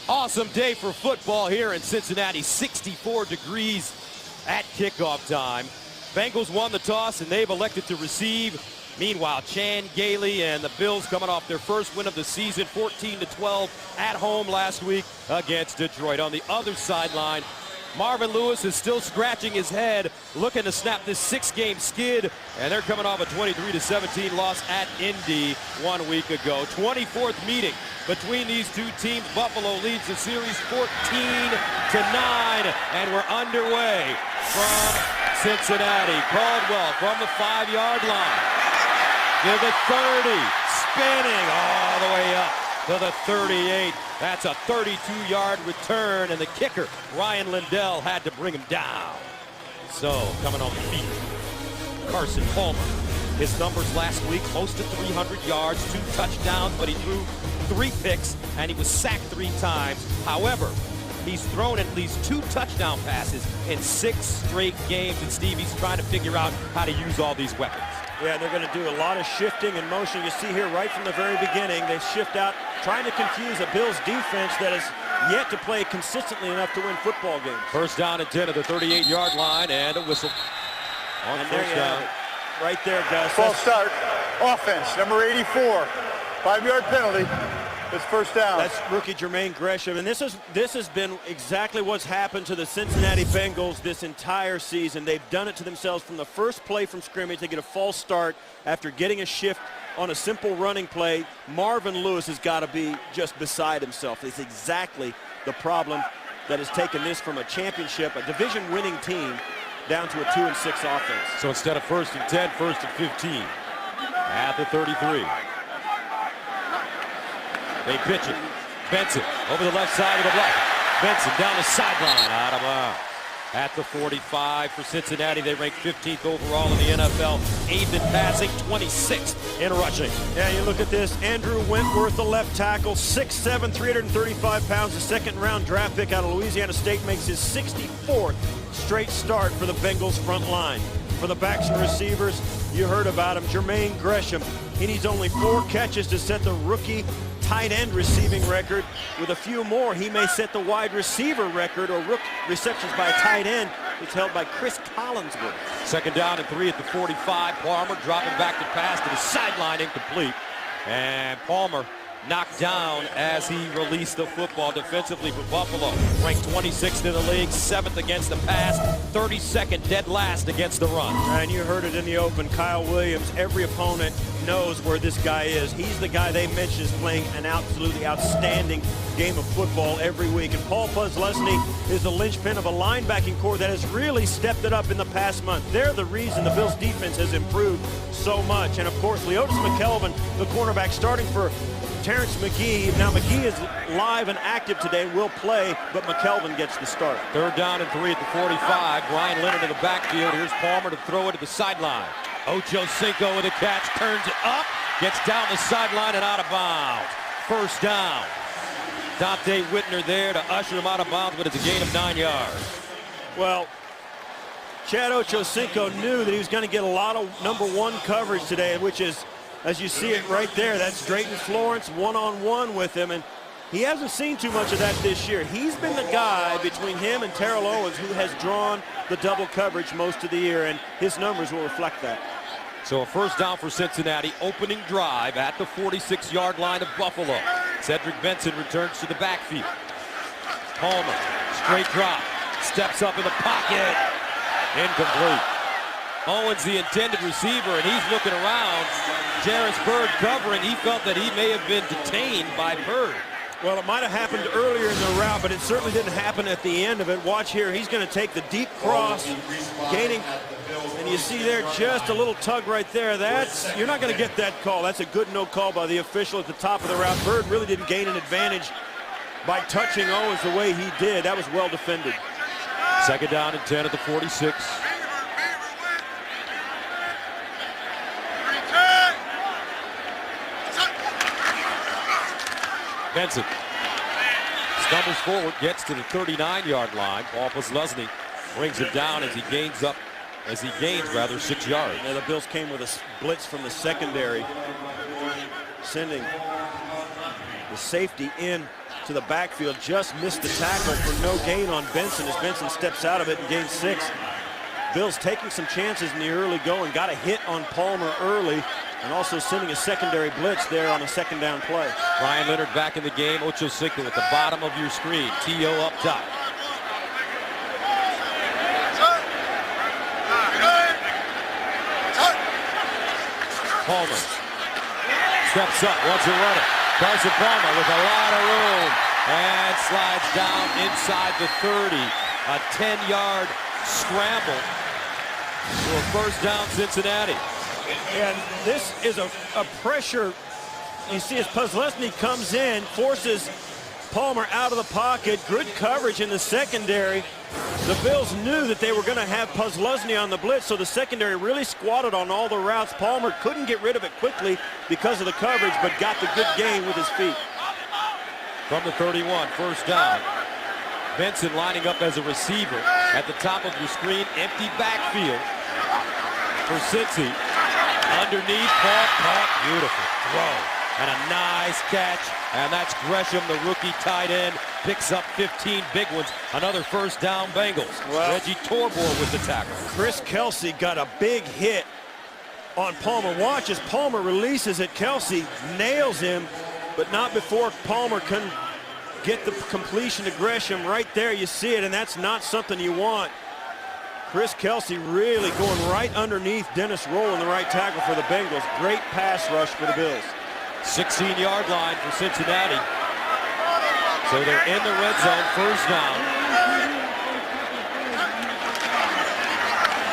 Awesome day for football here in Cincinnati. 64 degrees at kickoff time. Bengals won the toss and they've elected to receive. Meanwhile, Chan Gailey and the Bills coming off their first win of the season, 14-12 at home last week against Detroit. On the other sideline, Marvin Lewis is still scratching his head, looking to snap this 6-game skid, and they're coming off a 23-17 loss at Indy 1 week ago. 24th meeting between these two teams. Buffalo leads the series 14-9, and we're underway from Cincinnati. Caldwell from the 5-yard line to the 30, spinning all the way up to the 38. That's a 32-yard return, and the kicker, Ryan Lindell, had to bring him down. So, coming on the feet, Carson Palmer. His numbers last week, close to 300 yards, 2 touchdowns, but he threw 3 picks, and he was sacked 3 times. However, he's thrown at least 2 touchdown passes in 6 straight games, and Stevie's trying to figure out how to use all these weapons. Yeah, they're going to do a lot of shifting and motion. You see here right from the very beginning, they shift out, trying to confuse a Bills defense that has yet to play consistently enough to win football games. First down and 10 at the 38-yard line, and a whistle on first down. Right there, Gus. False start. Offense, number 84. 5-yard penalty. It's first down. That's rookie Jermaine Gresham, and this has been exactly what's happened to the Cincinnati Bengals this entire season. They've done it to themselves from the first play from scrimmage. They get a false start after getting a shift on a simple running play. Marvin Lewis has got to be just beside himself. It's exactly the problem that has taken this from a championship, a division-winning team, down to a 2-6 offense. So instead of 1st and 10, 1st and 15 at the 33. They pitch it. Benson over the left side of the block. Benson down the sideline, out of bounds. At the 45 for Cincinnati, they rank 15th overall in the NFL. 8th in passing, 26th in rushing. Yeah, you look at this. Andrew Wentworth, the left tackle, 6'7", 335 pounds, a second-round draft pick out of Louisiana State, makes his 64th straight start for the Bengals front line. For the backs and receivers, you heard about him, Jermaine Gresham. He needs only 4 catches to set the rookie tight end receiving record. With a few more, he may set the wide receiver record, or receptions by a tight end. It's held by Chris Collinsworth. Second down and 3 at the 45. Palmer dropping back to pass to the sideline, incomplete. And Palmer knocked down as he released the football. Defensively for Buffalo, ranked 26th in the league, 7th against the pass, 32nd dead last against the run. And you heard it in the open. Kyle Williams, every opponent knows where this guy is. He's the guy they mentioned is playing an absolutely outstanding game of football every week. And Paul Leslie is the linchpin of a linebacking core that has really stepped it up in the past month. They're the reason the Bills defense has improved so much. And of course, Leotis McKelvin, the cornerback, starting for Terrence McGee. Now McGee is live and active today, will play, but McKelvin gets the start. Third down and 3 at the 45. Brian Leonard in the backfield. Here's Palmer to throw it to the sideline. Ocho Cinco with a catch, turns it up, gets down the sideline and out of bounds. First down. Dante Whitner there to usher him out of bounds, but it's a gain of 9 yards. Well, Chad Ochocinco knew that he was going to get a lot of #1 coverage today, which is, as you see it right there, that's Drayton Florence one-on-one with him, and he hasn't seen too much of that this year. He's been the guy between him and Terrell Owens who has drawn the double coverage most of the year, and his numbers will reflect that. So a first down for Cincinnati, opening drive at the 46-yard line of Buffalo. Cedric Benson returns to the backfield. Palmer, straight drop, steps up in the pocket, incomplete. Owens the intended receiver, and he's looking around. Jarris Byrd covering. He felt that he may have been detained by Byrd. Well, it might have happened earlier in the route, but it certainly didn't happen at the end of it. Watch here. He's going to take the deep cross, gaining, and you see there just a little tug right there. You're not going to get that call. That's a good no call by the official at the top of the route. Byrd really didn't gain an advantage by touching Owens the way he did. That was well defended. Second down and 10 at the 46. Benson stumbles forward, gets to the 39-yard line. Paul Leslie brings him down as he gains 6 yards. Yeah, the Bills came with a blitz from the secondary, sending the safety in to the backfield, just missed the tackle for no gain on Benson as Benson steps out of it and gains 6. Bills taking some chances in the early going, got a hit on Palmer early, and also sending a secondary blitz there on a second down play. Brian Leonard back in the game. Ocho Cinco at the bottom of your screen. T.O. up top. Palmer steps up, wants to run it. Carson Palmer with a lot of room and slides down inside the 30. A 10-yard scramble for a first down Cincinnati. And this is a pressure. You see as Puslesny comes in, forces Palmer out of the pocket. Good coverage in the secondary. The Bills knew that they were going to have Puslesny on the blitz, so the secondary really squatted on all the routes. Palmer couldn't get rid of it quickly because of the coverage, but got the good gain with his feet. From the 31, first down. Benson lining up as a receiver at the top of your screen. Empty backfield for Cincy. Underneath, caught, beautiful throw. And a nice catch, and that's Gresham, the rookie tight end, picks up 15 big ones. Another first down Bengals. Well, Reggie Torbor with the tackle. Chris Kelsey got a big hit on Palmer. Watch as Palmer releases it. Kelsey nails him, but not before Palmer can get the completion to Gresham. Right there, you see it, and that's not something you want. Chris Kelsey really going right underneath Dennis Roll in the right tackle for the Bengals. Great pass rush for the Bills. 16-yard line for Cincinnati. So they're in the red zone, first down.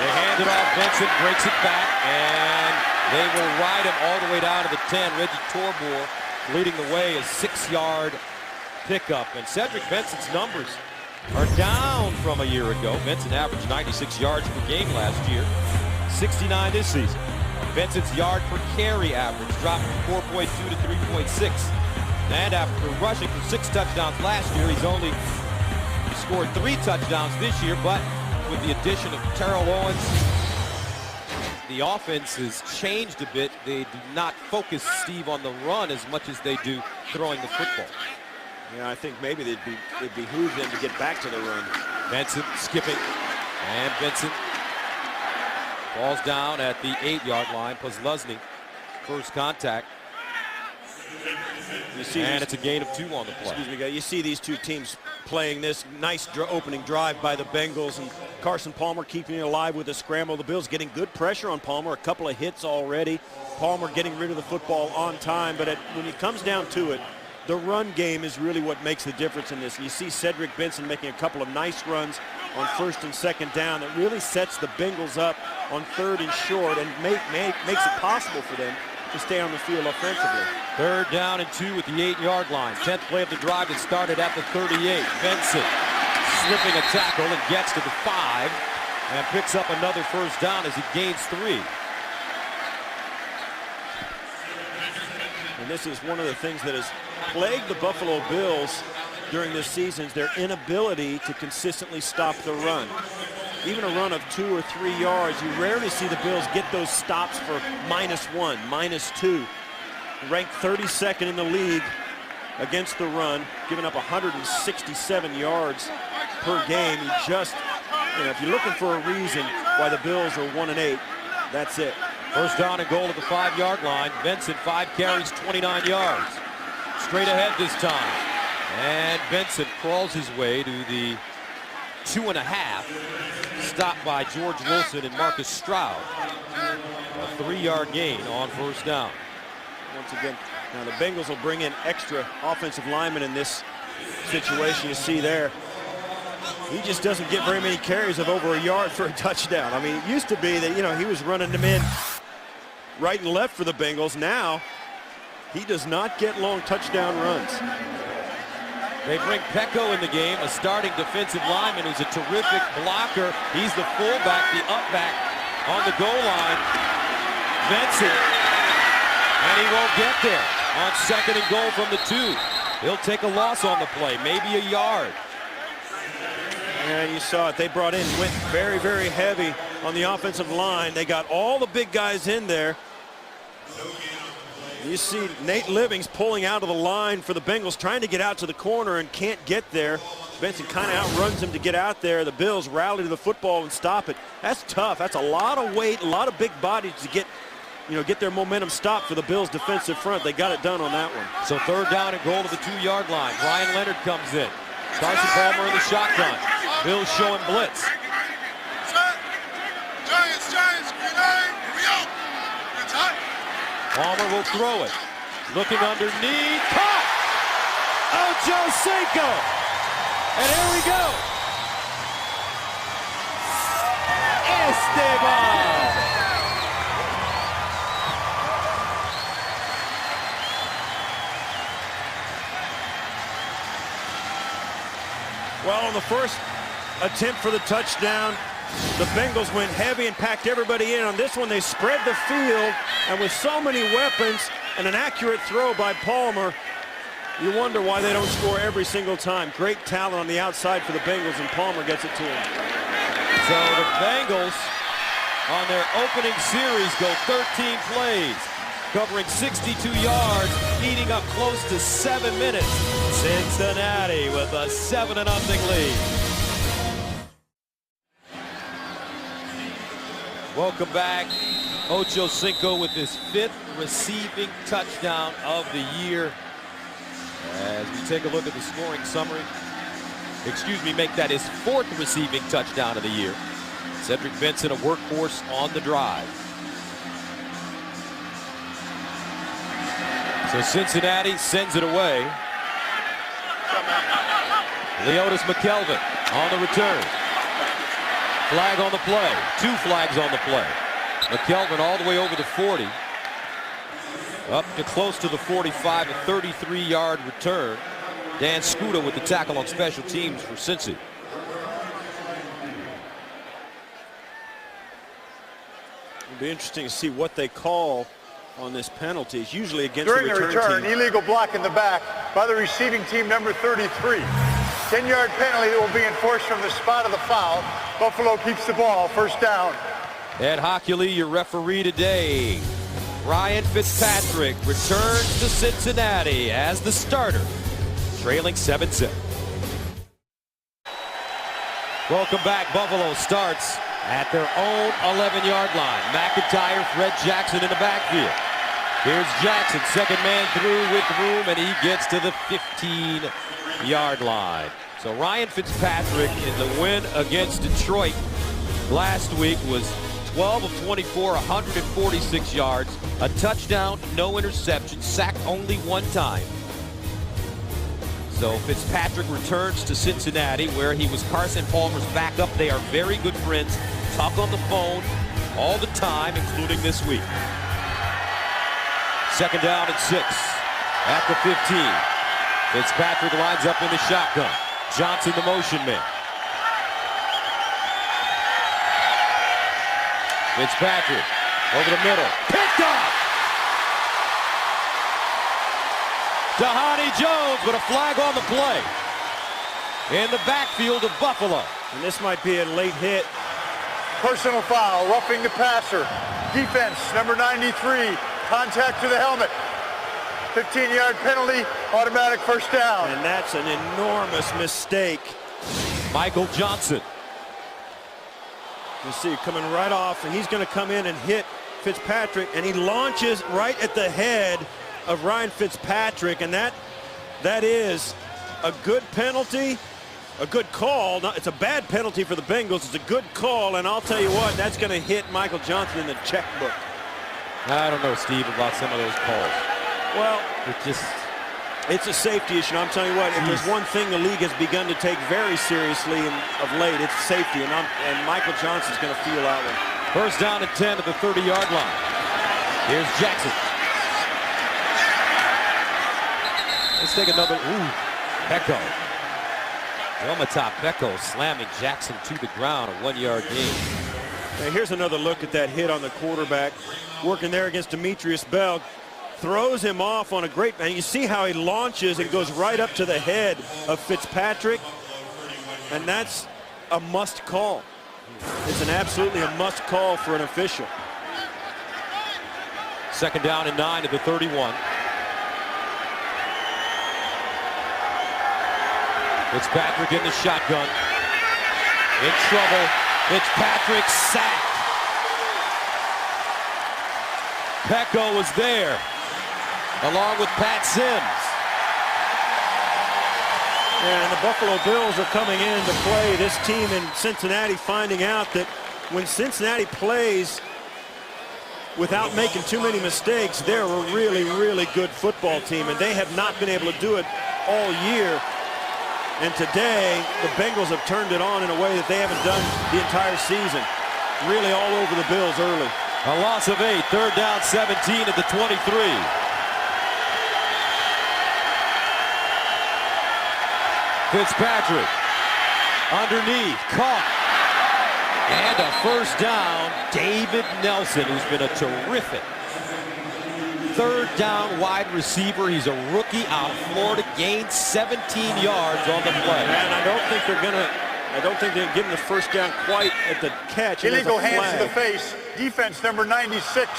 They hand it off, Benson breaks it back, and they will ride him all the way down to the 10. Reggie Torbor leading the way, a 6-yard pickup. And Cedric Benson's numbers are down from a year ago. Benson averaged 96 yards per game last year, 69 this season. Benson's yard per carry average dropped from 4.2 to 3.6. And after rushing for 6 touchdowns last year, he scored 3 touchdowns this year, but with the addition of Terrell Owens, the offense has changed a bit. They do not focus, Steve, on the run as much as they do throwing the football. Yeah, I think maybe it'd behoove them to get back to the run. Benson skipping, and Benson falls down at the 8-yard line. Puslesny, first contact. You see, and it's a gain of 2 on the play. Excuse me, guys. You see these two teams playing this nice opening drive by the Bengals, and Carson Palmer keeping it alive with a scramble. The Bills getting good pressure on Palmer, a couple of hits already. Palmer getting rid of the football on time, but when it comes down to it, the run game is really what makes the difference in this. You see Cedric Benson making a couple of nice runs on first and second down that really sets the Bengals up on 3rd and short and makes it possible for them to stay on the field offensively. 3rd down and 2 at the 8-yard line. 10th play of the drive that started at the 38. Benson slipping a tackle and gets to the 5 and picks up another first down as he gains 3. And this is one of the things that has plagued the Buffalo Bills during this season, is their inability to consistently stop the run. Even a run of 2 or 3 yards, you rarely see the Bills get those stops for -1, -2. Ranked 32nd in the league against the run, giving up 167 yards per game. You just, if you're looking for a reason why the Bills are 1-8, that's it. First down and goal at the 5-yard line. Benson, 5 carries, 29 yards. Straight ahead this time. And Benson crawls his way to the 2.5. Stopped by George Wilson and Marcus Stroud. A 3-yard gain on first down. Once again, now the Bengals will bring in extra offensive linemen in this situation. You see there, he just doesn't get very many carries of over a yard for a touchdown. I mean, it used to be that, he was running them in right and left for the Bengals. Now, he does not get long touchdown runs. They bring Pecco in the game, a starting defensive lineman who's a terrific blocker. He's the fullback, the up-back on the goal line. Benson, and he won't get there on 2nd and goal from the 2. He'll take a loss on the play, maybe a yard. And you saw it. They went very, very heavy on the offensive line. They got all the big guys in there. You see Nate Livings pulling out of the line for the Bengals, trying to get out to the corner and can't get there. Benson kind of outruns him to get out there. The Bills rally to the football and stop it. That's tough. That's a lot of weight, a lot of big bodies to get their momentum stopped for the Bills defensive front. They got it done on that one. So 3rd down and goal to the 2-yard line. Ryan Leonard comes in. Carson Palmer in the shotgun. Bills showing blitz. Palmer will throw it. Looking underneath. Caught! Ocho Cinco! And here we go. Esteban! Well, on the first attempt for the touchdown, the Bengals went heavy and packed everybody in. On this one, they spread the field, and with so many weapons and an accurate throw by Palmer, you wonder why they don't score every single time. Great talent on the outside for the Bengals, and Palmer gets it to him. So the Bengals, on their opening series, go 13 plays, covering 62 yards, eating up close to 7 minutes. Cincinnati with a 7-0 lead. Welcome back. Ocho Cinco with his 5th receiving touchdown of the year. As we take a look at the scoring summary, make that his 4th receiving touchdown of the year. Cedric Benson, a workhorse on the drive. So Cincinnati sends it away. Leotis McKelvin on the return. Flag on the play. 2 flags on the play. McKelvin all the way over the 40. Up to close to the 45, a 33-yard return. Dan Scuda with the tackle on special teams for Cincy. It'll be interesting to see what they call on this penalty. It's usually against During the the return, team. illegal block in the back by the receiving team, number 33. 10-yard penalty that will be enforced from the spot of the foul. Buffalo keeps the ball. 1st down. Ed Hockley, your referee today. Ryan Fitzpatrick returns to Cincinnati as the starter, trailing 7-0. Welcome back. Buffalo starts at their own 11-yard line. McIntyre, Fred Jackson in the backfield. Here's Jackson, 2nd man through with room, and he gets to the 15-yard line. So Ryan Fitzpatrick in the win against Detroit last week was 12 of 24, 146 yards, a touchdown, no interception, sacked only 1 time. So Fitzpatrick returns to Cincinnati, where he was Carson Palmer's backup. They are very good friends, talk on the phone all the time, including this week. 2nd down and 6 at the 15. Fitzpatrick lines up in the shotgun. Johnson, the motion man. Fitzpatrick over the middle. Picked off! Tahani Jones with a flag on the play. In the backfield of Buffalo. And this might be a late hit. Personal foul, roughing the passer. Defense, number 93. Contact to the helmet. 15-yard penalty, automatic 1st down. And that's an enormous mistake. Michael Johnson. You see, coming right off, and he's going to come in and hit Fitzpatrick, and he launches right at the head of Ryan Fitzpatrick, and that is a good penalty, a good call. It's a bad penalty for the Bengals. It's a good call, and I'll tell you what, that's going to hit Michael Johnson in the checkbook. I don't know, Steve, about some of those calls. Well, it's a safety issue. I'm telling you what, if there's one thing the league has begun to take very seriously of late, it's safety, and Michael Johnson's going to feel that one. 1st down and 10 at the 30-yard line. Here's Jackson. Let's take another. Pecco. Elmatop Pecco slamming Jackson to the ground, a 1-yard gain. Now here's another look at that hit on the quarterback. Working there against Demetrius Bell. Throws him off on a great, and you see how he launches and goes right up to the head of Fitzpatrick, and that's a must call. It's absolutely a must call for an official. Second down and 9 at the 31. Fitzpatrick in the shotgun. In trouble. Fitzpatrick sacked. Pecco was there, along with Pat Sims. And the Buffalo Bills are coming in to play this team in Cincinnati, finding out that when Cincinnati plays without making too many mistakes, they're a really, really good football team, and they have not been able to do it all year. And today, the Bengals have turned it on in a way that they haven't done the entire season. Really all over the Bills early. A loss of 8, third down 17 at the 23. Fitzpatrick underneath, caught. And a first down, David Nelson, who's been a terrific third down wide receiver. He's a rookie out of Florida, gained 17 yards on the play. And I don't think they're getting the first down quite at the catch. Illegal hands to the face. Defense number 96.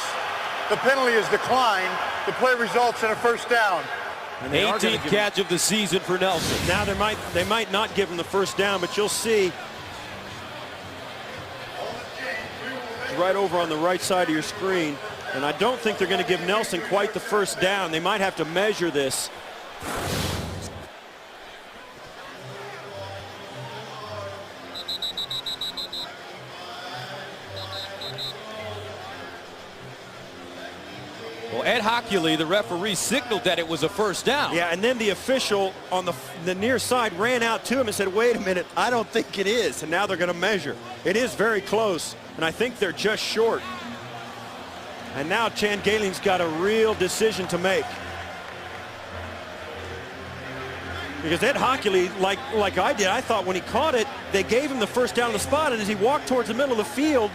The penalty is declined. The play results in a first down. 18th catch of the season for Nelson. Now they might not give him the first down, but you'll see right over on the right side of your screen. And I don't think they're going to give Nelson quite the first down. They might have to measure this. Well, Ed Hockley, the referee, signaled that it was a first down. Yeah, and then the official on the near side ran out to him and said, wait a minute, I don't think it is. And now they're going to measure. It is very close, and I think they're just short. And now Chan Gailing's got a real decision to make. Because Ed Hockley, like I did, I thought when he caught it, they gave him the first down on the spot, and as he walked towards the middle of the field,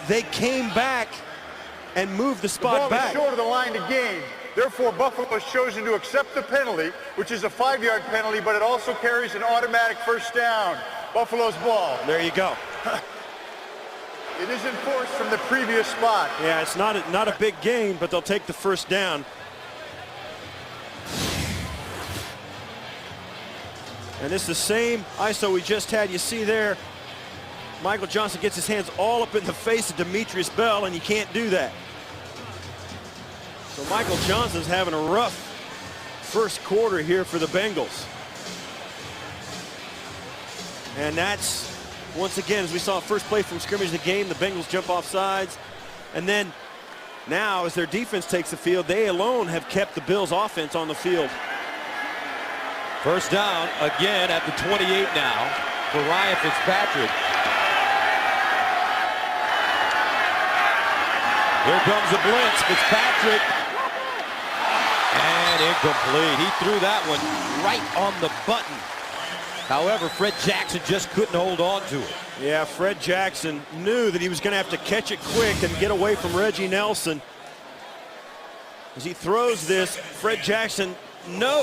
they came back and moved the spot back. The ball is short of the line to gain. Therefore, Buffalo has chosen to accept the penalty, which is a 5-yard penalty, but it also carries an automatic first down. Buffalo's ball. There you go. It is enforced from the previous spot. Yeah, it's not a big gain, but they'll take the first down. And this is the same ISO we just had. You see there, Michael Johnson gets his hands all up in the face of Demetrius Bell, and you can't do that. So Michael Johnson's having a rough first quarter here for the Bengals. And that's, once again, as we saw first play from scrimmage of the game, the Bengals jump off sides. And then now, as their defense takes the field, they alone have kept the Bills' offense on the field. First down again at the 28 now for Ryan Fitzpatrick. Here comes the blitz. Fitzpatrick. And incomplete. He threw that one right on the button. However, Fred Jackson just couldn't hold on to it. Yeah, Fred Jackson knew that he was going to have to catch it quick and get away from Reggie Nelson. As he throws this, Fred Jackson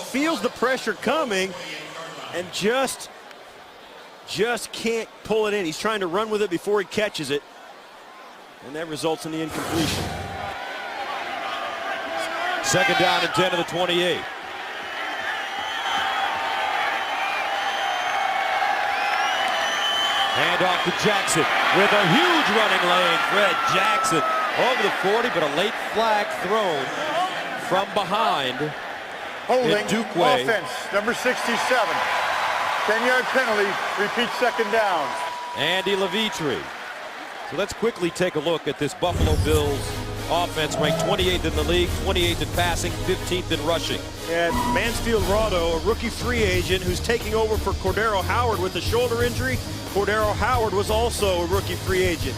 feels the pressure coming and just can't pull it in. He's trying to run with it before he catches it, and that results in the incompletion. Second down and 10 to the 28. Hand off to Jackson with a huge running lane. Fred Jackson over the 40, but a late flag thrown from behind. Holding Dukeway. Offense, number 67. 10-yard penalty, repeat second down. Andy Levitri. So let's quickly take a look at this Buffalo Bills offense, ranked 28th in the league, 28th in passing, 15th in rushing. And Mansfield Rado, a rookie free agent who's taking over for Cordero Howard with a shoulder injury. Cordero Howard was also a rookie free agent.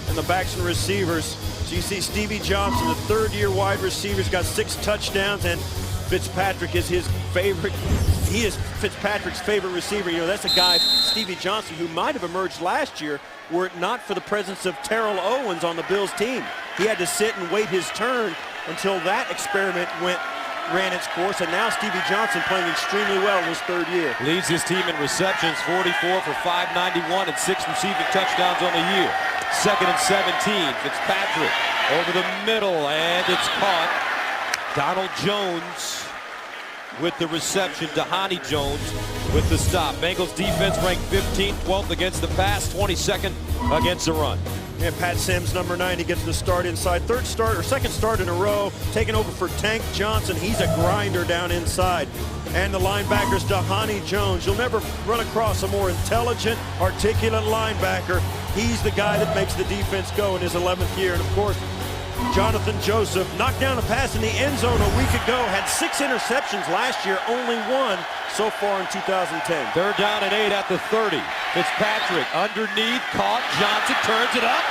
And the backs and receivers. So you see Stevie Johnson, the third-year wide receiver, has got 6 touchdowns, and Fitzpatrick is his favorite. He is Fitzpatrick's favorite receiver. You know, that's a guy, Stevie Johnson, who might have emerged last year were it not for the presence of Terrell Owens on the Bills team. He had to sit and wait his turn until that experiment ran its course, and now Stevie Johnson playing extremely well in his third year. Leads his team in receptions, 44 for 591 and 6 receiving touchdowns on the year. Second and 17, Fitzpatrick over the middle, and it's caught. Donald Jones with the reception. Dhani Jones with the stop. Bengals defense ranked 15th, 12th against the pass, 22nd against the run. And Pat Sims, number 90, gets the start inside. Second start in a row, taking over for Tank Johnson. He's a grinder down inside. And the linebackers, Dhani Jones. You'll never run across a more intelligent, articulate linebacker. He's the guy that makes the defense go in his 11th year. And of course, Jonathan Joseph knocked down a pass in the end zone a week ago. Had 6 interceptions last year, only 1 so far in 2010. Third down and 8 at the 30. Fitzpatrick underneath, caught. Johnson turns it up,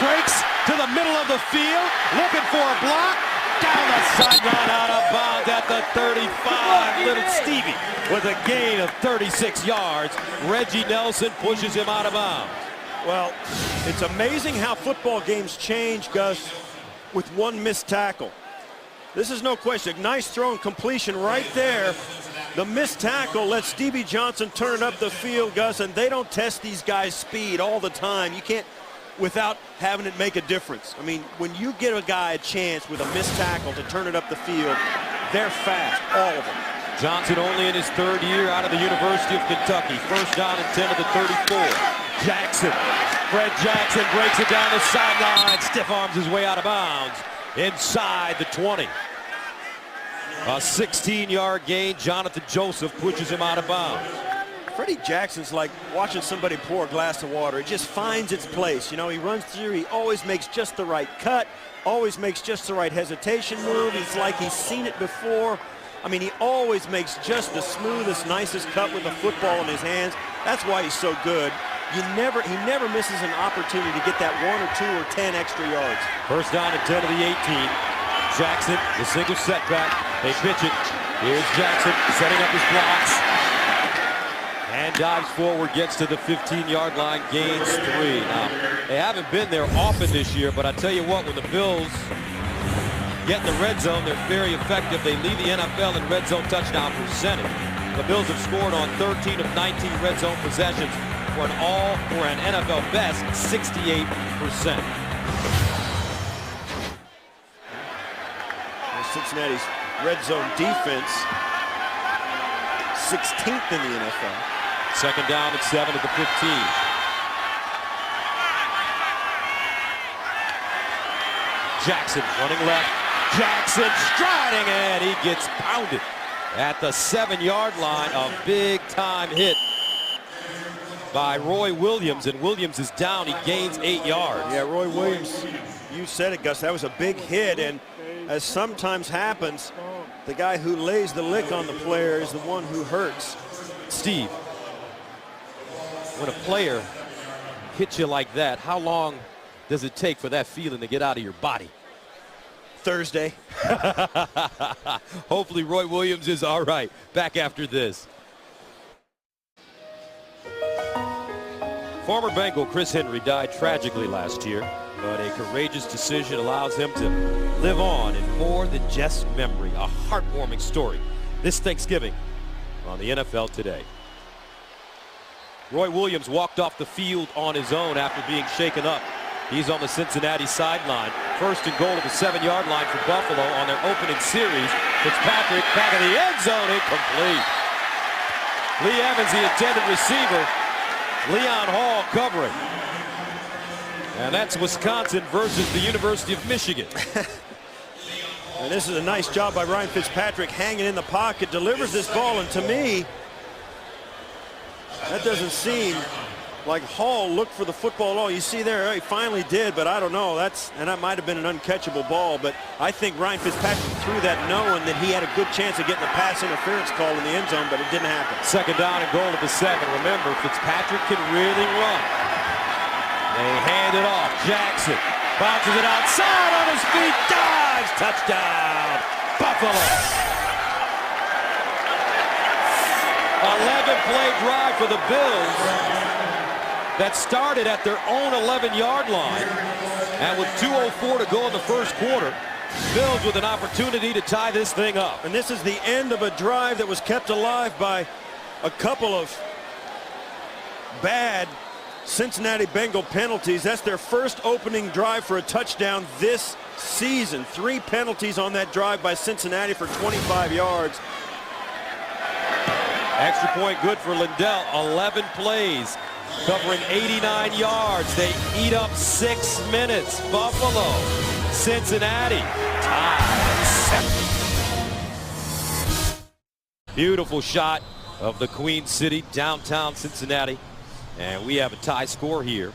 breaks to the middle of the field, looking for a block. Down the sideline, out of bounds at the 35. Little Stevie with a gain of 36 yards. Reggie Nelson pushes him out of bounds. Well, it's amazing how football games change, Gus, with one missed tackle. This is no question. Nice throw and completion right there. The missed tackle lets Stevie Johnson turn it up the field, Gus, and they don't test these guys' speed all the time. You can't, without having it make a difference. I mean, when you give a guy a chance with a missed tackle to turn it up the field, they're fast, all of them. Johnson only in his 3rd year out of the University of Kentucky. First down and 10 to the 34. Jackson. Fred Jackson breaks it down the sideline. Stiff arms his way out of bounds inside the 20. A 16-yard gain. Jonathan Joseph pushes him out of bounds. Freddie Jackson's like watching somebody pour a glass of water. It just finds its place. You know, he runs through. He always makes just the right cut. Always makes just the right hesitation move. It's like he's seen it before. I mean, he always makes just the smoothest, nicest cut with the football in his hands. That's why he's so good. He never misses an opportunity to get that 1 or 2 or 10 extra yards. First down and 10 to the 18. Jackson, the single setback. They pitch it. Here's Jackson setting up his blocks. And dives forward, gets to the 15-yard line, gains 3. Now, they haven't been there often this year, but I tell you what, when the Bills get in the red zone, they're very effective. They lead the NFL in red zone touchdown percentage. The Bills have scored on 13 of 19 red zone possessions for an NFL best 68%. Cincinnati's red zone defense, 16th in the NFL. Second down and 7 at the 15. Jackson running left. Jackson striding, and he gets pounded at the 7-yard line. A big-time hit by Roy Williams, and Williams is down. He gains 8 yards. Yeah, Roy Williams, you said it, Gus. That was a big hit, and as sometimes happens, the guy who lays the lick on the player is the one who hurts. Steve, when a player hits you like that, how long does it take for that feeling to get out of your body? Thursday. Hopefully Roy Williams is all right. Back after this. Former Bengal Chris Henry died tragically last year, but a courageous decision allows him to live on in more than just memory. A heartwarming story this Thanksgiving on the NFL Today. Roy Williams walked off the field on his own after being shaken up. He's on the Cincinnati sideline. First and goal at the 7-yard line for Buffalo on their opening series. Fitzpatrick back in the end zone, incomplete. Lee Evans, the intended receiver. Leon Hall covering. And that's Wisconsin versus the University of Michigan. And this is a nice job by Ryan Fitzpatrick hanging in the pocket, delivers this ball, and to me, that doesn't seem like Hall looked for the football at all. You see there, he finally did, but I don't know. That might have been an uncatchable ball, but I think Ryan Fitzpatrick threw that knowing that he had a good chance of getting a pass interference call in the end zone, but it didn't happen. Second down and goal at the 7. Remember, Fitzpatrick can really run. They hand it off. Jackson bounces it outside on his feet, dives, touchdown, Buffalo. 11-play drive for the Bills that started at their own 11-yard line. And with 2:04 to go in the first quarter, Bills with an opportunity to tie this thing up. And this is the end of a drive that was kept alive by a couple of bad Cincinnati Bengal penalties. That's their first opening drive for a touchdown this season. 3 penalties on that drive by Cincinnati for 25 yards. Extra point good for Lindell. 11 plays, covering 89 yards. They eat up 6 minutes. Buffalo, Cincinnati, tied at 7. Beautiful shot of the Queen City, downtown Cincinnati. And we have a tie score here.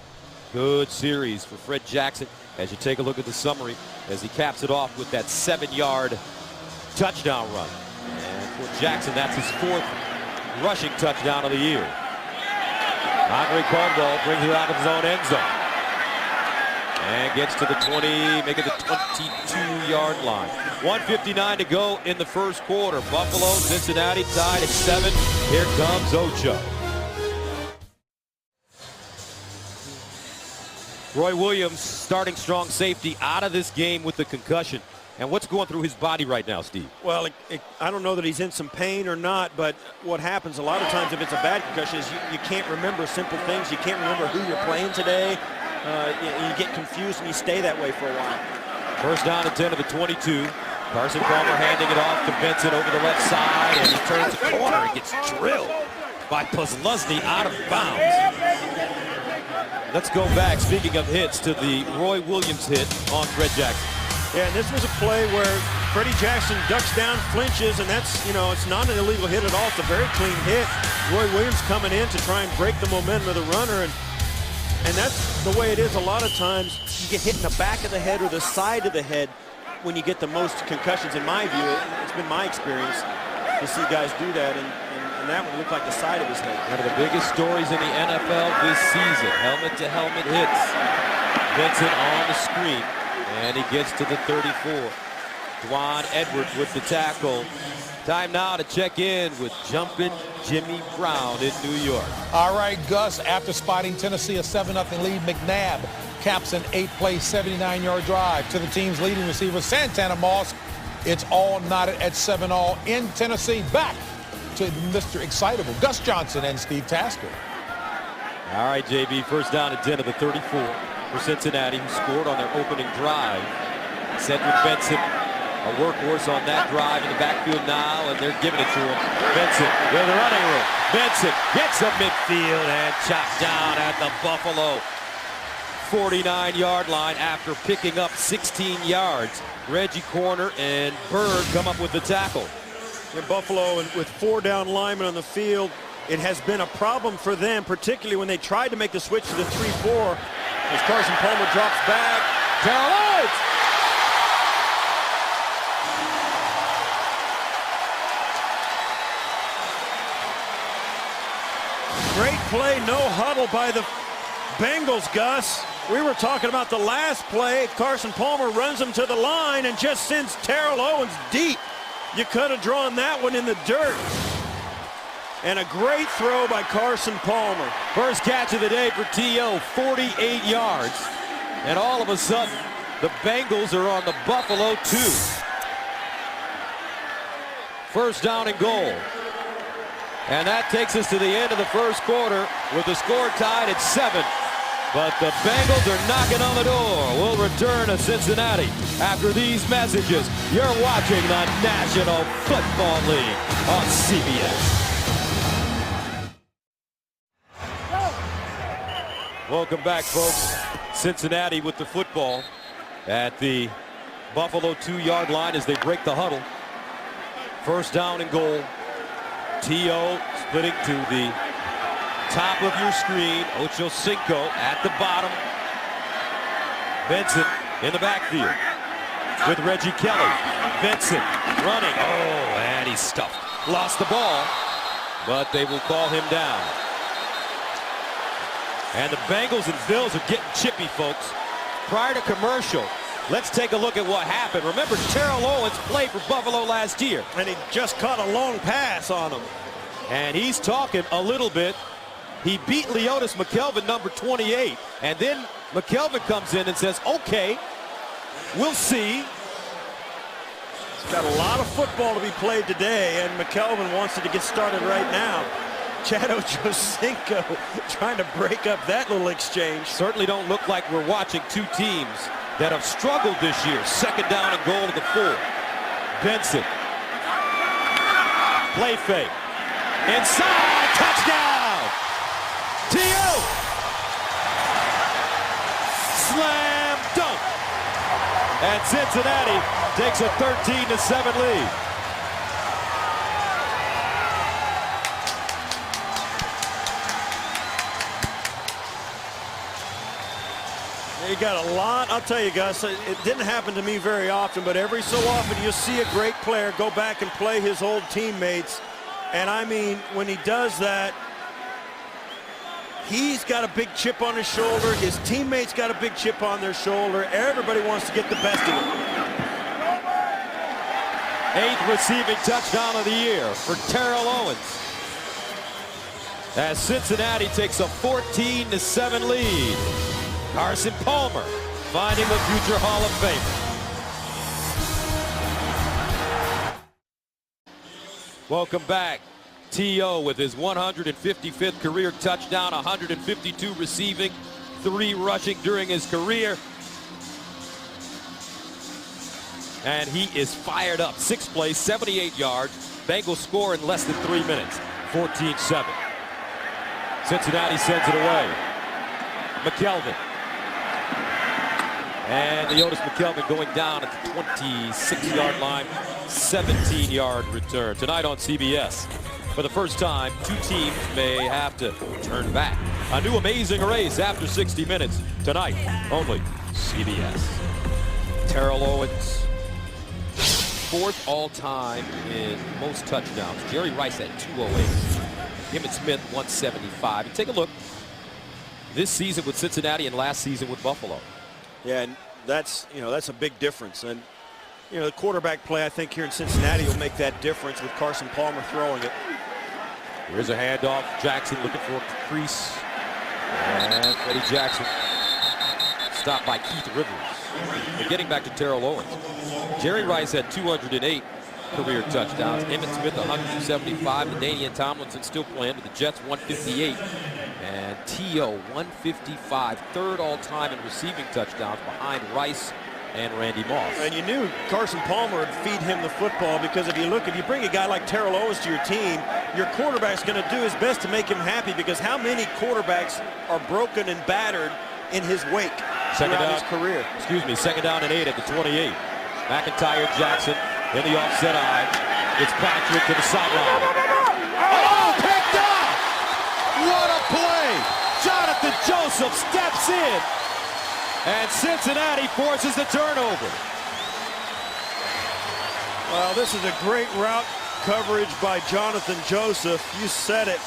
Good series for Fred Jackson as you take a look at the summary as he caps it off with that 7-yard touchdown run. And for Jackson, that's his 4th rushing touchdown of the year. Andre Caldwell brings it out of his own end zone. And gets to the 20, make it the 22-yard line. 1:59 to go in the first quarter. Buffalo, Cincinnati tied at 7. Here comes Ocho. Roy Williams, starting strong safety, out of this game with the concussion. And what's going through his body right now, Steve? Well, I don't know that he's in some pain or not, but what happens a lot of times if it's a bad concussion is you can't remember simple things. You can't remember who you're playing today. You get confused and you stay that way for a while. First down and 10 of the 22. Carson Palmer handing it off to Benson over the left side, and he turns the corner and gets drilled by Posluszny out of bounds. Let's go back, speaking of hits, to the Roy Williams hit on Fred Jackson. Yeah, and this was a play where Freddie Jackson ducks down, flinches, and that's, it's not an illegal hit at all. It's a very clean hit. Roy Williams coming in to try and break the momentum of the runner, and that's the way it is a lot of times. You get hit in the back of the head or the side of the head when you get the most concussions, in my view. It's been my experience to see guys do that, and that one looked like the side of his head. One of the biggest stories in the NFL this season. Helmet-to-helmet hits. Benson on the screen, and he gets to the 34. Dwan Edwards with the tackle. Time now to check in with Jumpin' Jimmy Brown in New York. All right, Gus, after spotting Tennessee a 7-0 lead, McNabb caps an 8-play, 79-yard drive to the team's leading receiver, Santana Moss. It's all knotted at 7-all in Tennessee. Back to Mr. Excitable, Gus Johnson and Steve Tasker. All right, JB, first down and 10 of the 34 for Cincinnati, who scored on their opening drive. Cedric Benson, a workhorse on that drive in the backfield now, and they're giving it to him. Benson with the running room. Benson gets up midfield and chopped down at the Buffalo 49-yard line after picking up 16 yards. Reggie Corner and Bird come up with the tackle. In Buffalo, and with 4 down linemen on the field, it has been a problem for them, particularly when they tried to make the switch to the 3-4. As Carson Palmer drops back. Terrell Owens! Great play, no huddle by the Bengals, Gus. We were talking about the last play. Carson Palmer runs him to the line and just sends Terrell Owens deep. You could have drawn that one in the dirt. And a great throw by Carson Palmer. First catch of the day for T.O., 48 yards. And all of a sudden, the Bengals are on the Buffalo 2. First down and goal. And that takes us to the end of the first quarter with the score tied at 7. But the Bengals are knocking on the door. We'll return to Cincinnati after these messages. You're watching the National Football League on CBS. Welcome back, folks. Cincinnati with the football at the Buffalo 2-yard line as they break the huddle. First down and goal. T.O. splitting to the top of your screen. Ocho Cinco at the bottom. Benson in the backfield with Reggie Kelly. Benson running. Oh, and he's stuffed. Lost the ball, but they will call him down. And the Bengals and Bills are getting chippy, folks. Prior to commercial, let's take a look at what happened. Remember, Terrell Owens played for Buffalo last year. And he just caught a long pass on him. And he's talking a little bit. He beat Leotis McKelvin, number 28. And then McKelvin comes in and says, okay, we'll see. He's got a lot of football to be played today, and McKelvin wants it to get started right now. Chad Ochocinco trying to break up that little exchange. Certainly don't look like we're watching two teams that have struggled this year. Second down and goal to the 4. Benson. Play fake. Inside. Touchdown. T.O. Slam dunk. And Cincinnati takes a 13-7 lead. You got a lot. I'll tell you, Gus, it didn't happen to me very often, but every so often you see a great player go back and play his old teammates. And I mean, when he does that, he's got a big chip on his shoulder. His teammates got a big chip on their shoulder. Everybody wants to get the best of it. 8th receiving touchdown of the year for Terrell Owens, as Cincinnati takes a 14-7 lead. Carson Palmer finding the future Hall of Famer. Welcome back. T.O. with his 155th career touchdown, 152 receiving, 3 rushing during his career. And he is fired up. 6 plays, 78 yards. Bengals score in less than 3 minutes. 14-7. Cincinnati sends it away. McKelvin. And the Otis McKelvin going down at the 26-yard line. 17-yard return. Tonight on CBS. For the first time, 2 teams may have to turn back. A new amazing race after 60 minutes. Tonight, only CBS. Terrell Owens, 4th all-time in most touchdowns. Jerry Rice at 208. Emmitt Smith, 175. And take a look. This season with Cincinnati and last season with Buffalo. Yeah, and that's a big difference. And the quarterback play, I think, here in Cincinnati will make that difference with Carson Palmer throwing it. Here's a handoff. Jackson looking for a crease. And Eddie Jackson stopped by Keith Rivers. And getting back to Terrell Owens. Jerry Rice had 208 career touchdowns. Emmitt Smith 175. LaDainian Tomlinson still playing with the Jets, 158. And T.O. 155. 3rd all-time in receiving touchdowns behind Rice and Randy Moss. And you knew Carson Palmer would feed him the football, because if you bring a guy like Terrell Owens to your team, your quarterback's going to do his best to make him happy, because how many quarterbacks are broken and battered in his wake throughout his career? Second down and 8 at the 28. McIntyre, Jackson in the offset eye. It's Patrick to the sideline. Oh, picked up! What a play! Jonathan Joseph steps in. And Cincinnati forces the turnover. Well, this is a great route coverage by Jonathan Joseph. You said it.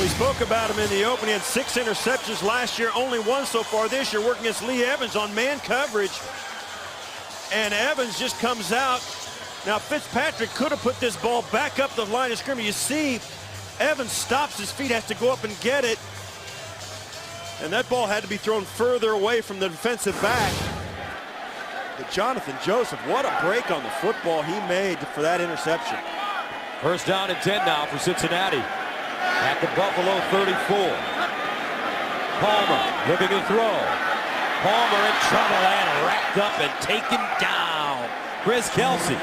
We spoke about him in the opening. He had 6 interceptions last year, only 1 so far this year, working against Lee Evans on man coverage. And Evans just comes out. Now, Fitzpatrick could have put this ball back up the line of scrimmage. You see, Evans stops his feet, has to go up and get it. And that ball had to be thrown further away from the defensive back. But Jonathan Joseph, what a break on the football he made for that interception. First down and 10 now for Cincinnati. At the Buffalo 34. Palmer looking to throw. Palmer in trouble and wrapped up and taken down. Chris Kelsey,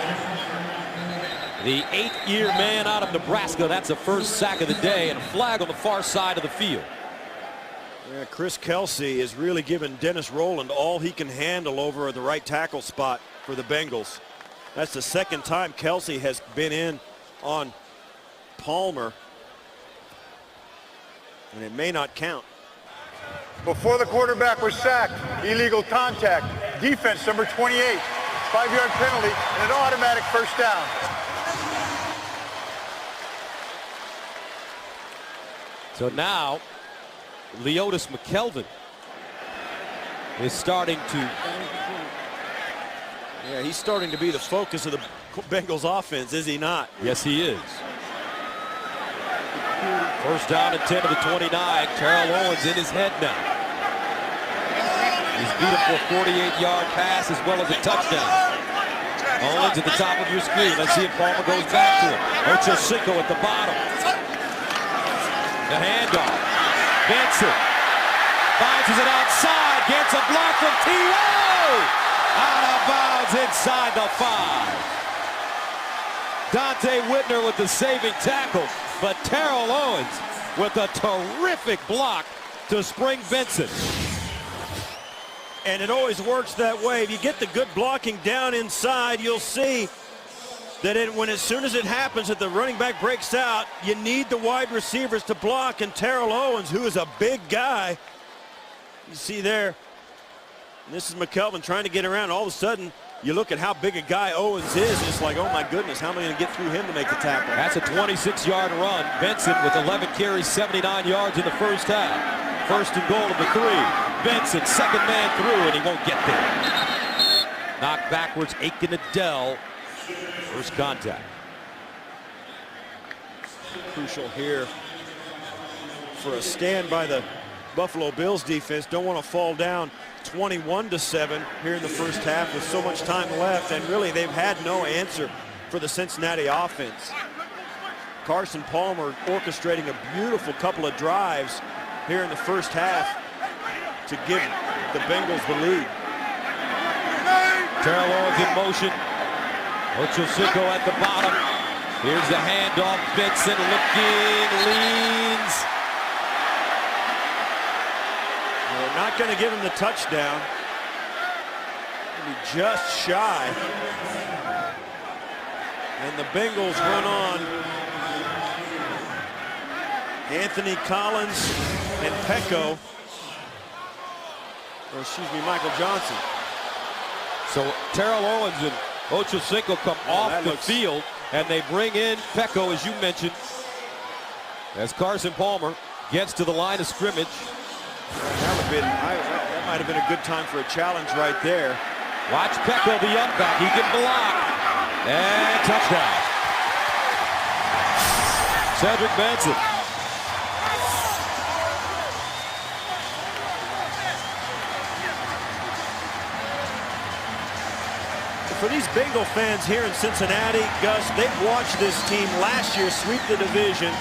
the 8th-year man out of Nebraska. That's the first sack of the day, and a flag on the far side of the field. Yeah, Chris Kelsey is really giving Dennis Rowland all he can handle over the right tackle spot for the Bengals. That's the 2nd time Kelsey has been in on Palmer, and it may not count. Before the quarterback was sacked, illegal contact. Defense number 28. 5-yard penalty and an automatic first down. So now, Leotis McKelvin is starting to... Yeah, he's starting to be the focus of the Bengals offense, is he not? Yes, he is. First down and 10 to the 29. Terrell Owens in his head now. He's beat up for a 48-yard pass as well as a touchdown. Owens at the top of your screen. Let's see if Palmer goes back to him. Ochocinco at the bottom. The handoff. Benson finds it outside. Gets a block from T.O. Out of bounds inside the 5. Dante Whitner with the saving tackle, but Terrell Owens with a terrific block to spring Benson. And it always works that way. If you get the good blocking down inside, you'll see that as soon as it happens that the running back breaks out, you need the wide receivers to block, and Terrell Owens, who is a big guy, you see there, this is McKelvin trying to get around. All of a sudden, you look at how big a guy Owens is, and it's like, oh my goodness, how am I going to get through him to make the tackle? That's a 26-yard run. Benson with 11 carries, 79 yards in the first half. First and goal of the 3. Benson, second man through, and he won't get there. Knocked backwards, Aiken Adele. First contact. Crucial here for a stand by the Buffalo Bills defense. Don't want to fall down 21-7 here in the first half with so much time left, and really they've had no answer for the Cincinnati offense. Carson Palmer orchestrating a beautiful couple of drives here in the first half to give the Bengals the lead. Terrell Owens in motion. Ochocinco at the bottom. Here's the handoff. Benson looking, leans. They're not going to give him the touchdown. Maybe just shy. And the Bengals run on Anthony Collins and Pecco. Or excuse me, Michael Johnson. So Terrell Owens and Ochocinco come off the field, and they bring in Pecco, as you mentioned, as Carson Palmer gets to the line of scrimmage. That might have been a good time for a challenge right there. Watch Pecco, the up back. He can block. And touchdown. Cedric Benson. For these Bengal fans here in Cincinnati, Gus, they've watched this team last year sweep the division,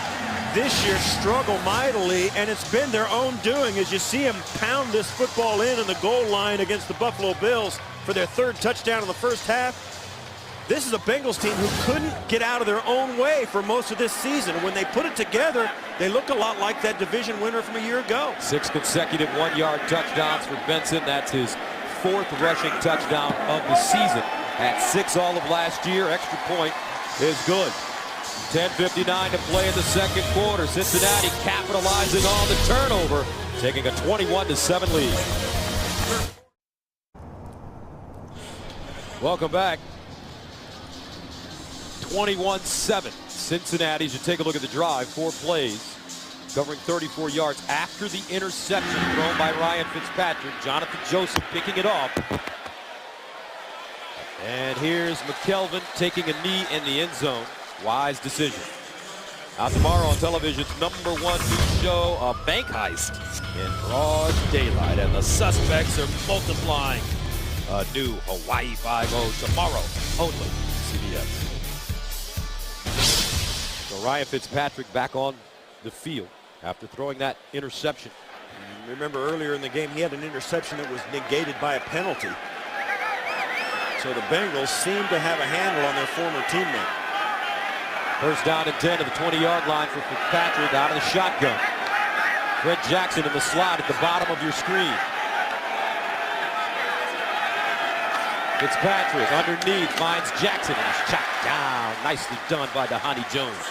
this year struggle mightily, and it's been their own doing as you see them pound this football in on the goal line against the Buffalo Bills for their third touchdown in the first half. This is a Bengals team who couldn't get out of their own way for most of this season. When they put it together, they look a lot like that division winner from a year ago. 6 consecutive one-yard touchdowns for Benson. That's his 4th rushing touchdown of the season. At 6 all of last year. Extra point is good. 10:59 to play in the second quarter. Cincinnati capitalizing on the turnover, taking a 21-7 lead. Welcome back. 21-7. Cincinnati, as you take a look at the drive, 4 plays, covering 34 yards after the interception thrown by Ryan Fitzpatrick. Jonathan Joseph picking it off. And here's McKelvin taking a knee in the end zone. Wise decision. Out tomorrow on television's #1 news show, a bank heist in broad daylight, and the suspects are multiplying. A new Hawaii 5-0 tomorrow, only CBS. So Ryan Fitzpatrick back on the field after throwing that interception. Remember earlier in the game, he had an interception that was negated by a penalty. So the Bengals seem to have a handle on their former teammate. First down and 10 to the 20-yard line for Fitzpatrick out of the shotgun. Fred Jackson in the slot at the bottom of your screen. Fitzpatrick underneath finds Jackson, and he's chopped down. Nicely done by Dhani Jones.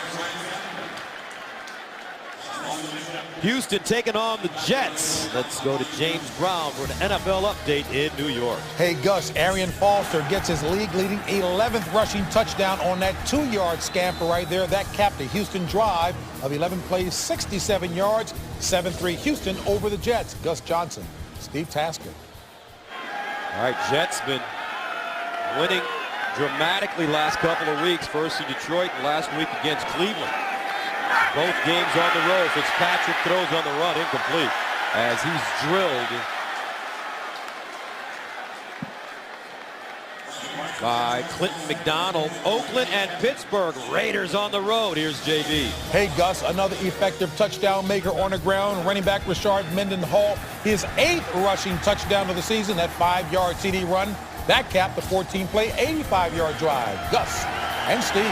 Houston taking on the Jets. Let's go to James Brown for an NFL update in New York. Hey, Gus, Arian Foster gets his league-leading 11th rushing touchdown on that 2-yard scamper right there. That capped a Houston drive of 11 plays, 67 yards, 7-3 Houston over the Jets. Gus Johnson, Steve Tasker. All right, Jets been winning dramatically last couple of weeks. First in Detroit and last week against Cleveland. Both games on the road. Fitzpatrick throws on the run, incomplete, as he's drilled. by Clinton McDonald. Oakland and Pittsburgh Raiders on the road. Here's JB. Hey, Gus, another effective touchdown maker on the ground. Running back Rashard Mendenhall, his 8th rushing touchdown of the season, that 5-yard TD run. That capped the 14-play, 85-yard drive. Gus and Steve.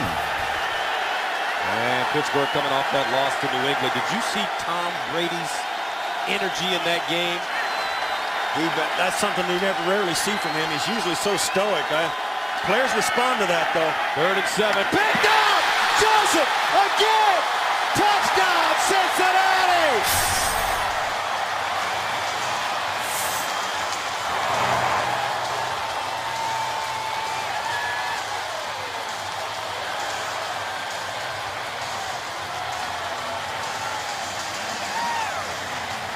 And Pittsburgh coming off that loss to New England. Did you see Tom Brady's energy in that game? That's something you never rarely see from him. He's usually so stoic. Players respond to that, though. 3rd and 7. Picked up! Joseph again! Touchdown, Cincinnati!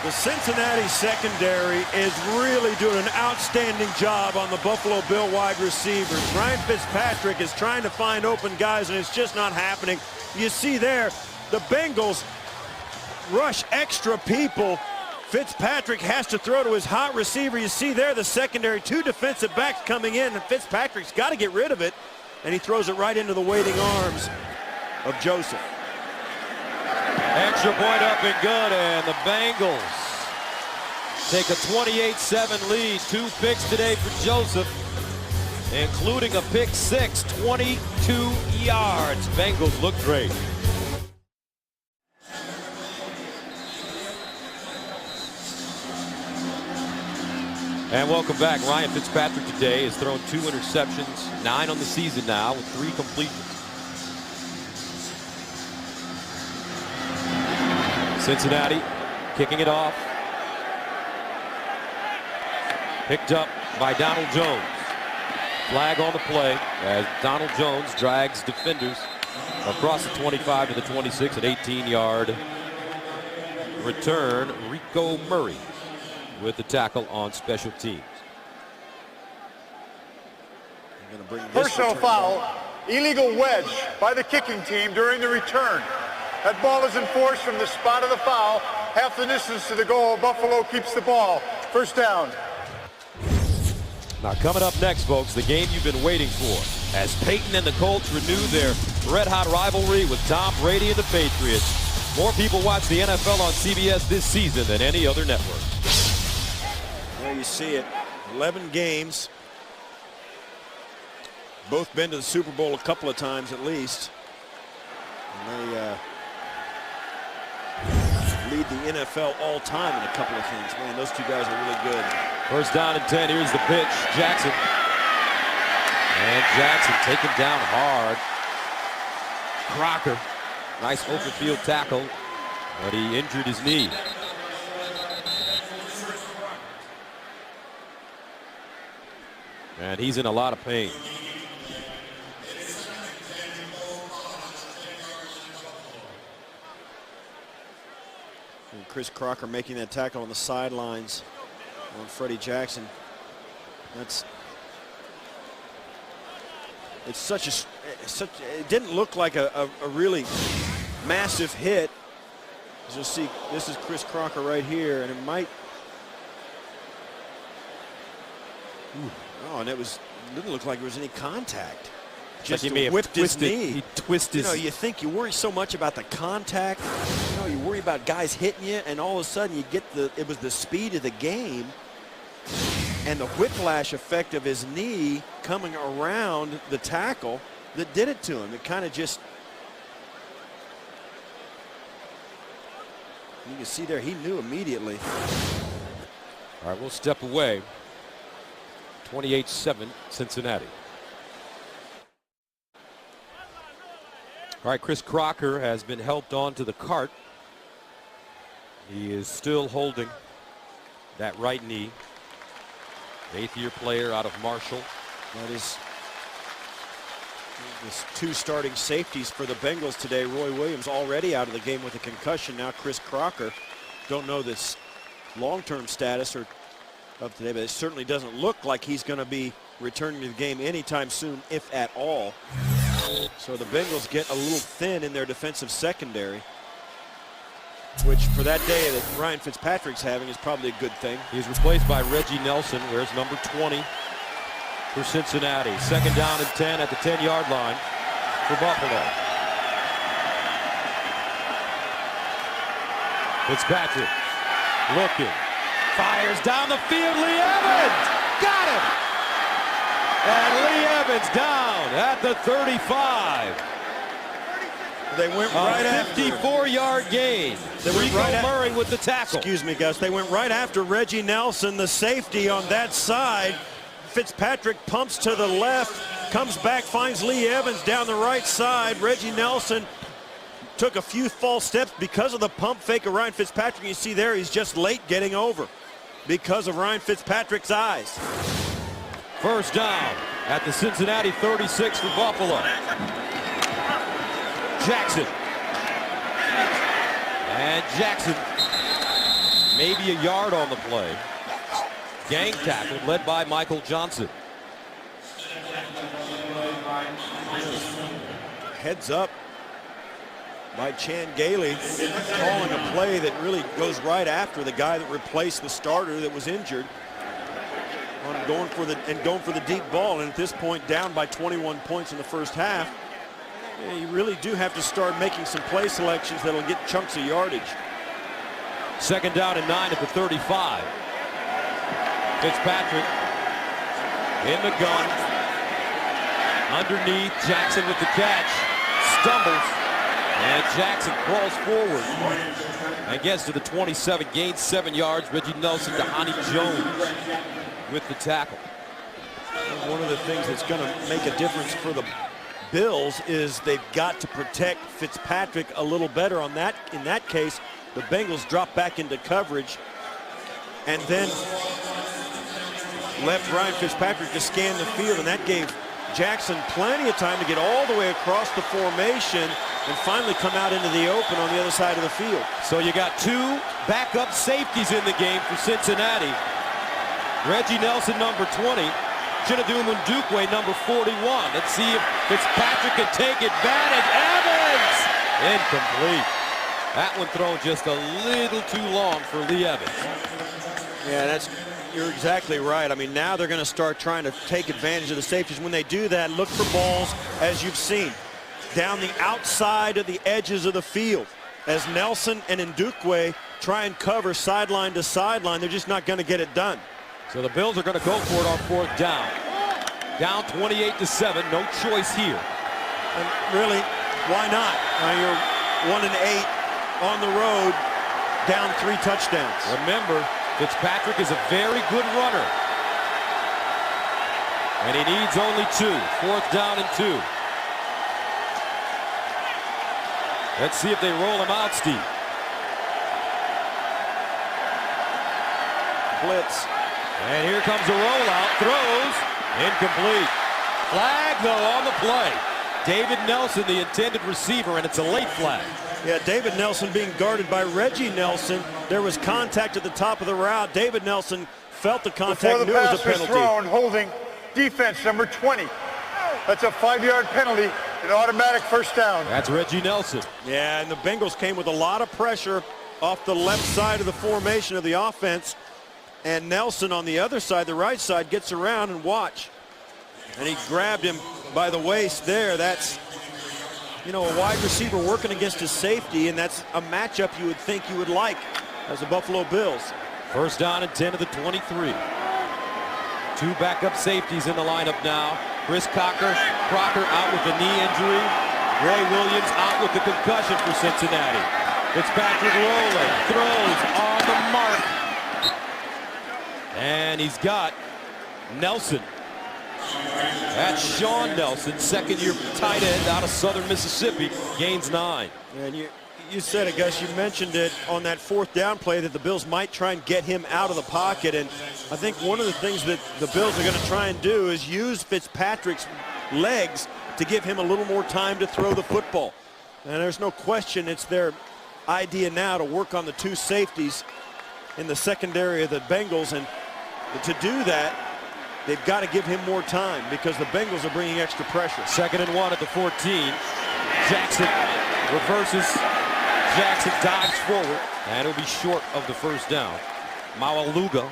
The Cincinnati secondary is really doing an outstanding job on the Buffalo Bill wide receivers. Ryan Fitzpatrick is trying to find open guys, and it's just not happening. You see there, the Bengals rush extra people. Fitzpatrick has to throw to his hot receiver. You see there the secondary, 2 defensive backs coming in, and Fitzpatrick's got to get rid of it, and he throws it right into the waiting arms of Joseph. Extra point up and good, and the Bengals take a 28-7 lead. 2 picks today for Joseph, including a pick 6, 22 yards. Bengals look great. And welcome back. Ryan Fitzpatrick today has thrown 2 interceptions, 9 on the season now with 3 completions. Cincinnati kicking it off. Picked up by Donald Jones. Flag on the play as Donald Jones drags defenders across the 25 to the 26, an 18-yard return. Rico Murray with the tackle on special teams. Personal foul, illegal wedge by the kicking team during the return. That ball is enforced from the spot of the foul. Half the distance to the goal. Buffalo keeps the ball. First down. Now coming up next, folks, the game you've been waiting for, as Peyton and the Colts renew their red-hot rivalry with Tom Brady and the Patriots. More people watch the NFL on CBS this season than any other network. There you see it. 11 games. Both been to the Super Bowl a couple of times at least. And they lead the NFL all time in a couple of things. Man, those 2 guys are really good. First down and 10. Here's the pitch. Jackson. And Jackson taken down hard. Crocker. Nice open field tackle, but he injured his knee. And he's in a lot of pain. And Chris Crocker making that tackle on the sidelines on Freddie Jackson. It didn't look like a really massive hit. As you'll see, this is Chris Crocker right here, and it might. Oh, and it didn't look like there was any contact. Just like he may have whipped his knee. He twisted. You think you worry so much about the contact. You worry about guys hitting you, and all of a sudden you get it was the speed of the game and the whiplash effect of his knee coming around the tackle that did it to him. It kind of just, you can see there, he knew immediately. All right, we'll step away. 28-7 Cincinnati. All right, Chris Crocker has been helped onto the cart. He is still holding that right knee. 8th-year player out of Marshall. That is There's 2 starting safeties for the Bengals today. Roy Williams already out of the game with a concussion. Now Chris Crocker. Don't know this long-term status of today, but it certainly doesn't look like he's going to be returning to the game anytime soon, if at all. So the Bengals get a little thin in their defensive secondary, which for that day that Ryan Fitzpatrick's having is probably a good thing. He's replaced by Reggie Nelson, wears number 20. for Cincinnati. 2nd down and 10 at the 10-yard line for Buffalo. Fitzpatrick looking, fires down the field. Lee Evans got him, and Lee Evans down at the 35. They went right after 54-yard gain. Rico Murray with the tackle. Excuse me, Gus. They went right after Reggie Nelson, the safety on that side. Fitzpatrick pumps to the left, comes back, finds Lee Evans down the right side. Reggie Nelson took a few false steps because of the pump fake of Ryan Fitzpatrick. You see there, he's just late getting over because of Ryan Fitzpatrick's eyes. 1st down at the Cincinnati 36 for Buffalo. Jackson. And Jackson, maybe a yard on the play. Gang tackle led by Michael Johnson. Heads up by Chan Gailey, calling a play that really goes right after the guy that replaced the starter that was injured. On going for the deep ball, and at this point down by 21 points in the 1st half. Yeah, you really do have to start making some play selections that'll get chunks of yardage. 2nd down and 9 at the 35. Fitzpatrick in the gun. Underneath, Jackson with the catch. Stumbles. And Jackson crawls forward and gets to the 27, gains 7 yards. Reggie Nelson to Honey Jones with the tackle. One of the things that's going to make a difference for the Bills is they've got to protect Fitzpatrick a little better on that. In that case, the Bengals dropped back into coverage and then left Ryan Fitzpatrick to scan the field, and that gave Jackson plenty of time to get all the way across the formation and finally come out into the open on the other side of the field. So you got 2 backup safeties in the game for Cincinnati. Reggie Nelson, number 20. Chinedum Ndukwe, number 41. Let's see if Fitzpatrick can take advantage. Evans! Incomplete. That one thrown just a little too long for Lee Evans. Yeah, you're exactly right. I mean, now they're going to start trying to take advantage of the safeties. When they do that, look for balls, as you've seen, down the outside of the edges of the field. As Nelson and Ndukwe try and cover sideline to sideline, they're just not going to get it done. So the Bills are going to go for it on 4th down. Down 28-7, no choice here. And really, why not? You're 1-8 on the road, down 3 touchdowns. Remember, Fitzpatrick is a very good runner. And he needs only 2. 4th down and 2. Let's see if they roll him out, Steve. Blitz. And here comes a rollout. Throws. Incomplete. Flag, though, on the play. David Nelson, the intended receiver, and it's a late flag. Yeah, David Nelson being guarded by Reggie Nelson. There was contact at the top of the route. David Nelson felt the contact, before the knew it was pass a penalty. was thrown, holding defense number 20. That's a 5-yard penalty, an automatic 1st down. That's Reggie Nelson. Yeah, and the Bengals came with a lot of pressure off the left side of the formation of the offense. And Nelson on the other side, the right side, gets around and watch. And he grabbed him by the waist there. That's, a wide receiver working against his safety, and that's a matchup you would think you would like as the Buffalo Bills. 1st down and 10 of the 23. 2 backup safeties in the lineup now. Chris Crocker out with a knee injury. Roy Williams out with the concussion for Cincinnati. Fitzpatrick rolling, throws on the mark. And he's got Nelson. That's Sean Nelson, 2nd-year tight end out of Southern Mississippi, gains 9. And you said it, Gus. You mentioned it on that 4th down play that the Bills might try and get him out of the pocket. And I think one of the things that the Bills are going to try and do is use Fitzpatrick's legs to give him a little more time to throw the football. And there's no question it's their idea now to work on the 2 safeties in the secondary of the Bengals. And to do that, they've got to give him more time because the Bengals are bringing extra pressure. 2nd and 1 at the 14. Jackson reverses. Jackson dives forward, and it'll be short of the 1st down. Mawaluga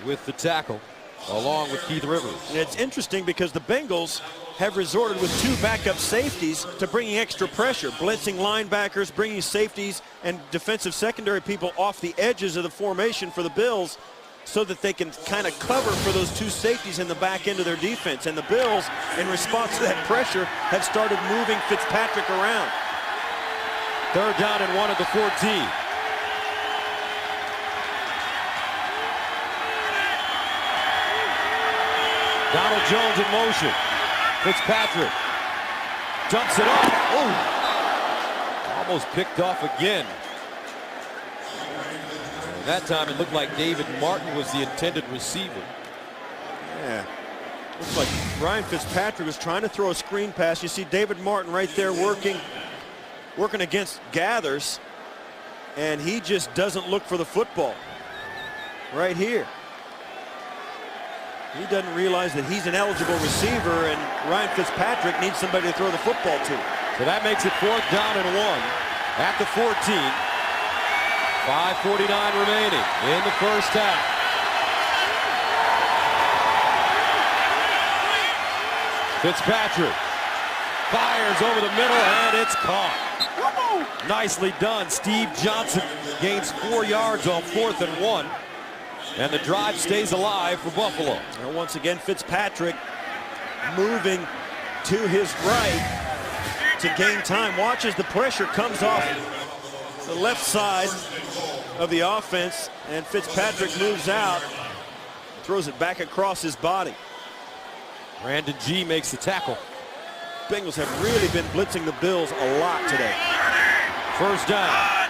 with the tackle. along with Keith Rivers. And it's interesting because the Bengals have resorted with 2 backup safeties to bringing extra pressure, blitzing linebackers, bringing safeties and defensive secondary people off the edges of the formation for the Bills so that they can kind of cover for those 2 safeties in the back end of their defense. And the Bills, in response to that pressure, have started moving Fitzpatrick around. 3rd down and 1 at the 14. Donald Jones in motion. Fitzpatrick dumps it off. Oh, almost picked off again. And that time it looked like David Martin was the intended receiver. Yeah. Looks like Ryan Fitzpatrick was trying to throw a screen pass. You see David Martin right there working against Gathers, and he just doesn't look for the football right here. He doesn't realize that he's an eligible receiver, and Ryan Fitzpatrick needs somebody to throw the football to. So that makes it 4th down and 1 at the 14. 5:49 remaining in the first half. Fitzpatrick fires over the middle, and it's caught. Nicely done. Steve Johnson gains 4 yards on 4th and 1. And the drive stays alive for Buffalo. And once again, Fitzpatrick moving to his right to gain time. Watch as the pressure comes off the left side of the offense, and Fitzpatrick moves out, throws it back across his body. Brandon G makes the tackle. Bengals have really been blitzing the Bills a lot today. 1st down.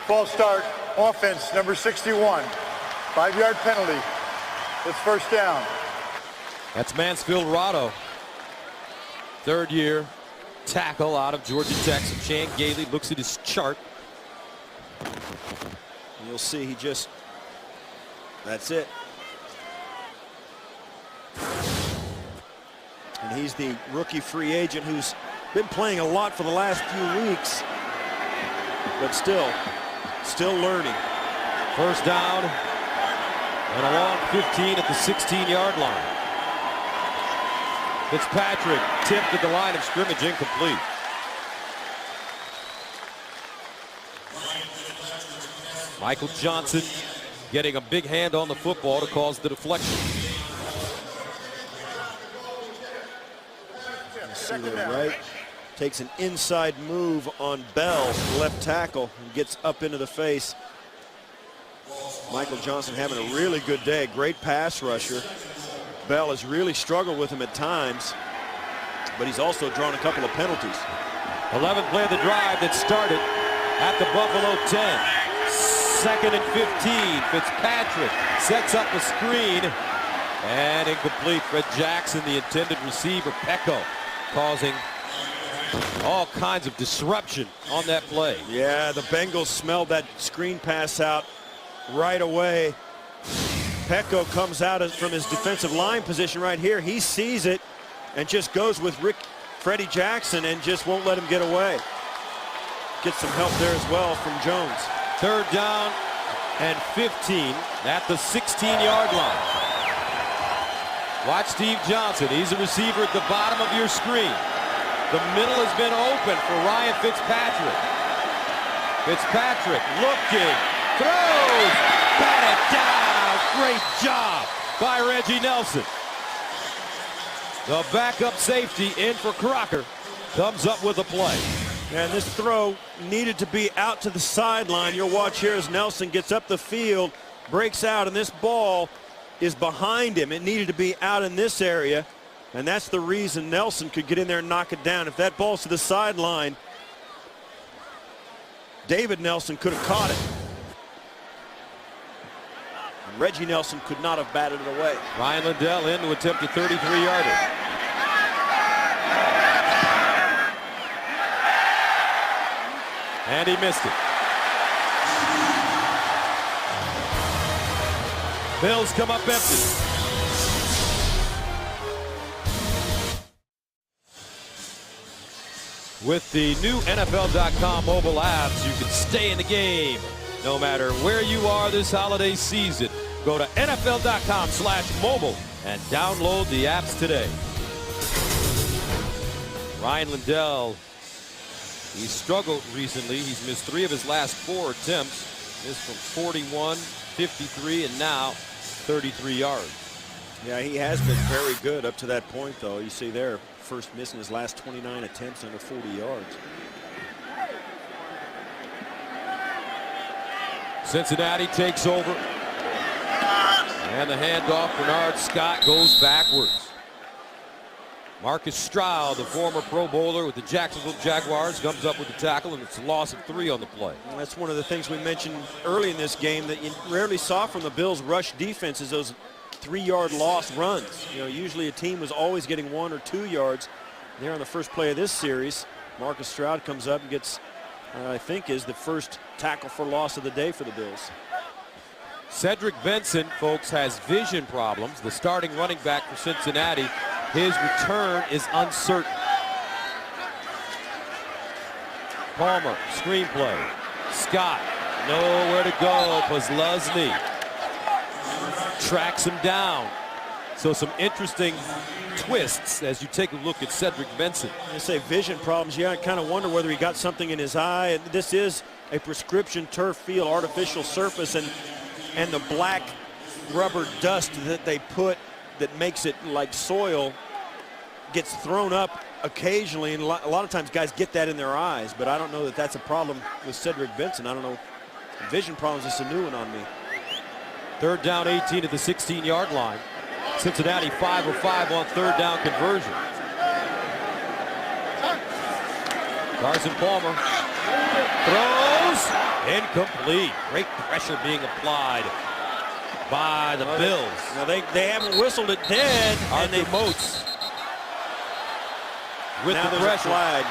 False start, offense, number 61. 5-yard penalty. It's 1st down. That's Mansfield Rado. 3rd year tackle out of Georgia Tech. So Chan Gailey looks at his chart. You'll see he just, that's it. And he's the rookie free agent who's been playing a lot for the last few weeks, but still learning. 1st down and a long 15 at the 16-yard line. Fitzpatrick tipped at the line of scrimmage, incomplete. Michael Johnson getting a big hand on the football to cause the deflection. See there, right? Takes an inside move on Bell, left tackle, and gets up into the face. Michael Johnson having a really good day, great pass rusher. Bell has really struggled with him at times, but he's also drawn a couple of penalties. 11th play of the drive that started at the Buffalo 10. 2nd and 15. Fitzpatrick sets up a screen, and incomplete. Fred Jackson, the intended receiver. Pecco causing all kinds of disruption on that play. Yeah, the Bengals smelled that screen pass out right away. Pecco comes out from his defensive line position right here. He sees it and just goes with Freddie Jackson and just won't let him get away. Gets some help there as well from Jones. 3rd down and 15 at the 16-yard line. Watch Steve Johnson. He's a receiver at the bottom of your screen. The middle has been open for Ryan Fitzpatrick. Fitzpatrick looking, throws, batted down. Great job by Reggie Nelson. The backup safety in for Crocker comes up with a play. And this throw needed to be out to the sideline. You'll watch here as Nelson gets up the field, breaks out, and this ball is behind him. It needed to be out in this area, and that's the reason Nelson could get in there and knock it down. If that ball's to the sideline, David Nelson could have caught it. And Reggie Nelson could not have batted it away. Ryan Liddell in to attempt a 33-yarder. And he missed it. Bills come up empty. With the new NFL.com mobile apps, you can stay in the game no matter where you are this holiday season. Go to NFL.com/mobile and download the apps today. Ryan Lindell, he's struggled recently. He's missed 3 of his last 4 attempts. Missed from 41, 53, and now 33 yards. Yeah, he has been very good up to that point, though. You see there, first miss in his last 29 attempts under 40 yards. Cincinnati takes over. And the handoff, Bernard Scott goes backwards. Marcus Stroud, the former Pro Bowler with the Jacksonville Jaguars, comes up with the tackle, and it's a loss of 3 on the play. And that's one of the things we mentioned early in this game that you rarely saw from the Bills' rush defense is those 3-yard loss runs. You know, usually a team was always getting 1 or 2 yards. There on the first play of this series, Marcus Stroud comes up and gets, I think, is the first tackle for loss of the day for the Bills. Cedric Benson, folks, has vision problems. The starting running back for Cincinnati, his return is uncertain. Palmer, screenplay. Scott, nowhere to go. Posluszny tracks him down. So some interesting twists as you take a look at Cedric Benson. I say vision problems. Yeah, I kind of wonder whether he got something in his eye. And this is a prescription turf field, artificial surface, and the black rubber dust that they put that makes it like soil gets thrown up occasionally, and a lot of times guys get that in their eyes, but I don't know that that's a problem with Cedric Benson. I don't know. Vision problems is a new one on me. 3rd down, 18 at the 16-yard line. Cincinnati 5 of 5 on 3rd down conversion. Carson Palmer throws incomplete. Great pressure being applied by the Bills. Now they haven't whistled it dead. And they Moats with now the pressure. Flag.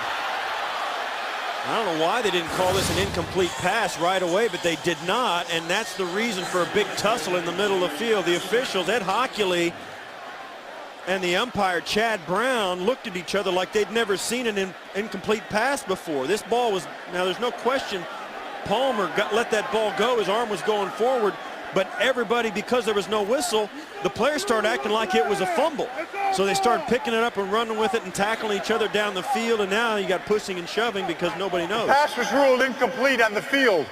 I don't know why they didn't call this an incomplete pass right away, but they did not, and that's the reason for a big tussle in the middle of the field. The officials, Ed Hockley and the umpire, Chad Brown, looked at each other like they'd never seen an incomplete pass before. This ball was, now there's no question, Palmer let that ball go. His arm was going forward, but everybody, because there was no whistle, the players started acting like it was a fumble. So they started picking it up and running with it and tackling each other down the field, and now you got pushing and shoving because nobody knows. The pass was ruled incomplete on the field.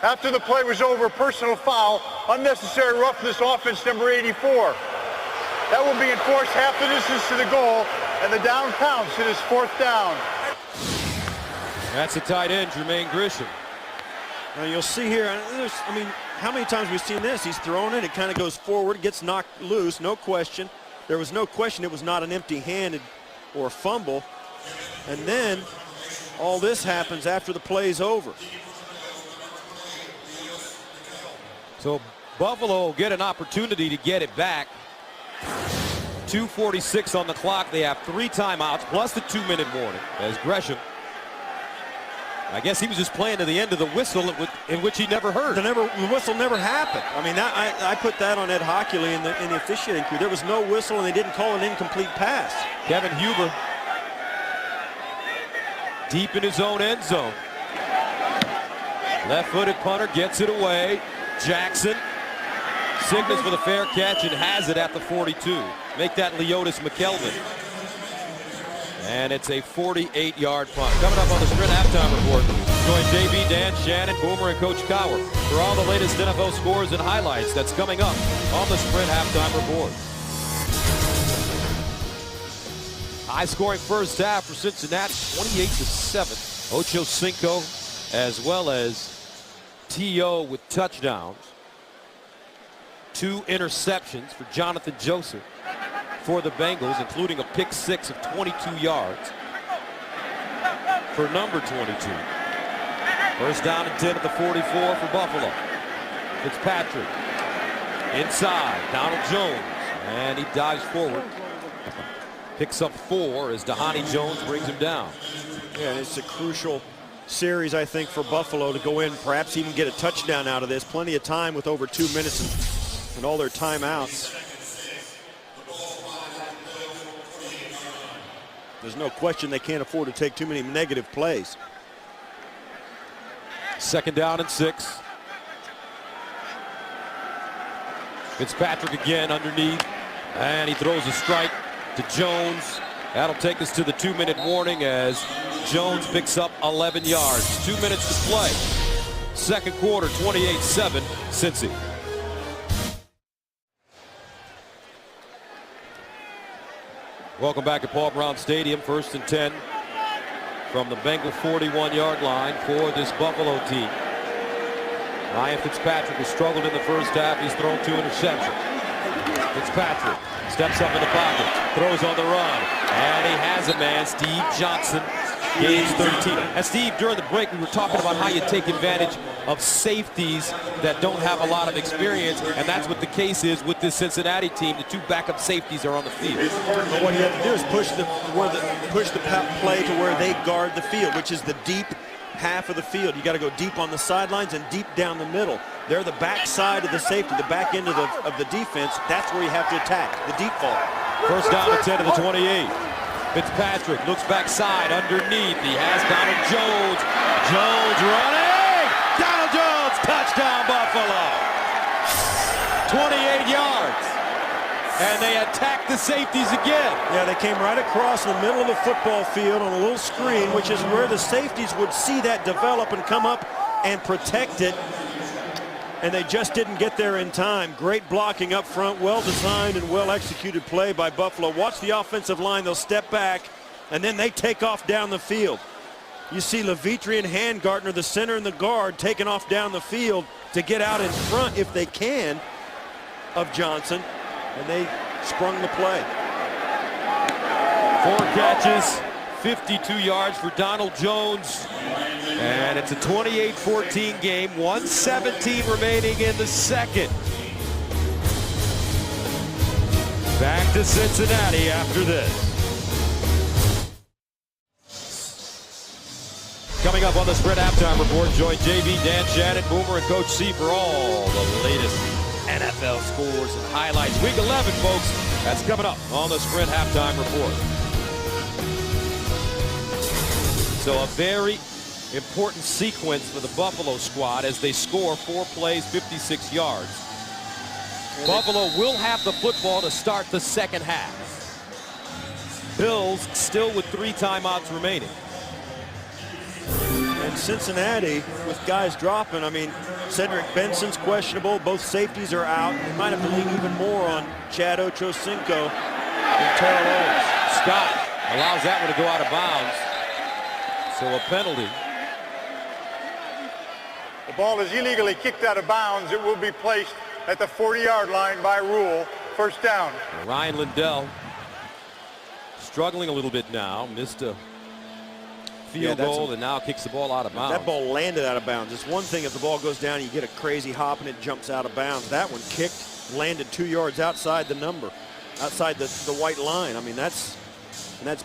After the play was over, personal foul, unnecessary roughness, offense number 84. That will be enforced half the distance to the goal, and the down counts. It is 4th down. That's a tight end, Jermaine Grisham. Now you'll see here, I mean, how many times we've seen this? He's throwing it, it kind of goes forward, gets knocked loose, no question. There was no question it was not an empty-handed or a fumble. And then all this happens after the play's over. So Buffalo will get an opportunity to get it back. 2:46 on the clock. They have 3 timeouts plus the 2-minute warning as Gresham, I guess he was just playing to the end of the whistle in which he never heard. The whistle never happened. I mean, I put that on Ed Hockley in the officiating crew. There was no whistle, and they didn't call an incomplete pass. Kevin Huber deep in his own end zone. Left-footed punter gets it away. Jackson signals for the fair catch and has it at the 42. Make that Leotis McKelvin. And it's a 48-yard punt. Coming up on the Sprint Halftime Report, join JB, Dan, Shannon, Boomer, and Coach Cowher for all the latest NFL scores and highlights. That's coming up on the Sprint Halftime Report. High-scoring first half for Cincinnati, 28-7. Ocho Cinco as well as T.O. with touchdowns. 2 interceptions for Jonathan Joseph for the Bengals, including a pick 6 of 22 yards for number 22. First down and 10 at the 44 for Buffalo. Fitzpatrick inside, Donald Jones, and he dives forward. Picks up 4 as Dhani Jones brings him down. Yeah, and it's a crucial series, I think, for Buffalo to go in, perhaps even get a touchdown out of this. Plenty of time with over 2 minutes and all their timeouts. There's no question they can't afford to take too many negative plays. 2nd down and 6. Fitzpatrick again underneath, and he throws a strike to Jones. That'll take us to the 2-minute warning as Jones picks up 11 yards. 2 minutes to play. 2nd quarter, 28-7, Cincy. Welcome back to Paul Brown Stadium. 1st and 10 from the Bengal 41-yard line for this Buffalo team. Ryan Fitzpatrick has struggled in the first half. He's thrown 2 interceptions. Fitzpatrick steps up in the pocket, throws on the run, and he has a man, Steve Johnson, gains 13. And Steve, during the break, we were talking about how you take advantage of safeties that don't have a lot of experience, and that's what the case is with this Cincinnati team. The 2 backup safeties are on the field. But what you have to do is push the play to where they guard the field, which is the deep half of the field. You got to go deep on the sidelines and deep down the middle. They're the back side of the safety, the back end of the defense. That's where you have to attack, the deep ball. 1st down and 10 to the 28. Fitzpatrick looks backside underneath. He has Donald Jones. Jones running. Donald Jones, touchdown Buffalo. 28 yards. And they attack the safeties again. Yeah, they came right across the middle of the football field on a little screen, which is where the safeties would see that develop and come up and protect it. And they just didn't get there in time. Great blocking up front, well-designed and well-executed play by Buffalo. Watch the offensive line. They'll step back, and then they take off down the field. You see Levitre and Handgartner, the center and the guard, taking off down the field to get out in front, if they can, of Johnson. And they sprung the play. 4 catches, 52 yards for Donald Jones. And it's a 28-14 game, 1:17 remaining in the 2nd. Back to Cincinnati after this. Coming up on the Sprint Halftime Report, join JV, Dan Shannon, Boomer, and Coach C for all the latest NFL scores and highlights. Week 11, folks. That's coming up on the Sprint Halftime Report. So a very important sequence for the Buffalo squad as they score 4 plays, 56 yards. Buffalo will have the football to start the 2nd half. Bills still with 3 timeouts remaining. And Cincinnati, with guys dropping, I mean, Cedric Benson's questionable. Both safeties are out. They might have to lean even more on Chad Ochocinco and Terrell Owens. Scott allows that one to go out of bounds. So a penalty. The ball is illegally kicked out of bounds. It will be placed at the 40-yard line by rule. 1st down. Ryan Lindell struggling a little bit now. Missed a field goal and now kicks the ball out of bounds. That ball landed out of bounds. It's one thing if the ball goes down, you get a crazy hop and it jumps out of bounds. That one kicked, landed 2 yards outside the number, outside the white line. I mean, that's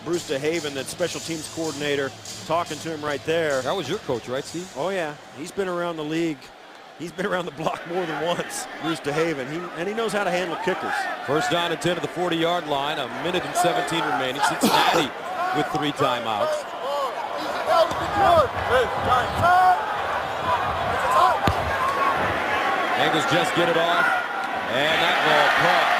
Bruce DeHaven, that special teams coordinator, talking to him right there. That was your coach, right, Steve? Oh, yeah. He's been around the league. He's been around the block more than once, Bruce DeHaven. And he knows how to handle kickers. 1st down and 10 to the 40-yard line. 1:17 remaining. Cincinnati with 3 timeouts. Bengals just get it off. And that ball caught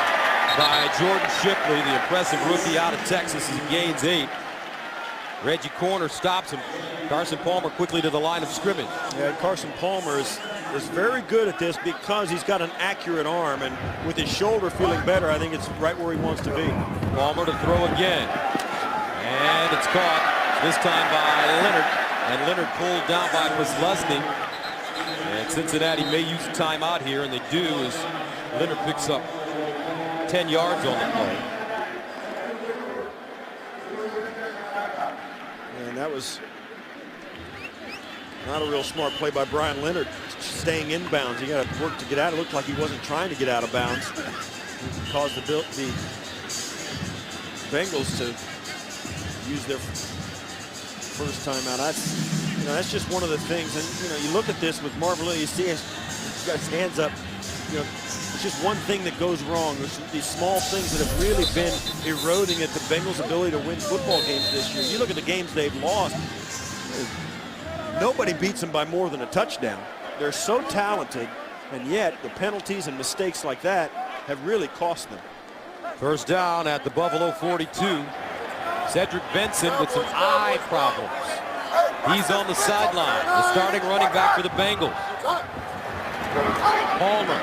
by Jordan Shipley, the impressive rookie out of Texas. He gains 8. Reggie Corner stops him. Carson Palmer quickly to the line of scrimmage. Yeah, Carson Palmer is very good at this because he's got an accurate arm, and with his shoulder feeling better, I think it's right where he wants to be. Palmer to throw again. And it's caught, this time by Leonard. And Leonard pulled down by Posluszny. And Cincinnati may use a timeout here, and they do as Leonard picks up 10 yards on the play. And that was not a real smart play by Brian Leonard, staying inbounds. He got to work to get out. It looked like he wasn't trying to get out of bounds. It caused the Bengals to use their first time out. That's just one of the things. And you look at this with Marvin Lewis. You see he's got his hands up, It's just one thing that goes wrong. There's these small things that have really been eroding at the Bengals' ability to win football games this year. You look at the games they've lost, nobody beats them by more than a touchdown. They're so talented, and yet the penalties and mistakes like that have really cost them. First down at the Buffalo 42. Cedric Benson with some eye problems. He's on the sideline, the starting running back for the Bengals. Palmer,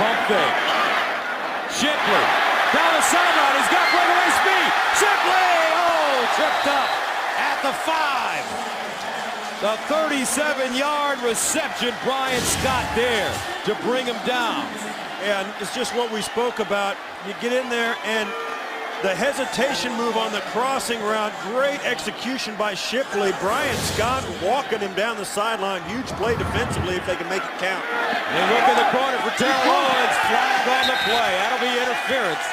pump fake. Shipley, down the sideline, he's got breakaway speed. Shipley, tripped up at the 5. The 37-yard reception, Brian Scott there to bring him down. And it's just what we spoke about. You get in there and the hesitation move on the crossing route, great execution by Shipley. Brian Scott walking him down the sideline. Huge play defensively if they can make it count. They look in the corner for Terrell Owens. Flag on the play. That'll be interference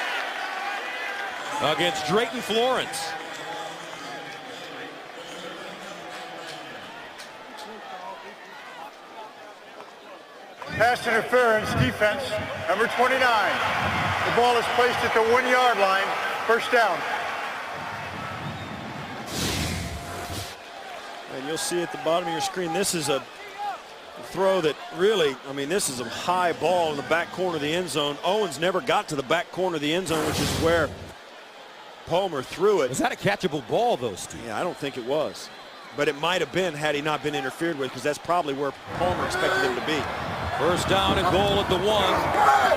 against Drayton Florence. Pass interference, defense, number 29. The ball is placed at the 1-yard line. First down. And you'll see at the bottom of your screen, this is a throw that really, I mean, this is a high ball in the back corner of the end zone. Owens never got to the back corner of the end zone, which is where Palmer threw it. Was that a catchable ball, though, Steve? Yeah, I don't think it was. But it might have been had he not been interfered with, because that's probably where Palmer expected him to be. First down and goal at the 1.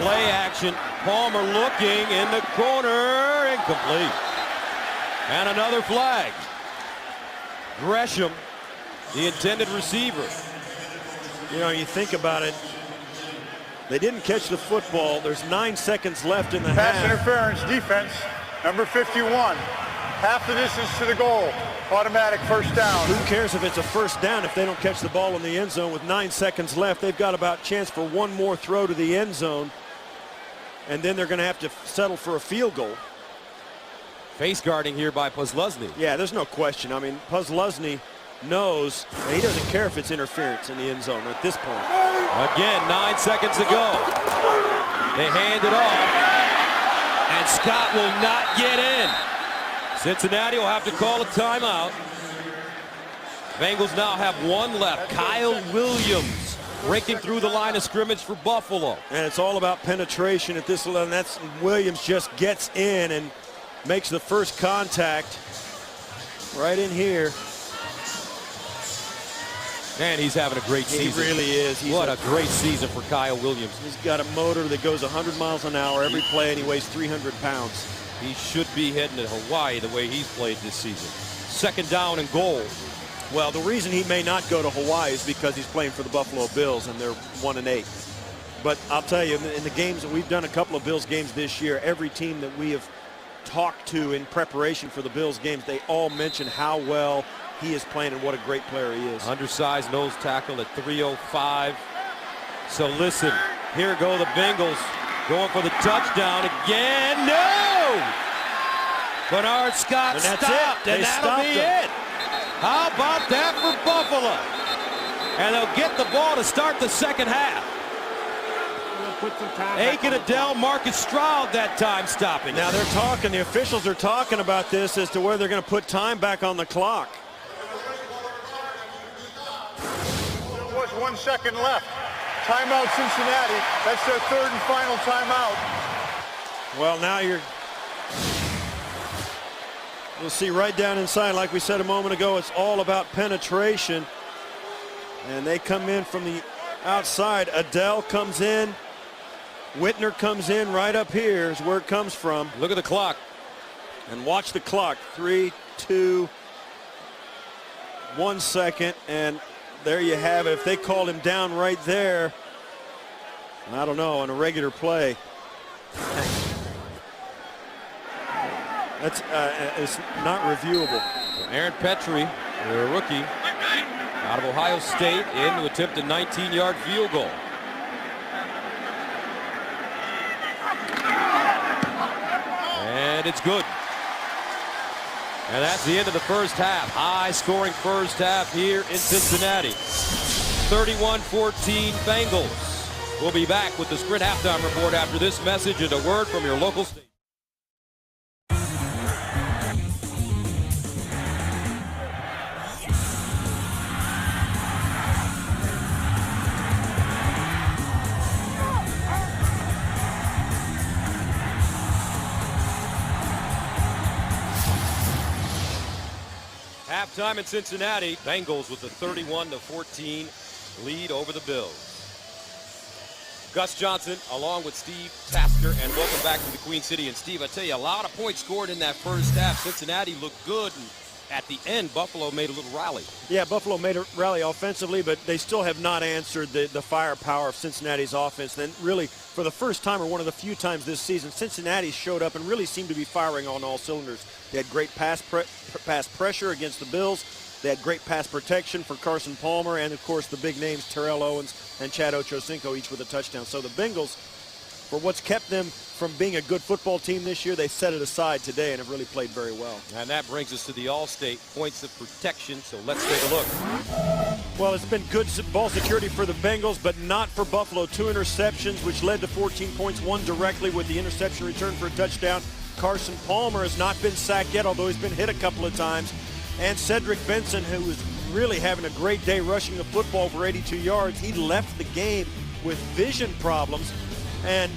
Play action. Palmer looking in the corner. Incomplete. And another flag. Gresham, the intended receiver. You know, you think about it. They didn't catch the football. There's 9 seconds left in the half. Pass interference, defense, number 51. Half the distance to the goal. Automatic first down. Who cares if it's a first down if they don't catch the ball in the end zone with 9 seconds left? They've got about a chance for one more throw to the end zone, and then they're going to have to settle for a field goal. Face guarding here by Puzluzny. Yeah, there's no question. I mean, Puzluzny knows that he doesn't care if it's interference in the end zone at this point. Again, 9 seconds to go. They hand it off, and Scott will not get in. Cincinnati will have to call a timeout. Bengals now have 1 left. Kyle Williams breaking through the line of scrimmage for Buffalo. And it's all about penetration at this level. That's Williams just gets in and makes the first contact right in here. Man, he's having a great season. He really is. What a great season for Kyle Williams. He's got a motor that goes 100 miles an hour every play, and he weighs 300 pounds. He should be heading to Hawaii the way he's played this season. Second down and goal. Well, the reason he may not go to Hawaii is because he's playing for the Buffalo Bills, and they're 1-8. But I'll tell you, in the games that we've done, a couple of Bills games this year, every team that we have talked to in preparation for the Bills games, they all mention how well he is playing and what a great player he is. Undersized nose tackle at 305. So listen, here go the Bengals going for the touchdown again. No! Bernard Scott stopped, and that'll be it. How about that for Buffalo? And they'll get the ball to start the second half. Aiken Adele, Marcus Stroud that time stopping. Now they're talking, the officials are talking about this as to where they're going to put time back on the clock. There was 1 second left. Timeout Cincinnati. That's their 3rd and final timeout. Well, now you'll see right down inside, like we said a moment ago, it's all about penetration. And they come in from the outside. Adele comes in. Whitner comes in right up here is where it comes from. Look at the clock. And watch the clock. 3, 2, 1 second. And there you have it. If they called him down right there, I don't know, on a regular play. That's it's not reviewable. Aaron Petrie, a rookie out of Ohio State, in to attempt a 19-yard field goal. And it's good. And that's the end of the first half. High-scoring first half here in Cincinnati. 31-14 Bengals. We'll be back with the Sprint Halftime Report after this message and a word from your local station. Halftime in Cincinnati. Bengals with a 31-14 lead over the Bills. Gus Johnson along with Steve Tasker, and welcome back to the Queen City. And Steve, I tell you, a lot of points scored in that first half. Cincinnati looked good, and at the end, Buffalo made a little rally. Yeah, Buffalo made a rally offensively, but they still have not answered the firepower of Cincinnati's offense. Then really, for the first time or one of the few times this season, Cincinnati showed up and really seemed to be firing on all cylinders. They had great pass pressure against the Bills. They had great pass protection for Carson Palmer, and of course the big names Terrell Owens and Chad Ochocinco, each with a touchdown. So the Bengals, for what's kept them from being a good football team this year, they set it aside today and have really played very well. And that brings us to the All-State points of protection, so let's take a look. Well, it's been good ball security for the Bengals, but not for Buffalo. 2 interceptions, which led to 14 points, one directly with the interception return for a touchdown. Carson Palmer has not been sacked yet, although he's been hit a couple of times. And Cedric Benson, who was really having a great day rushing the football for 82 yards, he left the game with vision problems. And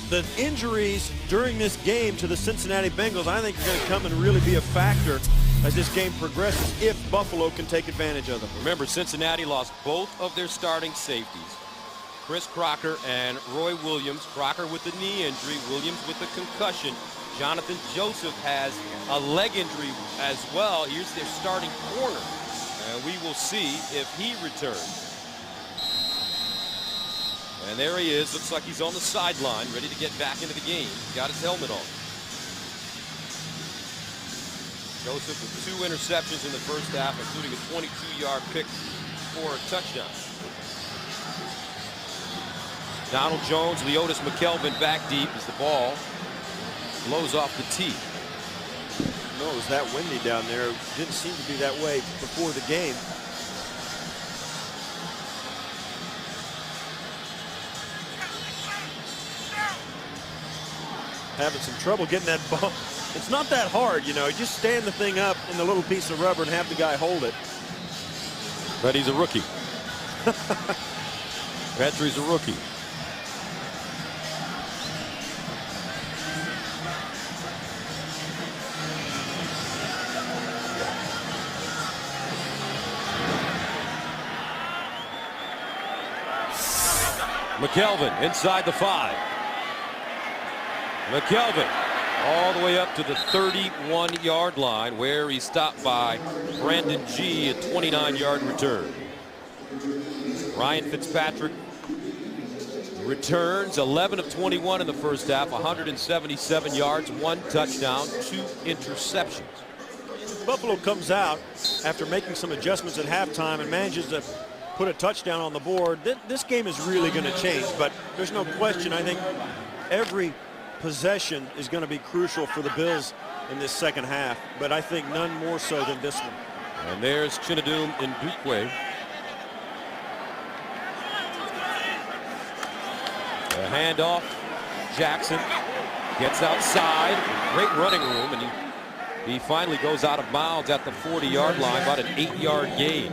the injuries during this game to the Cincinnati Bengals, I think, are going to come and really be a factor as this game progresses if Buffalo can take advantage of them. Remember, Cincinnati lost both of their starting safeties, Chris Crocker and Roy Williams. Crocker with the knee injury, Williams with the concussion. Jonathan Joseph has a leg injury as well. Here's their starting corner, and we will see if he returns. And there he is. Looks like he's on the sideline, ready to get back into the game. Got his helmet on. Joseph with 2 interceptions in the first half, including a 22-yard pick for a touchdown. Donald Jones, Leotis McKelvin back deep as the ball blows off the tee. No, it was that windy down there. It didn't seem to be that way before the game. Having some trouble getting that ball. It's not that hard, you know. You just stand the thing up in the little piece of rubber and have the guy hold it. But he's a rookie. Petrie's a rookie. McKelvin inside the 5. McKelvin all the way up to the 31-yard line, where he stopped by Brandon G, a 29-yard return. Ryan Fitzpatrick returns 11 of 21 in the first half, 177 yards, 1 touchdown, 2 interceptions. Buffalo comes out after making some adjustments at halftime and manages to put a touchdown on the board. This game is really going to change, but there's no question. I think every possession is going to be crucial for the Bills in this second half, but I think none more so than this one. And there's Chinadum Ndukwe. A handoff. Jackson gets outside. Great running room, and he finally goes out of bounds at the 40-yard line, about an 8-yard gain.